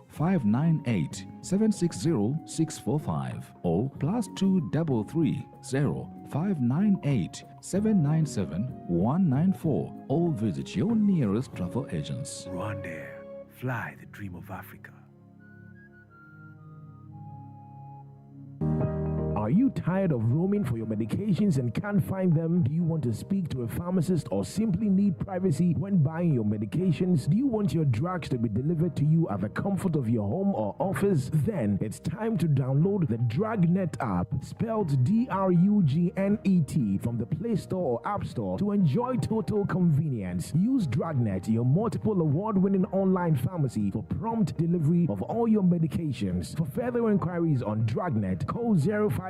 0598 760 645 or +233 0598 797 194 or visit your nearest travel agents. Rwandair, fly the dream of Africa. Are you tired of roaming for your medications and can't find them? Do you want to speak to a pharmacist or simply need privacy when buying your medications? Do you want your drugs to be delivered to you at the comfort of your home or office? Then it's time to download the DrugNet app, spelled DRUGNET, from the Play Store or App Store to enjoy total convenience. Use DrugNet, your multiple award-winning online pharmacy, for prompt delivery of all your medications. For further inquiries on DrugNet, call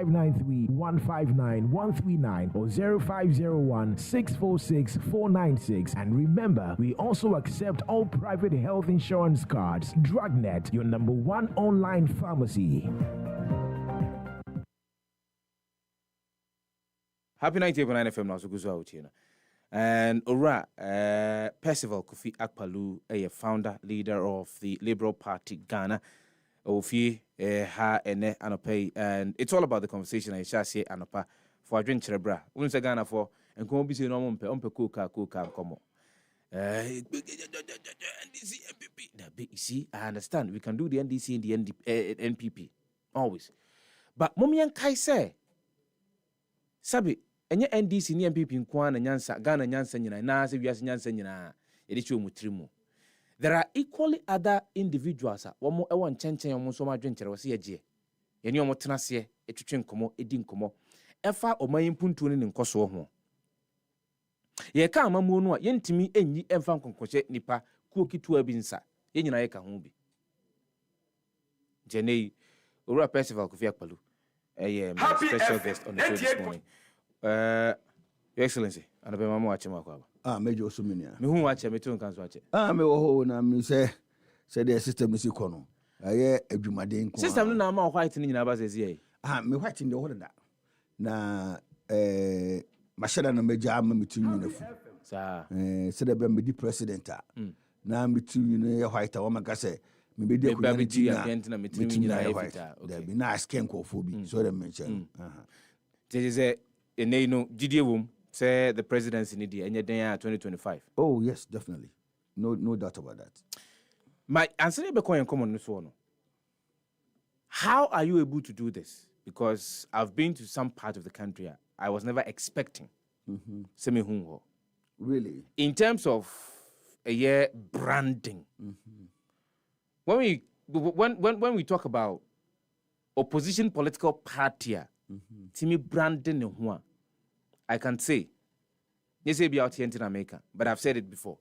0593-159-139 or 0501-646-496. And remember, we also accept all private health insurance cards. DrugNet, your #1 online pharmacy. Happy 98.9 FM now, so good out here. And Ora Percival Kofi Akpaloo, a founder, leader of the Liberal Party Ghana. Ofi ha ene anopai, and it's all about the conversation I shall say anopa for a drink bra. Unsa Ghana for and come be say no mumpe coca come. NDC MPP. See, I understand we can do the NDC and the NPP always. But Momian Kai say Sabi enye NDC ni MPP nkwa na nyansa Ghana nyansa nyina na se wiase nyansa nyina yede chi omutrimu. There are equally other individuals womo e won chenchen omo so ma dwenchere wo se yagye ye ne omo tenase etwetwe nkomo edi nkomo efa oman puntu ne nkoso ho ye ka amamu no a ye ntimi enyi emfa nkonkohye nipa kuo kitua bi nsa ye nyina ye ka ho bi Jenei Ora Percival Kofi Akpaloo special guest on the show this morning. Your Excellency, and be mama wache makwaba. Major Osumania. Me hu wache me tun kan so wache. Me wo ho na me say the system is kono. Aye adwumaden ko. System no na ma white ni nyina ba se zie. Me white ndi ho da. Na mashada na meja ama metu nyina fu. Sa. Se da be me di president a. Na metu nyina ye white a wo maka say me be di ko na metu nyina ye white. Da be na skin ko fo bi. So da mention. This is a no GDA wom say the presidency in India 2025. Oh yes, definitely. No doubt about that. My answer be coin common this one. How are you able to do this? Because I've been to some part of the country I was never expecting. Semi-hunho. Really? In terms of branding. When we talk about opposition political party, Timmy branding, I can say, you say be out here in America, but I've said it before.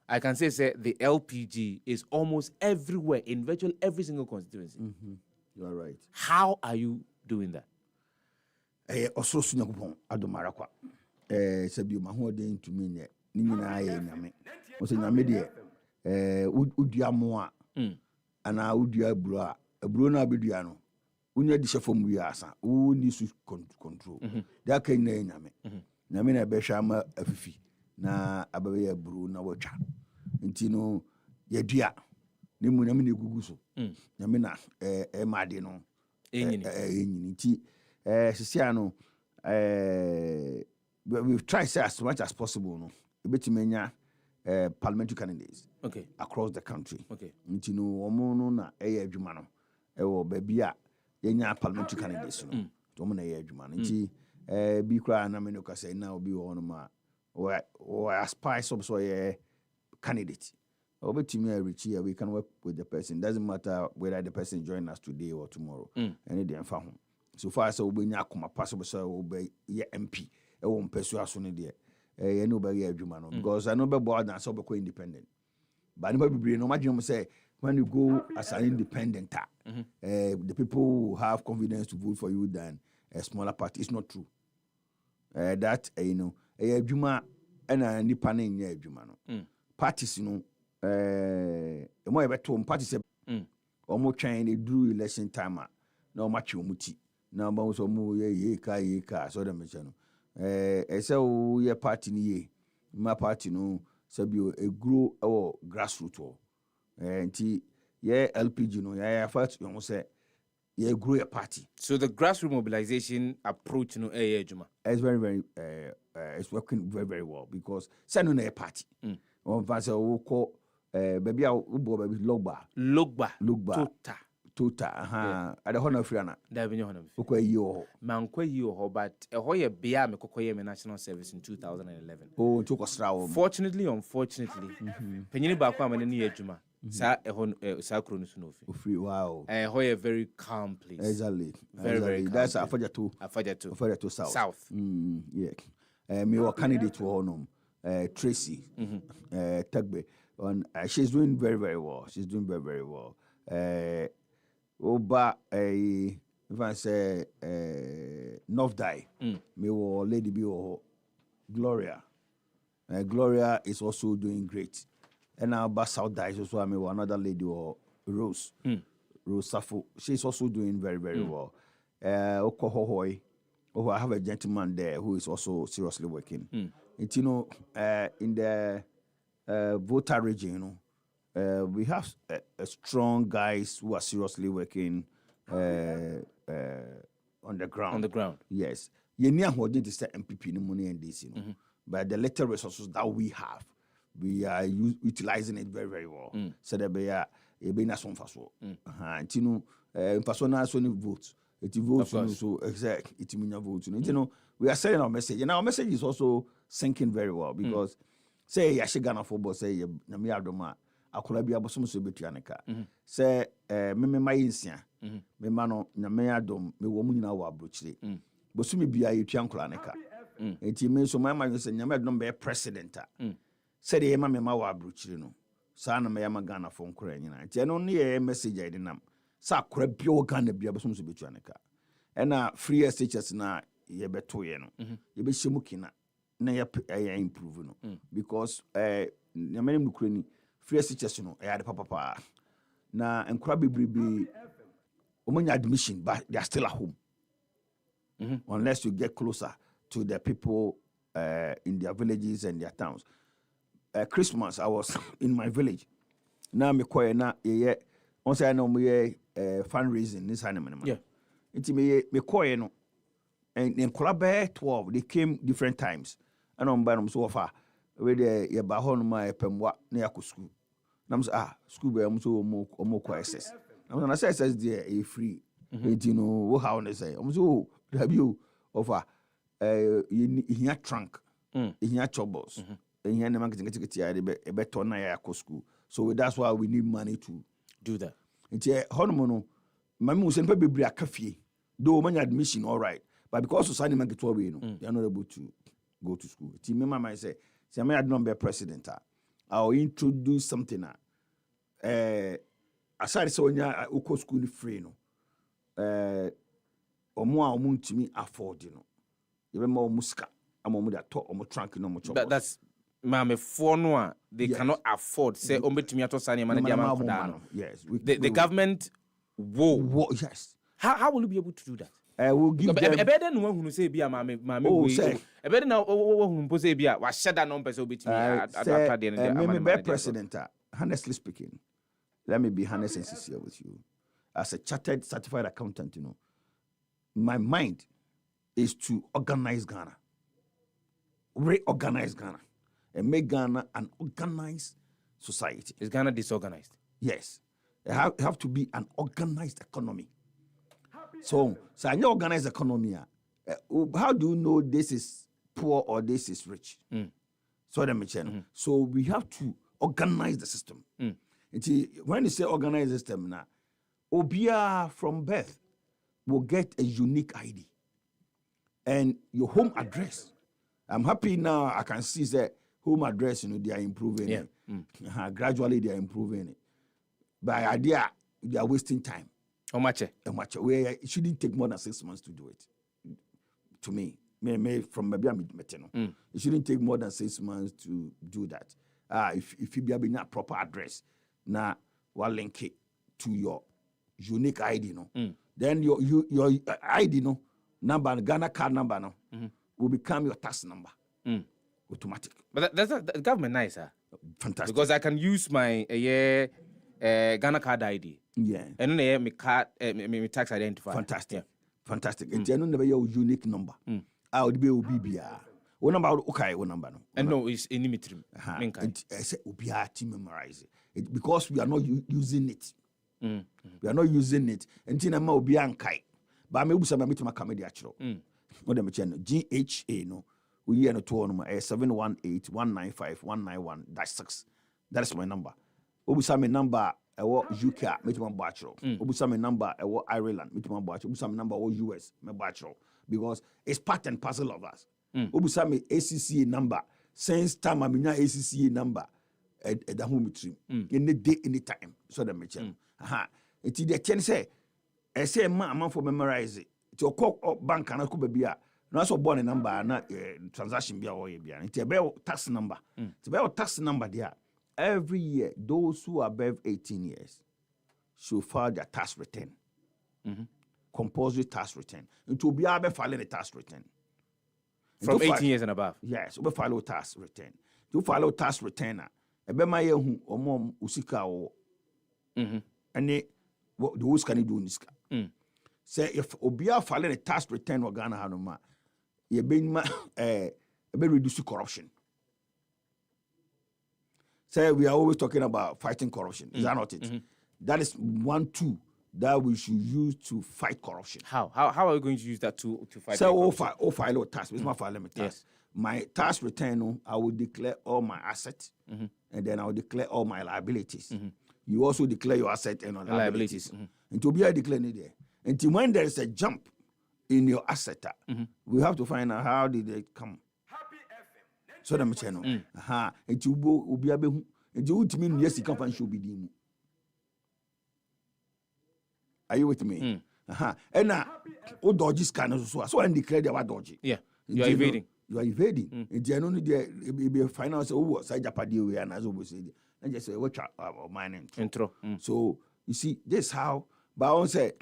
I can say the LPG is almost everywhere in virtually every single constituency. You are right. How are you doing that? Also, Sunakupon, Adomarakwa. Sabi maho den tumi nye ni nyina ye nyame o se nyame de udua mo a ana udua aburo na abedua no unya di shefom wi asa o ni su control da kan na nyame nyame na be hwa ma afifi na ababe ya aburo na watwa nti no ye dua ni mu nyame na egugu so nyame na made no enyini nti sisia no we've tried as much as possible, no. A bit many parliamentary candidates across the country. You know, omono na jumano. Baby yenya parliamentary candidates, no. Tomona jumano. Be cry na meno say now be on ma or aspire some candidate. Over to me Richie, we can work with the person. Doesn't matter whether the person join us today or tomorrow. Any day and found. So far as we nyakuma possible so obey MP. I won't pursue as soon as I know by Jumano because I know by board and so independent. But nobody no matter say when you go as an independent, the people who have confidence to vote for you than a smaller party. It's not true. That you know, a Juma and a Nipanin Jumano parties, you know, more about two parties or more trying they drew election time. No much muti. Now, bounce or more ye ka so the mention. So your party ni my party no sabio a grow or grassroots and LPG no first you say you grow a party. So the grassroots mobilization approach no Juma. It's very it's working very well because send on a party. On va call baby Logba Tota at the honor friana. But a hoya bia me kokoye national service in 2011. Oh, took us now. Fortunately, unfortunately, Penny Bakwa and any Juma. Sa Sacronus no free. Wow. Hoya very calm place. Exactly. Very calm. That's a Afajatu South. Yeah. Me or candidate to honor Tracy Tagbe. She's doing very well. She's doing very well. Oba if I say North Die, me or Lady B or Gloria. Gloria is also doing great. And now Ba South Die is also me or another lady or Rose. Rose Safo. She's also doing very well. Okohohoi. Oh, I have a gentleman there who is also seriously working. It's, you know, in the voter region, you know. We have a strong guys who are seriously working on the ground. On the ground. Yes. You need to say MPP no money and this, you know. But the little resources that we have, we are utilizing it very well. So that we are not some faso. And you know, faso na so votes. It votes so exact. It means votes. You know, we are sending our message, and our message is also sinking very well because say Yashigana football say Nami Adoma. Akola bi abosom so betua ne ka se me mayinsia me ma no nyame adom me wo mu nyina wo abrochire bosumi bia yetua nkola ne ka enti me so ma se nyame adom be president se de ma me ma wo abrochire no sa na me ya magana fo nkora nyina enti no ne ye message ide nam sa akora bia wo Ghana bia bosom so betua ne ka ena free SHS na ye beto ye no ye be hyemu kina na ye improve no because nyame mu kura ni free SHS no the papa na enkura bebrebe omanya admission but they are still at home unless you get closer to the people in their villages and their towns. Christmas I was in my village na me koye na ye on say na me fundraising this animal it me koye no and enkura be 12 they came different times and on by them so far we dey ye ba ho no ma epemwa na yakɔ school Nam say school be am so omo ko SS. Nam say SS there e free. You know what how they say. Am so have you offer here trunk. Here troubles. Here na marketing get e be turn na ya school. So that's why we need money to do that. Nti hono no mama wo senpa bebre akafie. Though man admission all right, but because society man get we no, they are not able to go to school. Ti me mama say I had not be president, I'll introduce something. Aside so when you school free no, omo ntimi afford no. You be more muska, omo da to omo trunk no mo chobo. That's mama for no they cannot afford say omo timi ato sane man dia man no. Yes, the government will. Yes. How will you be able to do that? We'll give them. Better no one who say be a mama we. Better now who say be a was shut that number so bit me at the end. Me be president. Honestly speaking, let me be honest and sincere with you. As a chartered certified accountant, you know, my mind is to organize Ghana, reorganize Ghana, and make Ghana an organized society. Is Ghana disorganized? Yes. It have to be an organized economy. So an organized economy, how do you know this is poor or this is rich? So so we have to organize the system. When you say organize the system now, Obia from birth will get a unique ID and your home address. I'm happy now. I can see that home address, you know, they are improving it. Gradually, they are improving it. By idea, they are wasting time. How much? Where it shouldn't take more than 6 months to do it. To me, from maybe I'm it shouldn't take more than 6 months to do that. If you be a proper address, now we'll link it to your unique ID, no. Then your ID, no number, Ghana card number, no, will become your tax number, automatic. But that's the government nice, sir. Fantastic. Because I can use my Ghana card ID. Yeah. And then my card, my tax identifier. Fantastic. Fantastic. It's never your unique number. I would be OBBR. What number? Okay, what number? No. And no, it's inimitable. It's OBR to memorize it because we are not using it. We are not using it. And Tina ma OBR kai. But I'm able to make my comedy actual. What them channel GHA no. We hear no 718-195-191-6. That is my number. Obusa me number UK, me to bachelor. Obusa me number Ireland, me to bachelor. Obusa me number US, me bachelor. Because it's part and parcel of us. Obusa me ACCA number. Since time I mean ACCA number at the home stream. Any day, any time. So that me channel. It's the chance say, I say man for memorize it. To call bank and I could be a no so born a number na transaction be or be. It's a tax number. It's about tax number there. Every year, those who are above 18 years should file their tax return. Compulsory tax return. It will be able to file a tax return. From 18 years and above? Yes, we file a tax return. To file a tax return, ebe ma ye hu omo usika o. And the who's can do niska. Say if obia file a tax return or Ghana hanoma, ye be reduce corruption. Say we are always talking about fighting corruption. Is that not it? That is one tool that we should use to fight corruption. How are we going to use that to fight? So file tax. It's my file tax. Yes. My tax return, I will declare all my assets, and then I will declare all my liabilities. You also declare your asset and liabilities. And to be a declare there. Until when there is a jump in your asset, we have to find out how did they come. So the channel. And you will be able to mean yes, you can find should be dim. Are you with me? And now, all dodges can also. So I declare they were dodgy. Yeah, you are evading. You are evading. And then only there be a finance. Oh, side Japadi, and as always said, and just say, watch out mining. Intro. So you see, this how, but I want to say,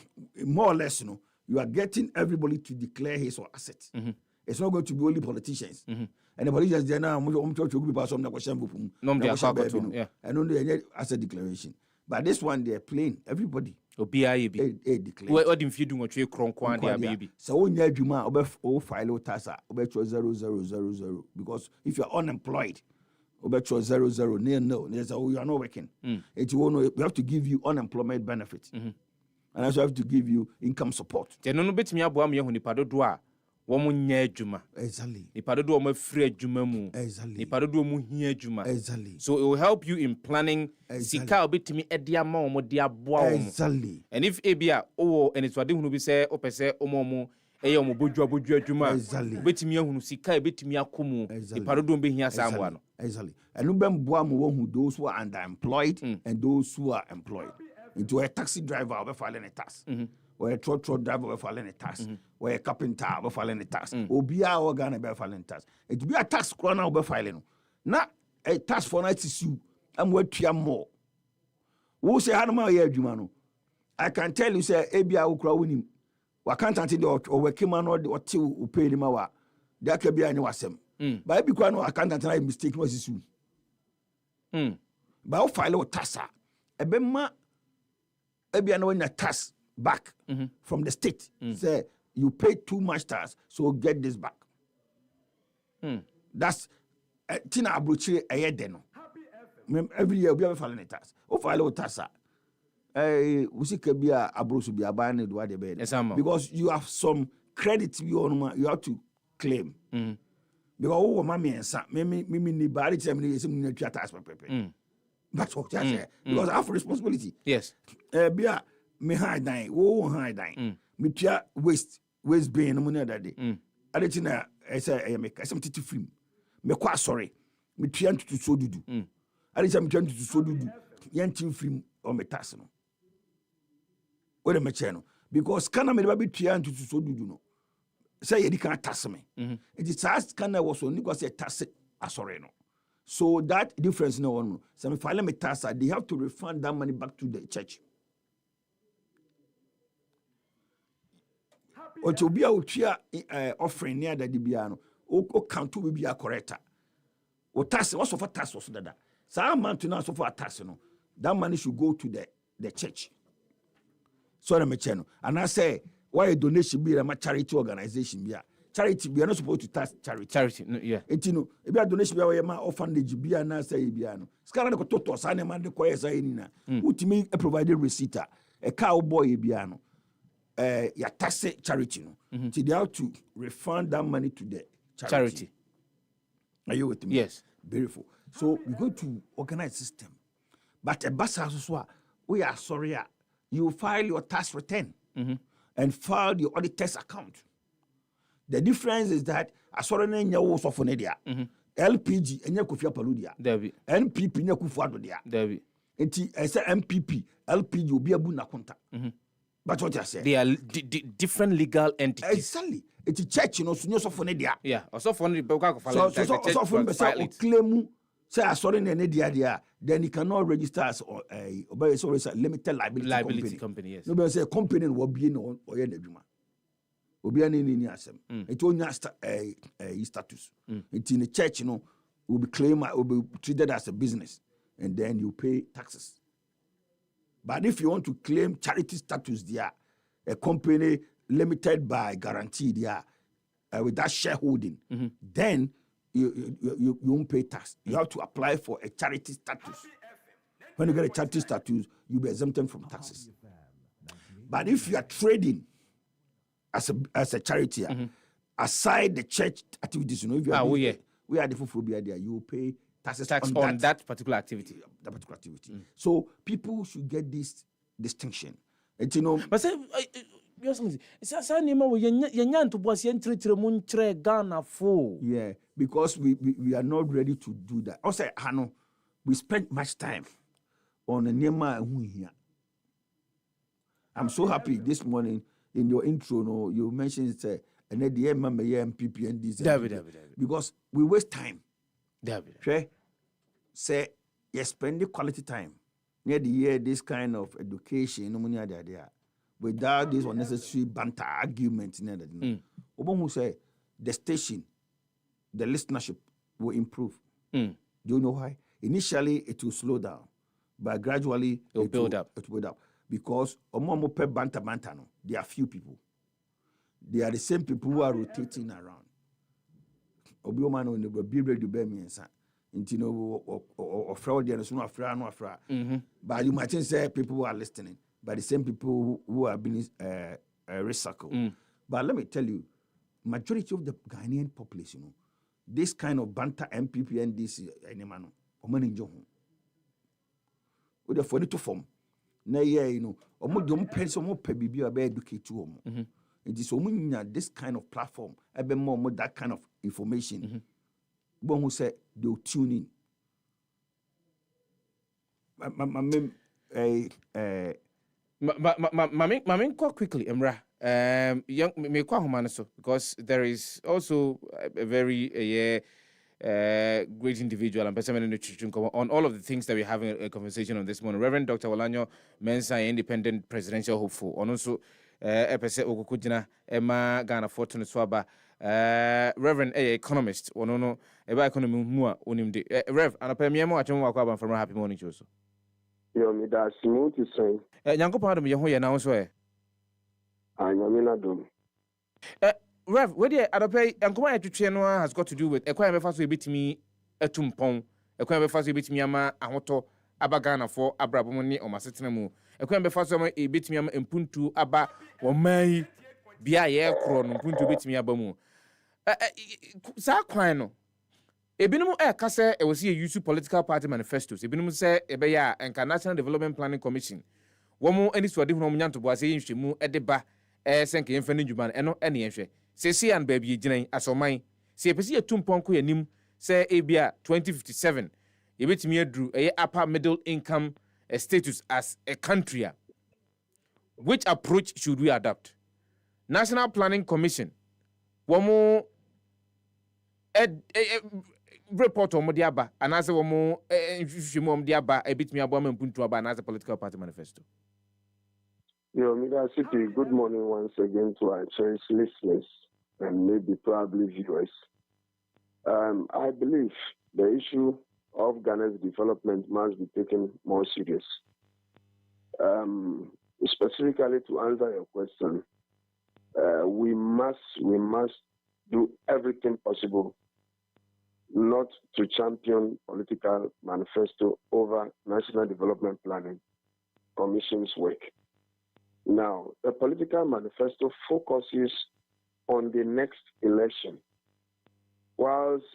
more or less, you know, you are getting everybody to declare his or assets. It's not going to be only politicians. And the politicians, they are now, I'm talking to people, some question, and only asset declaration. But this one, they're plain, everybody. declare. What if you do what you baby? So when you do my file tasa, 0000, because if you're unemployed, Obecho 00 nil. They say, oh, you are not working. We have to give you unemployment benefit. And also have to give you income support. No bit me aboa me hu nipa dodo a wo mo nya adwuma. Exactly. Nipa dodo mo afiri adwuma mu. Exactly. Nipa dodo mo hia adwuma. Exactly. So it will help you in planning sika obetimi ede ama wo mo de aboa wo. Exactly. And if ebia o enitwade hunu bi se opese omo eye omo bodwu adwuma. Exactly. Obetimi ahunu sika ebetimi akomu. Nipa dodo be hia samwa no. Exactly. And ubemboa mo who those who are underemployed and those who are employed. Into a taxi driver over filing a tax. Or a truck driver over filing a tax. Or a carpenter over filing a tax. Or be our organ over filing tax. It be a tax corner over filing. Not a tax for night issue. I'm what you more. Who say Hanama Yajumano? I can tell you, say, Abia Ukrawunim. Wakant until or working man or two who paid him our. There can be any wasem. But I be quite no account until I mistake was issue. But I'll file a tassa. A bema. Maybe when a tax back from the state, say you pay too much tax, so get this back. That's Tina Abruchi a year then. Every year we have filing a tax. Oh, file a tax. We see Kabia Abrus be abandoned what they bed. Because you have some credit you have to claim. Because oh, mammy and son, me ni bari tell me some tax paper. That's what I say. Because I have responsibility. Yes. Bia me high dying, high dying. Me tia waste being money that day. I didn't know I say I make something to film. Me quite sorry. Me tia to so do. I didn't say me tia to so do. Yantin film or me tassino. What am I channel? Because can I me tia to so do no. Say you can't tass me. It is as can I was only because a tass sorry no. So that difference no one. So if I let me tax, they have to refund that money back to the church. Or to be out here offering near the Dibiano, or count to be a corrector. Or tax also for tax was that. So I'm man to now so for a tax, no. That money should go to the church. So I'm a channel. And I say, why a donation be a charity organization? Yeah. Charity, we are not supposed to tax charity. Charity, no, yeah. And you know, if you are donation, we are orphanage, be an answer, Ibiano. Scarlet Toto, Sana man, the choir, Zaina, who to me a provided receipt, a cowboy, Ibiano, ya tax charity. No, so they have to refund that money to the charity. Are you with me? Yes. Beautiful. So we go to organized system. But a bus house, we are sorry, you file your tax return and file your auditor's account. The difference is that I saw an enyo so for Nadia. LPG enya Koffi Apaludia. David. NPP enya Kufuor dia. David. Enti I say MPP, LPG obi abu na konta. But what I say? They are different legal entities. Exactly. Enti church no so so for Nadia. Yeah, so for the Boka file. So for say claim say I saw an Nadia then he cannot register as a limited liability company. Yes. No be say company will be no or yen adwuma. Obi ani ni asem it onya status it in the church will be claimed will be treated as a business and then you pay taxes. But if you want to claim charity status there, a company limited by guarantee there with that shareholding, then you won't pay tax. You have to apply for a charity status. When you get a charity status, you'll be exempted from taxes. But if you are trading as a charity, aside the church activities, you know, if you are we are the phobia there, you will pay tax on that particular activity. So people should get this distinction. And you know, but say yeah, because we are not ready to do that. Also, Hano, we spent much time on a Nema here. I'm so happy this morning. In your intro, no, you mentioned and then the MPP and this. David. Because we waste time. David. Okay? Say, you spend the quality time near the year, this kind of education, no money there. Without this unnecessary banter, argument, who say the station, the listenership will improve. Do you know why? Initially, it will slow down, but gradually it will build up. It will build up. Because omomope banter no, there are few people. They are the same people who are rotating around. Obiomano ne be ready to be me nsa. you know, or fraud, and so afra. But you might think say people who are listening, but the same people who are being recycled. But let me tell you, majority of the Ghanaian population, you know, this kind of banter MPP and this animal, money in with the 42 form. Na you know, don't pay some more baby or educate to it is this kind of platform, more that kind of information. But who said they'll tune in. Mami, quickly, Emra. Young me because there is also a very great individual and person on all of the things that we're having a conversation on this morning. Reverend Dr. Walanyo Mensah, independent presidential hopeful. And also Epese Okukujina Emma Ghana Fortune Swaba. Reverend economist. Onono eba economy mua unimde. Rev, anapemiamo achomo wakwaba from Happy Morning Show. Yo, me da smooth is saying. Nyanko pa dum yeho ye na so e. Anyamina dum. Rev, where the adope nkoma etwetwe no has got to do with ekwan be fa so ebetimi etumpon. Ekwan be fa so ebetimi ama ahoto abagana for abrabom ne omasetena mu. Ekwan be fa so ama ebetimi ama empuntu aba woman bia ye kro no empuntu ebetimi aba mu. Sa kwan no ebinom ka say e was a use political party manifestos. Ebinom say ebe ya enka National Development Planning Commission. Womo ani so ade hono nyanto bo ase yinhwemu edeba senke yemfa ne dwuma eno ene yehwe. Sesi an baby ginan asoman. Se epesi etumpon ko yanim say ebia 2057 yebetimi adru upper middle income status as a country. Which approach should we adopt? National Planning Commission womo report on Modiaba and as a woman Diaba a bit me a woman punto about as a political party manifesto. Yo, Mida City, good morning once again to our cherished listeners and maybe probably viewers. I believe the issue of Ghana's development must be taken more serious. Specifically to answer your question, we must do everything possible not to champion political manifesto over National Development Planning Commission's work. Now, the political manifesto focuses on the next election, whilst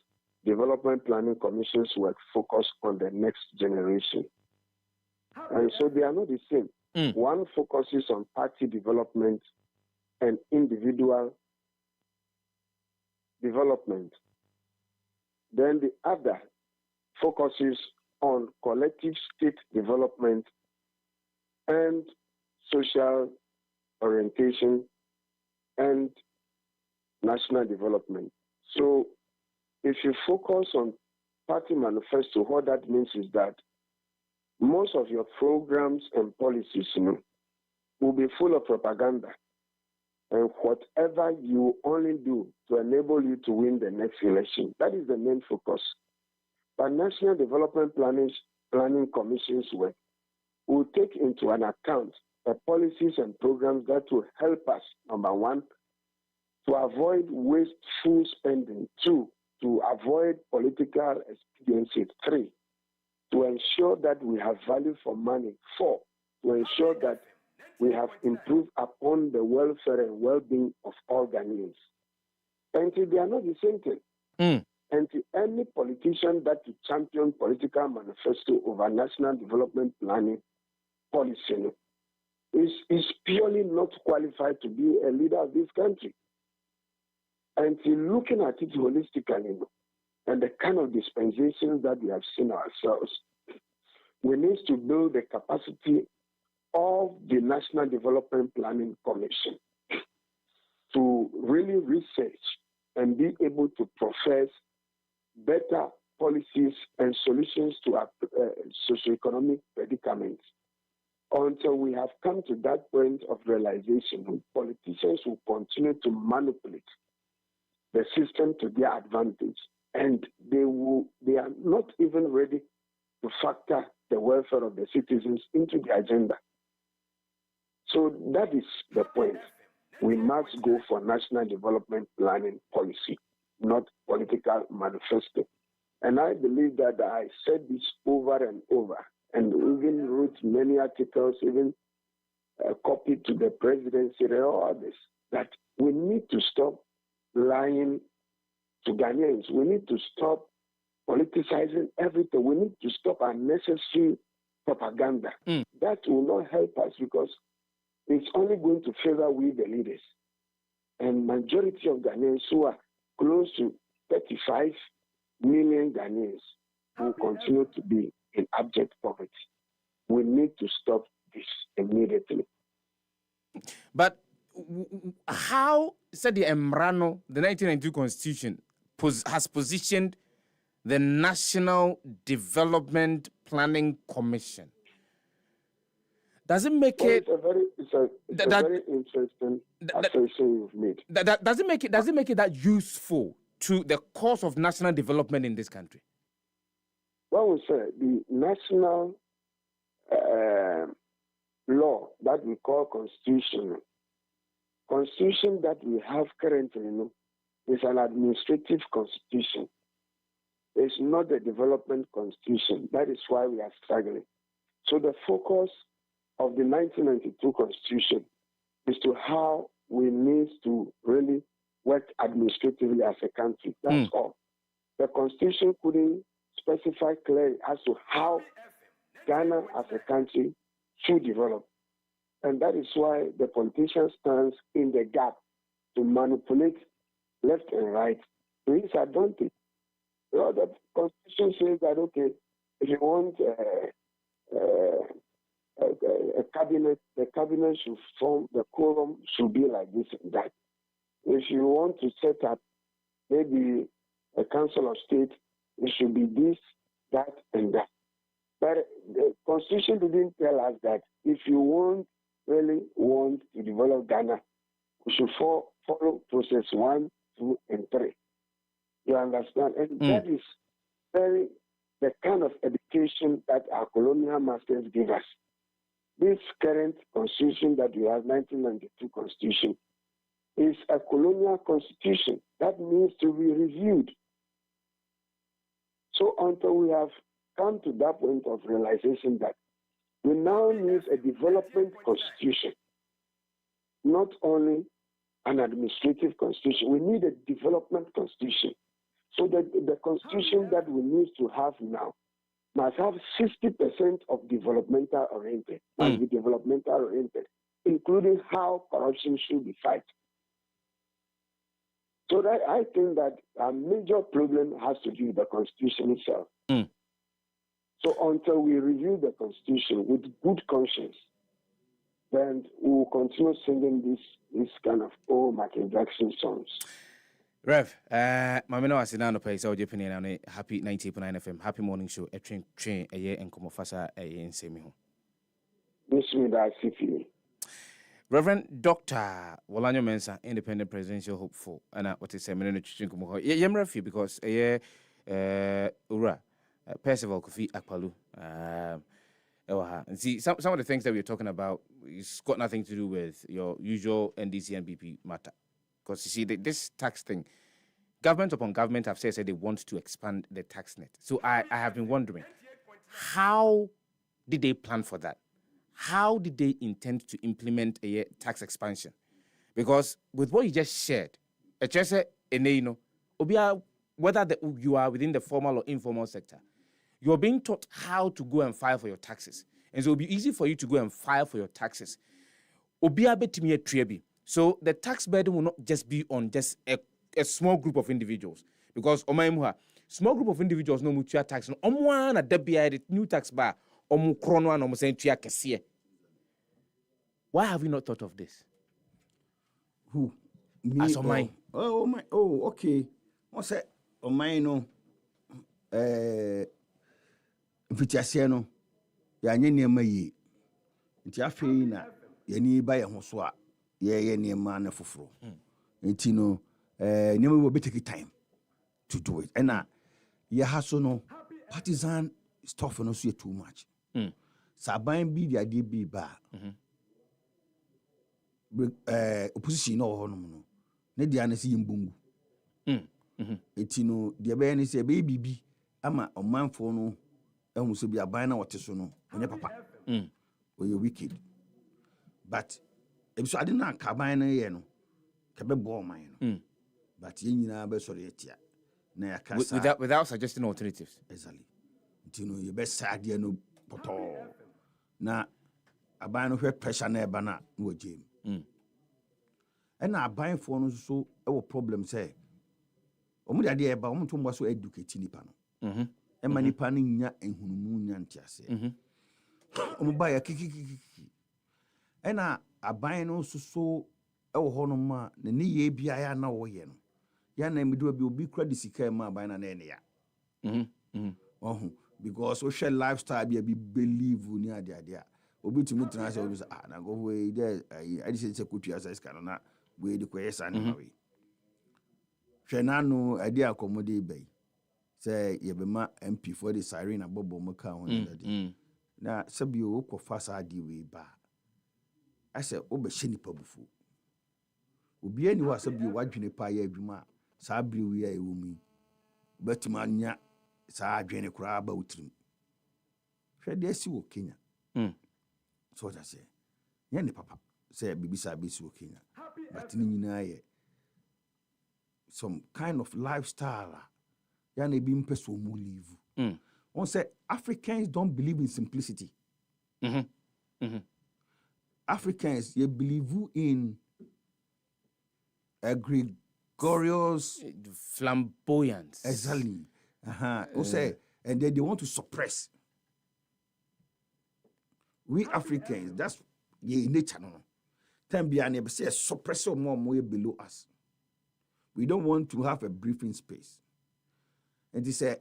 Development Planning Commission's work focuses on the next generation. And so they are not the same. One focuses on party development and individual development. Then the other focuses on collective state development and social orientation and national development. So if you focus on party manifesto, what that means is that most of your programs and policies, will be full of propaganda. And whatever you only do to enable you to win the next election, that is the main focus. But National Development Planning Commission's work will take into an account the policies and programs that will help us, number one, to avoid wasteful spending, two, to avoid political expediency, three, to ensure that we have value for money, four, to ensure that we have improved upon the welfare and well-being of all Ghanaians. And they are not the same thing. And any politician that to champion political manifesto over national development planning policy is purely not qualified to be a leader of this country. And looking at it holistically, and the kind of dispensations that we have seen ourselves, we need to build the capacity of the National Development Planning Commission to really research and be able to profess better policies and solutions to our socioeconomic predicaments. Until we have come to that point of realization, politicians will continue to manipulate the system to their advantage, and they are not even ready to factor the welfare of the citizens into the agenda. So that is the point. We must go for national development planning policy, not political manifesto. And I believe that I said this over and over, and even wrote many articles, even copied to the presidency and all others, that we need to stop lying to Ghanaians. We need to stop politicizing everything. We need to stop unnecessary propaganda. That will not help us because it's only going to favor we, the leaders. And majority of Ghanaians who are close to 35 million Ghanaians will continue to be in abject poverty. We need to stop this immediately. But how said the Emrano, the 1992 Constitution, has positioned the National Development Planning Commission? Does it make it? It's a very interesting assertion you've made. Does it make it that useful to the cause of national development in this country? Well, we say the national law that we call constitution that we have currently, is an administrative constitution. It's not a development constitution. That is why we are struggling. So the focus of the 1992 Constitution is to how we need to really work administratively as a country. That's all. The Constitution couldn't specify clearly as to how Ghana as a country should develop. And that is why the politician stands in the gap to manipulate left and right to his advantage. The Constitution says that, okay, if you want a cabinet, the cabinet should form, the quorum should be like this and that. If you want to set up maybe a council of state, it should be this, that, and that. But the Constitution didn't tell us that if you really want to develop Ghana, we should follow process 1, 2, and 3. You understand? And that is the kind of education that our colonial masters give us. This current constitution that we have, 1992 Constitution, is a colonial constitution that needs to be reviewed. So until we have come to that point of realization that we now need a development constitution, not only an administrative constitution, we need a development constitution. So that the constitution that we need to have now must have 60% of developmental oriented, must be developmental oriented, including how corruption should be fighted. So that I think that a major problem has to do with the constitution itself. So until we review the constitution with good conscience, then we will continue singing this kind of old Michael Jackson songs. Rev, Mamino Asinano Pay, so Japan on a happy 90.9 FM, happy morning show, a train, a year and come fasa a year in Semiho. This with that city. Reverend Dr. Wolanyo Mensah, independent presidential hopeful, and what is a minute chinkumo. Yemrefi because a year Ura, Percival Kofi Akpalu. And see, some of the things that we're talking about, it's got nothing to do with your usual NDC and BP matter. Because you see, this tax thing, government upon government have said they want to expand the tax net. So I have been wondering, how did they plan for that? How did they intend to implement a tax expansion? Because with what you just shared, whether you are within the formal or informal sector, you're being taught how to go and file for your taxes. And so it'll be easy for you to go and file for your taxes. So the tax burden will not just be on just a small group of individuals. Because small group of individuals no mutual tax. No na the new tax bar krono and saying why have you not thought of this? Who? Me? As on mine. Oh my. Oh, okay. What's that? On mine no. Vitiasiano. Ya nye niema yi. Nti afei na yani ba ye ho so a ye niema na foforo. Nti no niema we be take time to do it. And ye ha so no partisan stuff no so too much. Saban bi dia de bi ba. Opposition no ho no no. Ne dia na si yimbungu. Nti no dia be ni se be bibi ama ɔmanfoɔ no ɛhu sɛ bi aban na wɔte so no ɔnyɛ papa ɔyɛ wicked but ebi so ade na kaban no yɛ no kɛbɛbɔ ɔman no but yɛn nyinaa bɛsɔre atia na yɛaka saa without suggesting alternatives. Exactly. Nti no yɛbɛsa adeɛ no pɔtɔɔ na aban no hwɛ pressure na ɛba no a na wɔgye mu ɛna abanfoɔ no nso ɛwɔ problem sɛ ɔmo de adeɛ ɛba ɔmo nto mboa so educate nipa no ɛma nipa no nya ehunumu nya nteaseɛ ɔmo ba yɛ kikikiki ɛna aban no nso so ɛwɔ hɔ no ma ne yɛ bia ya na wɔyɛ no ya na mmedo bi obi kura de sika ma aban na ne ya because we share lifestyle bi believe ni ade a obi tumi tena sɛ obi sɛ na go we there I just say kutu asa iska no na we de koyɛ sa ne ma we hwɛ na no ade akomode bai sɛ yɛbɛma MP for the siren abobo mu ka ho na sɛbi o kɔ fa sa ade we ba asɛ obɛhyɛ nipa bufu obi ani wa sɛbi wadwene pa yɛ adwuma saa bere wi a ɛwɔ mu bɛtuma nya saa adwene koraa ba wotrim hwɛ de asi wɔ Kenya so what I say yɛn ne papa sɛ bibi saa bɛsi wɔ Kenya but ne nyinaa yɛ some kind of lifestyle ya na ebi mpɛ so mu live on say Africans don't believe in simplicity Africans they believe in a gregarious flamboyance. Exactly. Say, and then they want to suppress. We Africans, that's the nature. No, time be an say suppressor more below us. We don't want to have a breathing space. And they say,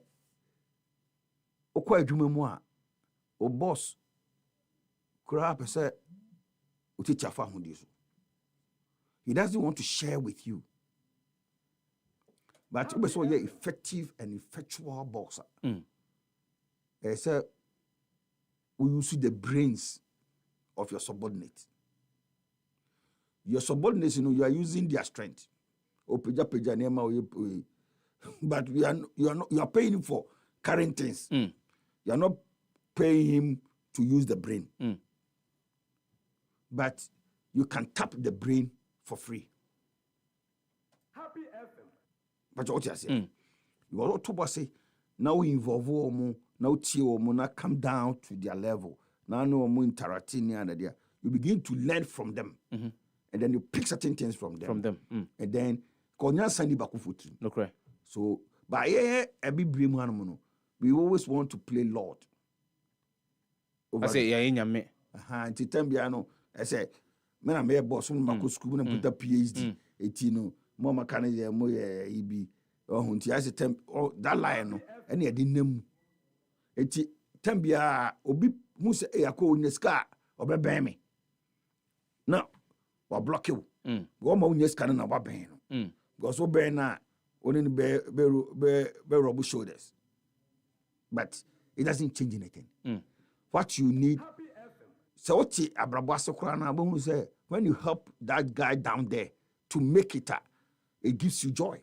"Okwa adwuma mu a, o boss, kura pese, o teacher fa ho so." He doesn't want to share with you. But you so you're effective and effectual boxer. We use the brains of your subordinates. Your subordinates, you are using their strength. But you are paying him for current things. You are not paying him to use the brain. But you can tap the brain for free. But what you say? You are to say now we involve them, now now come down to their level. Now no more interacting and there. You begin to learn from them, and then you pick certain things from them. And then konya sani bakufutu. Okay. So by a big we always want to play Lord. I say yeah in yame. Until time biano, I say. Men am here boss when mako school and put a PhD. Etino, mama Canada, moye EB. Oh, hunti I say that line no. Any I didn't name. Eti tembia obi mu se eyako unyeska obe me. Now, wa block you. Go ma unyeska na wa ben no. Because obe na only be rubber shoulders. But it doesn't change anything. What you need. So when you help that guy down there to make it, it gives you joy.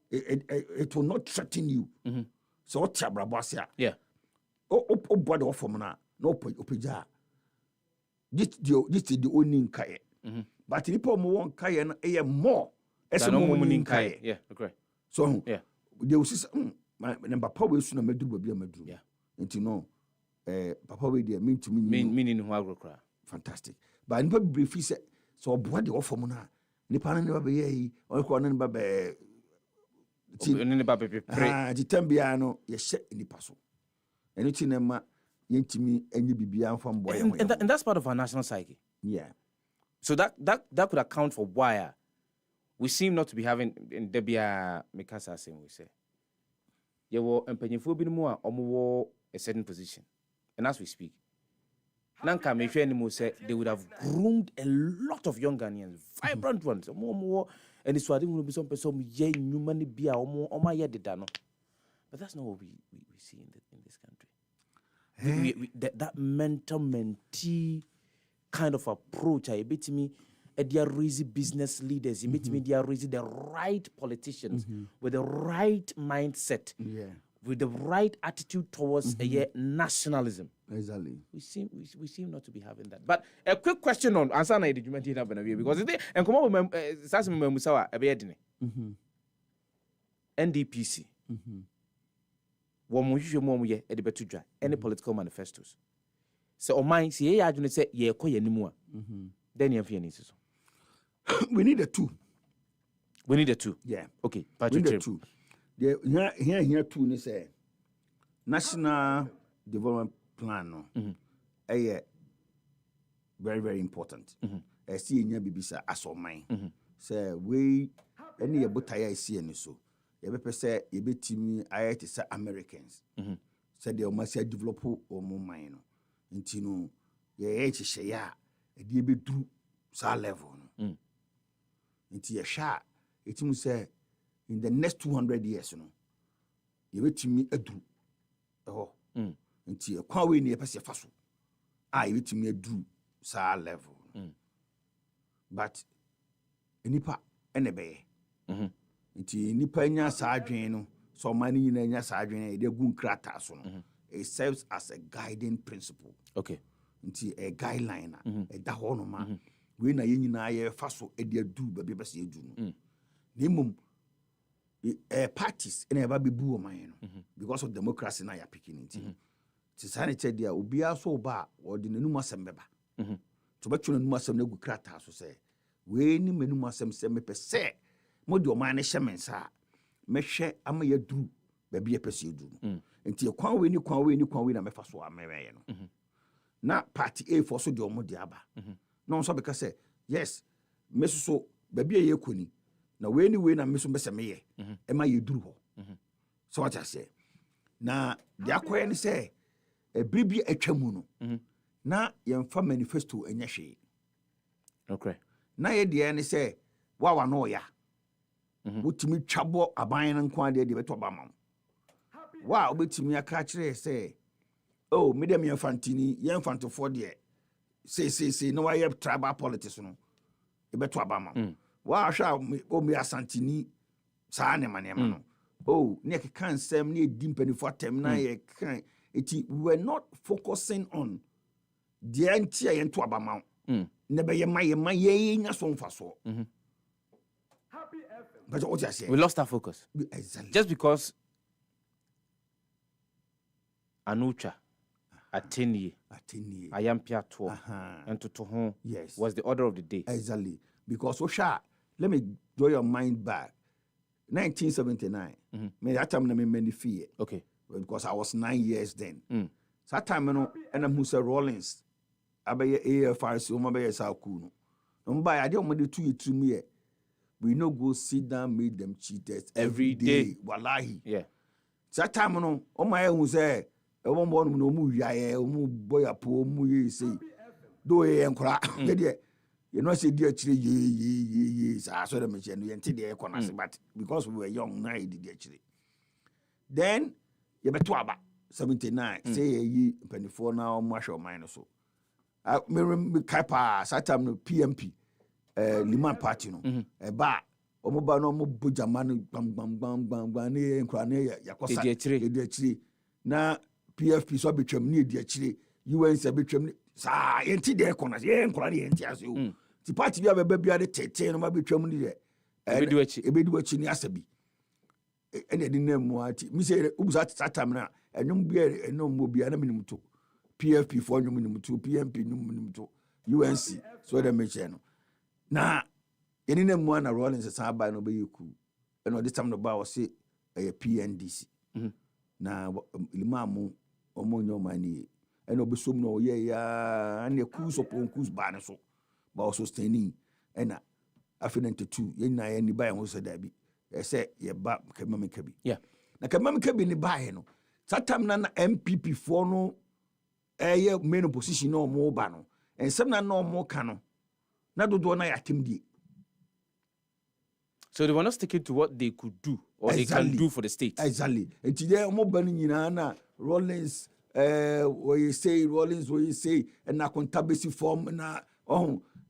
It will not threaten you. So what yeah. Oh, body of na no opija. This is the only kaye. But if you want kaye na more. Yeah, okay. So yeah, they will say, my number power soon a medru be a medru. Yeah, and you know. Papa we there mean to me meaning who agro cry. Fantastic. But nipa brief say so boy the offer na nipa na never be yi o ko na never be ti tambia no ye hye nipa so eno ti na ma yentimi enye bibia mfam boy and that's part of our national psyche. Yeah. So that could account for why we seem not to be having in Debia Mikasa saying we say ye wo empanyefo bi mu a omo a certain position. And as we speak, Nanka Mesheni said they would have groomed a lot of young Ghanaians, vibrant ones, more, and it's what will be some person, yea, human be or more, or my yadidano. But that's not what we see in this country. That mental mentee kind of approach, I bet me, they are raising business leaders, they are raising the right politicians with the right mindset, with the right attitude towards nationalism. Exactly. We seem not to be having that. But a quick question on answer na the document here because and come on sasa musawa ebeyedine. NDPC. Wo hwehwe mo ye e de betudwa any political manifestos. So o man see ye adwene say ye kɔ yanimu a. Then you feel so. We need a two. We need a two. Yeah. Okay. We need a two. Here two ni say national development plan no. Very very important. See nya bibisa asoman. Say we any ebotaya esi eni so. Ye be say ye betimi ayete say Americans. Say they must develop o mo man no. Nti no ye hye ya e de be duru sa level no. Nti ye sha etimu say in the next 200 years no ye betimi aduru nti kwa we ni pese fa so ye betimi aduru sa level but nipa ene be nti nipa nya sa adwen no so man ni na nya sa adwen e de gu nkrata so no it serves as a guiding principle. Okay. Nti a guideline e da ho no ma we na ye nyina ye fa so e de adu ba bi be se edu no nimum parties in a baby boo man because of democracy na ya picking it. Society dia obi aso ba or the nenu masem beba. To betwe nenu masem na gu krata so say we ni menu masem se me pese mo de o man ne hyemensa me hwe ama ya duru ba bi pese edu. Nti kwan we na me fa so amere no. Na party A for so de o mo de aba. No so because say yes me so ba bi ye koni na we na me so bese me ye e ma ye duru ho. So what I say na de akoye ni say e bribi atwamu no na ye mfa manifesto enya hwe. Okay. Na ye de ni say wa no ya wotimi twabo aban no nko ade de beto ba mam wa obetimi aka kire say oh me dem yemfantini yemfantofo de say no why tribal politics no e beto ba mam wa hwa o me asantini saa ne manema no oh ne kan sem ne di mpanifo tem na ye kan eti we were not focusing on the antia yento abamam ne be ye nya so mfaso. But what you say? We lost our focus. Exactly. Just because Anucha, Ateni, Ayampia tour, and Tutuhon was the order of the day. Exactly. Because Osha, let me draw your mind back. 1979. Me that time na me many fear. Okay. Because I was 9 years then. So that time no and I'm Musa Rollins. Abaye AFRC umabaye sa kuno. No buy I dey omade 2 years to me. We no go sit down, make them cheaters every day. Wallahi. Yeah. That time no, o my who say, e won born no mu wiaye, o mu boy apo, mu ye say. Do e enkra. You know say dear chile ye so the mention you enti dey corner but because we were young na did dey chile. Then you beto aba 79 say ye 24 now marshal minus so. Me kaipa satam no PMP Liman party no ba omoba no mo bojama no gbam ne nkra ne yakosa de chire na PFP so betwam ne de chire UNC betwam sa yenti de kona ye nkra ne yenti ase o ti party bia beba bia de tete no ma betwam ne de ebedu achi ne asabi ene de na mu ati mi se ubusa tatam na enum bia enum mo bia na minim to PFP for enum minim to PMP enum minim to UNC so de meche no na yeni na mu na Rollins sa ba no be yiku eno this time no ba o say PNDC na limamu omonyo mani eno be som no ye ya na ku so ponkus ba ne so ba o sustaining ena afinante 2 yena ya ni ba ye ho so da bi e say ye ba kamam kabi yeah na kamam kabi ni ba ye no satam na MPP for no ye main opposition no mo ba no ensem na no mo ka no na dodo na yatim die. So they were not sticking to what they could do or they can do for the state. Exactly. And today mo bani nyina na Rollins what you say and na contabasi form na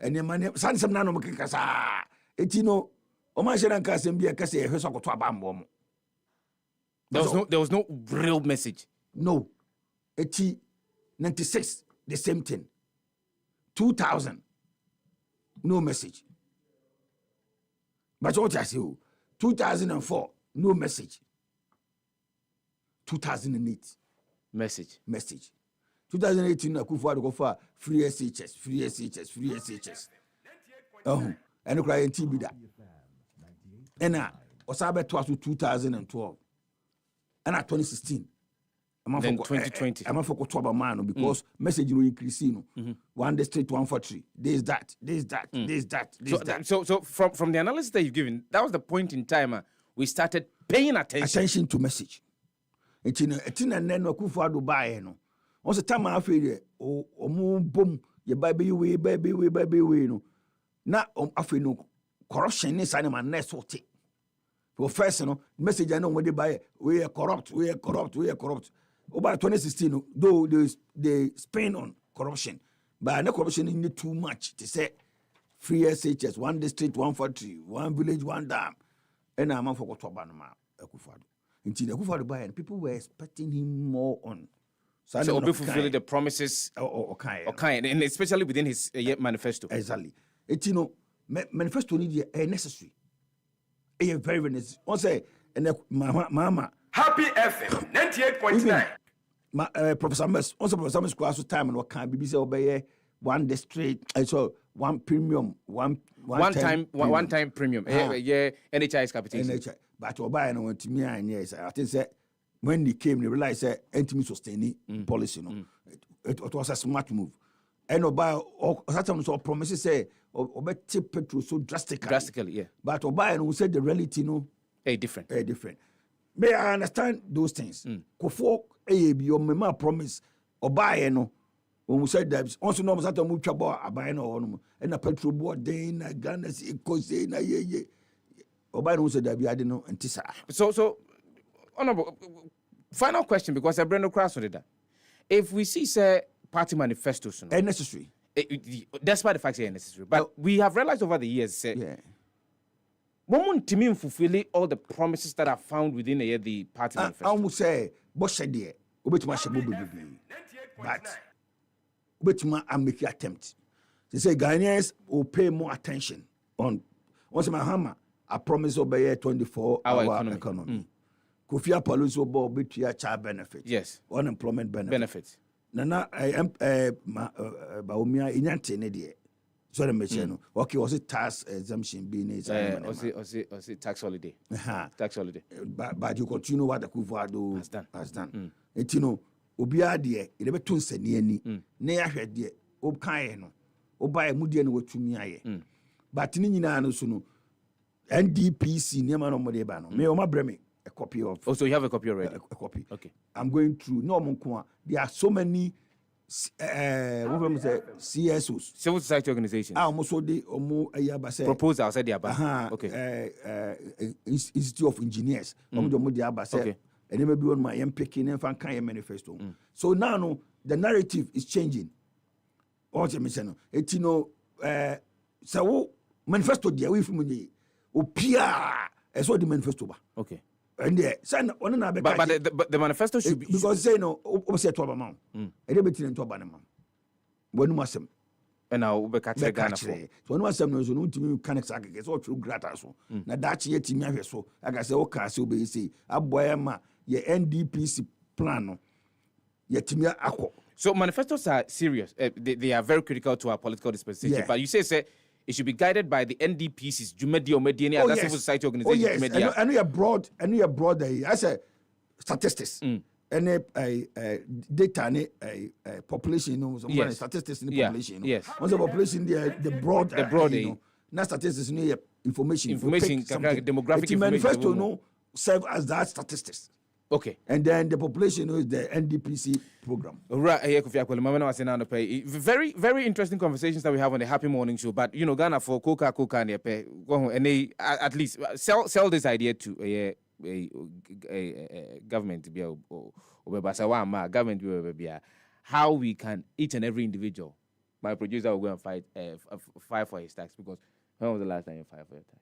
ɛne ma ne san sem na no mkeka saa eti no o ma hyɛ nka asɛm bi a kasa yɛhwɛ so akoto abambo mo. There was no real message. No. Eti 96 the same thing. 2000 no message. But what I say 2004 no message. 2008 message. 2018 Akufo-Addo go for free SHS. And cry in TB that. And Osabe to 2012. And 2016. Then 2020. I'm for Kotoba man because message will increase. One day straight 143. There's that. So from the analysis that you've given, that was the point in time we started paying attention to message. It's in a name of Akufo-Addo buy no. Once a time I feel oh boom, your baby way no. Now I feel no corruption is animal nest what it. For first, message I know when they buy we are corrupt. About 2016, though they spend on corruption, but no corruption in it too much. They say free SHS, one district, 143, one village, one dam, and I'm for Kotobanama Akufo-Addo. Until Akufo-Addo buy, and people were expecting him more on. So Obi fulfilling the promises, and especially within his manifesto. Exactly. It's manifesto need a necessary. A very necessary. One say, and Mama. Happy FM 98.9. Professor Mess, also Professor Mess class time and what can BBC obey one district, so one premium, one time premium. Yeah, NHI's capitation. NHI, but Obama and went to me and yes, I think that when they came, they realized that intimate sustaining policy. It was a smart move. And Obama, sometimes all promises say, Obama tip petrol so drastically. Yeah. But Obama who said the reality, different. May I understand those things? Kofo AAB or Mema promise or buy no. When we said that, also no matter much about a buy no and a petrol board day na Ghana cause na ye. Or buy no said that we had no antisa. So honorable final question because I Brendo Cross did that. If we see say party manifestos necessary. Despite the fact they are necessary. But we have realized over the years One to me fulfilling all the promises that are found within the party manifesto. I would say, but I make an attempt. They say Ghanaians will pay more attention on. Once my hammer, I promise obey 24-hour economy. Kofi Apollo's will be child benefit. Yes. Unemployment benefits. Nana, I am Baumia Inyante Nedia. So the machine. Okay, was it tax exemption being was it tax holiday? Tax holiday. But you continue what the Akufo-Addo has done. It Obia dear, it ever tun se ni na ahwe dear, obkan no. Oba emudie no watumi aye. But ni nyina no so no NDPC niam no mo de ba no. Me o ma bre me a copy of. Oh, so you have a copy already? A copy. Okay. I'm going through no mo ko. There are so many CSOs, civil society organizations. Almost the proposal said okay. Institute of Engineers. Okay. And maybe on my MPK and fan kind manifesto. So now the narrative is changing. What you mention? It so manifesto dia we from the opia as what the manifesto ba. Okay. And send on another. But the manifesto should be because say no say to amount. And they be to abanam. When must and now we catch Ghana for. So when must no so no timi can exaggerate so true grata so. Na that ye timi ahwe so. Aga say o ka say obey say aboya ma ye NDPC plan no. Ye timi akọ. So manifestos are serious. They are very critical to our political dispensation. Yeah. But you say it should be guided by the NDPC's Jumedi or Mediani and civil society organization. Oh, yes. And you're broad. I say statistics. Any data, any population, statistics in the population. Yes. Once the population, the broad. Not statistics, information. Demographic information. Manifesto no serve as that statistics. Okay. And then the population is the NDPC program. Right. Very, very interesting conversations that we have on the Happy Morning Show. But, Ghana for Coca and they at least sell this idea to a government to be government how we can, each and every individual my producer will go and fight fight for his tax, because when was the last time you filed for your tax?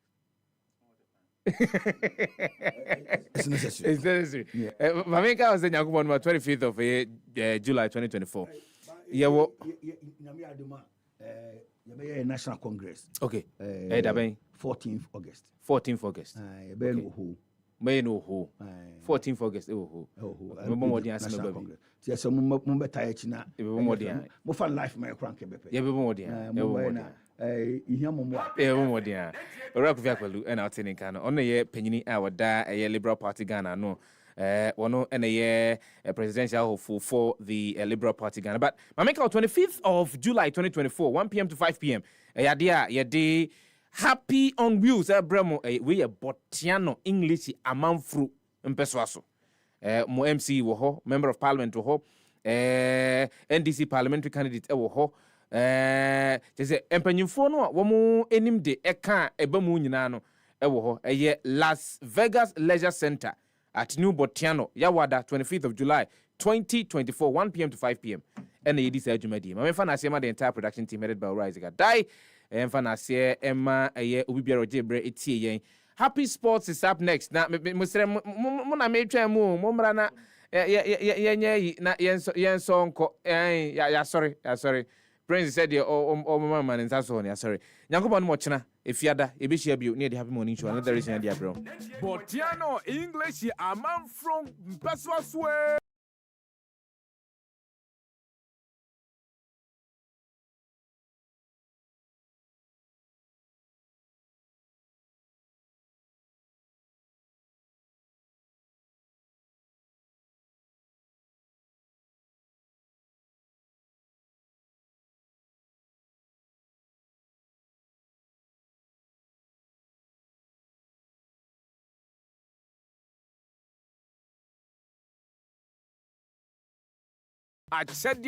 It's necessary. It's necessary. Mamika was saying, on the 25th of July 2024. Yeah, well, National Congress. Okay. 14th August. 14th August. May no who. 14th August. Oh, more than National Congress. Yes, so Mumbai China. More than Mufan life, my crank. Yeah, more than Rock Vacalu and our Tenin Cano. On the year Penny, our da a Liberal Party Ghana, no. One and a year presidential for the Liberal Party Ghana. But Mameka 25th of July 2024, 1 p.m. to 5 p.m. Yeah, day happy on wheels. Bremo, we a Botiano English Amanfru Mpeswaso. Mo MC wo member of parliament wo NDC parliamentary candidate wo just empanyimfo no wo mu enim de eka eba mu nyina no wo Las Vegas Leisure Center at New Botiano Yawada 25th of July 2024 1 p.m. to 5 p.m. and the this adwumadi ma mefa na asema the entire production team headed by Rise Gadai emfa na ase emma obi biara ojebre etie yen. Happy Sports is up next. Now, Mr. Mona Matram, Momra na yen song. Sorry. Prince said, oh, mamma, and that's all. Sorry. Yankoban Mochina, if yada, if you share you near the happy morning show, another reason, idea, bro. Botiano English, a man from Peswaswe. I said,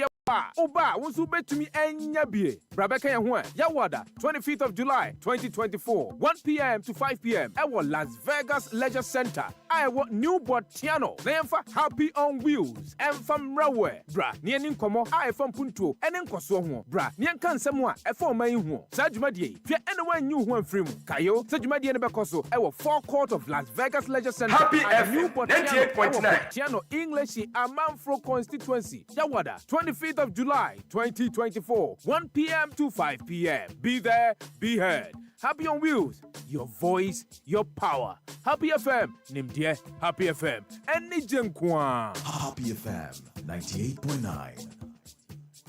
Oba, who's who bet to me and Yabie, Brabeka Yahua, Yawada, 25th of July, 2024, 1 p.m. to 5 p.m. at Las Vegas Leisure Center. I want New Botiano, then for Happy on Wheels, and from Railway, Bra, Nian Como, I from Punto, and then Koso, Bra, Nian Kan Samoa, a former Hu, Sajmadi, Pia anyone new one free, Kayo, Sajmadi and Bacoso, our forecourt of Las Vegas Leisure Center. Happy New Botiano, 98.9 English, Amanfro constituency, Yawada, 25th of July 2024, 1 p.m. to 5 p.m. Be there, be heard. Happy on Wheels, your voice, your power. Happy FM, Nimdie, Happy FM, and Nijenkwa. Happy FM 98.9.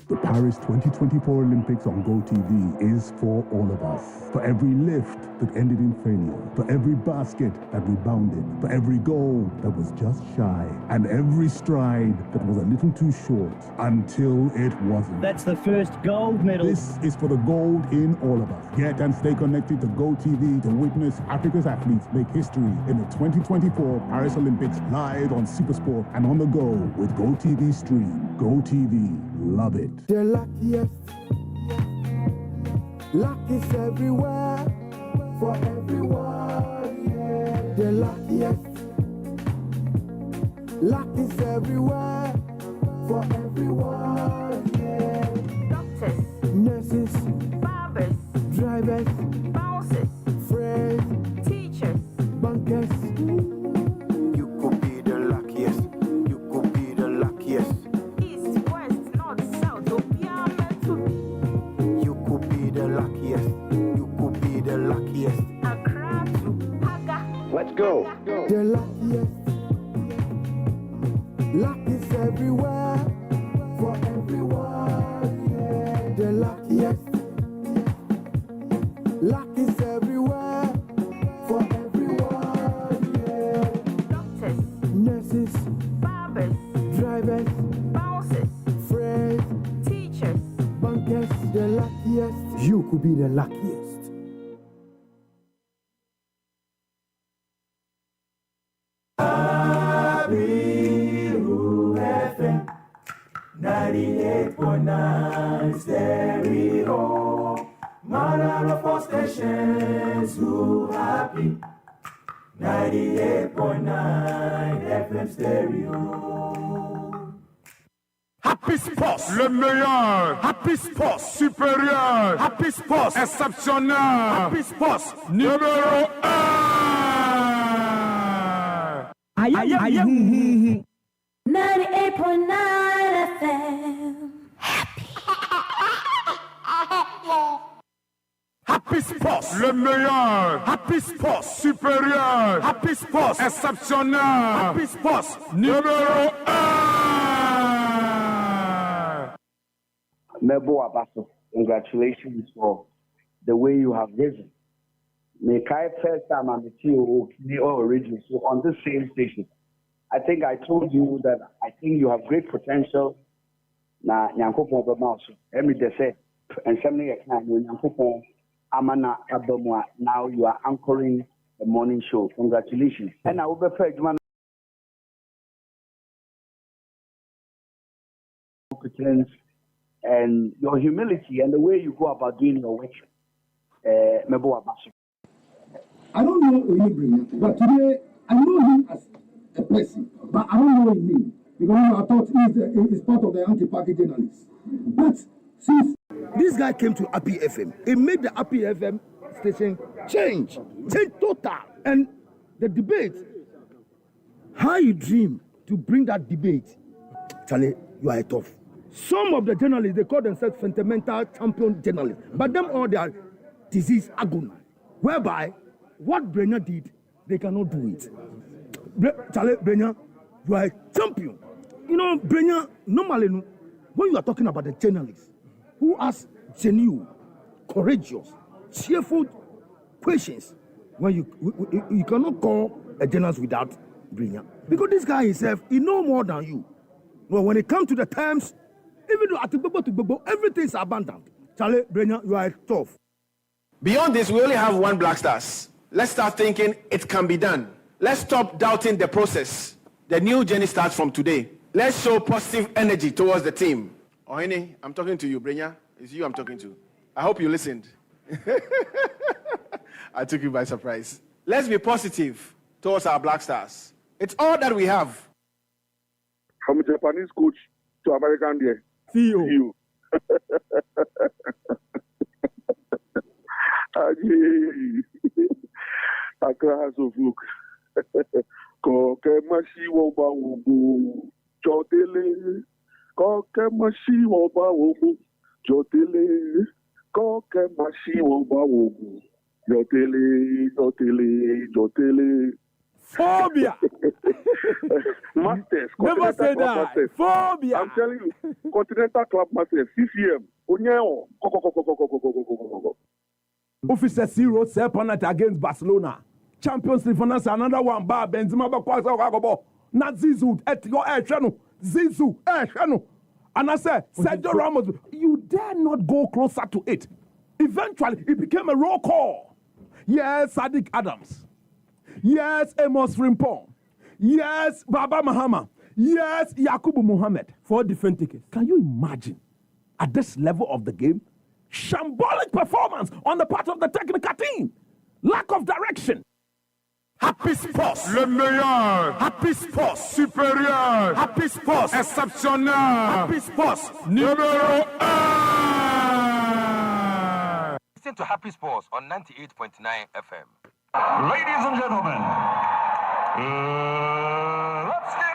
The Paris 2024 Olympics on GoTV is for all of us. For every lift that ended in failure, for every basket that rebounded, for every goal that was just shy, and every stride that was a little too short until it wasn't. That's the first gold medal. This is for the gold in all of us. Get and stay connected to GoTV to witness Africa's athletes make history in the 2024 Paris Olympics live on SuperSport and on the go with GoTV Stream. GoTV. Love it. The luckiest. Luck is everywhere for everyone. Yeah. The luckiest. Luck is everywhere for everyone. Yeah. Doctors, Nurses, barbers, drivers, bouncers, friends, teachers, bankers. You could be the luckiest. You could be the luckiest. east, west, north, south, Obia meant to be. You could be the luckiest. You could be the luckiest. Accra to Haga. Let's go. The luckiest. Luck is everywhere for everyone. Yeah. The luckiest. Luck is everywhere for everyone. Yeah. Doctors, Nurses, barbers, drivers, bouncers, friends, teachers, bankers. The luckiest. You could be the luckiest. Abiru FM 98.9 stereo. Manara for stations who happy 98.9 FM stereo. Happy Sports, le meilleur. Happy Sports, supérieur. Happy Sports, exceptionnel. Happy Sports, numéro 1. 98.9 FM. Happy Sports, le meilleur. Happy Sports, supérieur. Happy Sports, exceptionnel. Happy Sports, numéro 1. Mebo Abaso, congratulations for the way you have risen. Make I first time I'm with you originally, so on the same station. I think I told you that I think you have great potential. Na Nyankopon Bamaso. Emi de say, and something like Nyankopon Amana Abamwa. Now you are anchoring the morning show. Congratulations. And I will be fair, competence and your humility and the way you go about doing your work. Mebo Abaso. I don't know Oyebri, but today I know him as a person, but I don't know his name because I thought he's part of the anti-party journalists. But since this guy came to Happy FM, it made the Happy FM station change total. And the debate, how you dream to bring that debate, Charlie, you are tough. Some of the journalists, they call themselves fundamental champion journalists, but them all they are disease agony, whereby what Brenner did, they cannot do it. Charlie, Brenner, you are a champion. You know, Brenner, normally, when you are talking about the journalists who are genuine, courageous, cheerful questions, when you cannot call a journalist without Brenner. Because this guy himself, he knows more than you. Well, when it comes to the terms, even though at Bobo, everything is abundant. Charlie, Brenner, you are tough. Beyond this, we only have one Black Stars. Let's start thinking it can be done. Let's stop doubting the process. The new journey starts from today. Let's show positive energy towards the team. Ohene, I'm talking to you, Brenya. It's you I'm talking to. I hope you listened. I took you by surprise. Let's be positive towards our Black Stars. It's all that we have. From a Japanese coach to American there. CEO. Accra of look. Kokemashi woba wubu jotele. Kokemashi woba wubu jotele. Kokemashi woba wubu jotele. Phobia. Masters. Never say that. Masters. Phobia. I'm telling you, Continental Club Masters, CCM. Onyeo. Officer 0 7 against Barcelona. Champions League finance another one bar Benzema Bakwasa Wagobo. Not Zizou at your air channel. Zizou air channel. And I said, Sergio Ramos, you dare not go closer to it. Eventually, it became a roll call. Yes, Sadiq Adams. Yes, Amos Frimpong. Yes, Baba Mahama. Yes, Yakubu Mohammed. 4 different tickets. Can you imagine at this level of the game? Shambolic performance on the part of the technical team. Lack of direction. Happy Sports, le meilleur. Happy Sports, supérieur. Happy Sports, exceptionnel. Happy Sports, numéro 1. Listen to Happy Sports on 98.9 FM. Ladies and gentlemen, let's get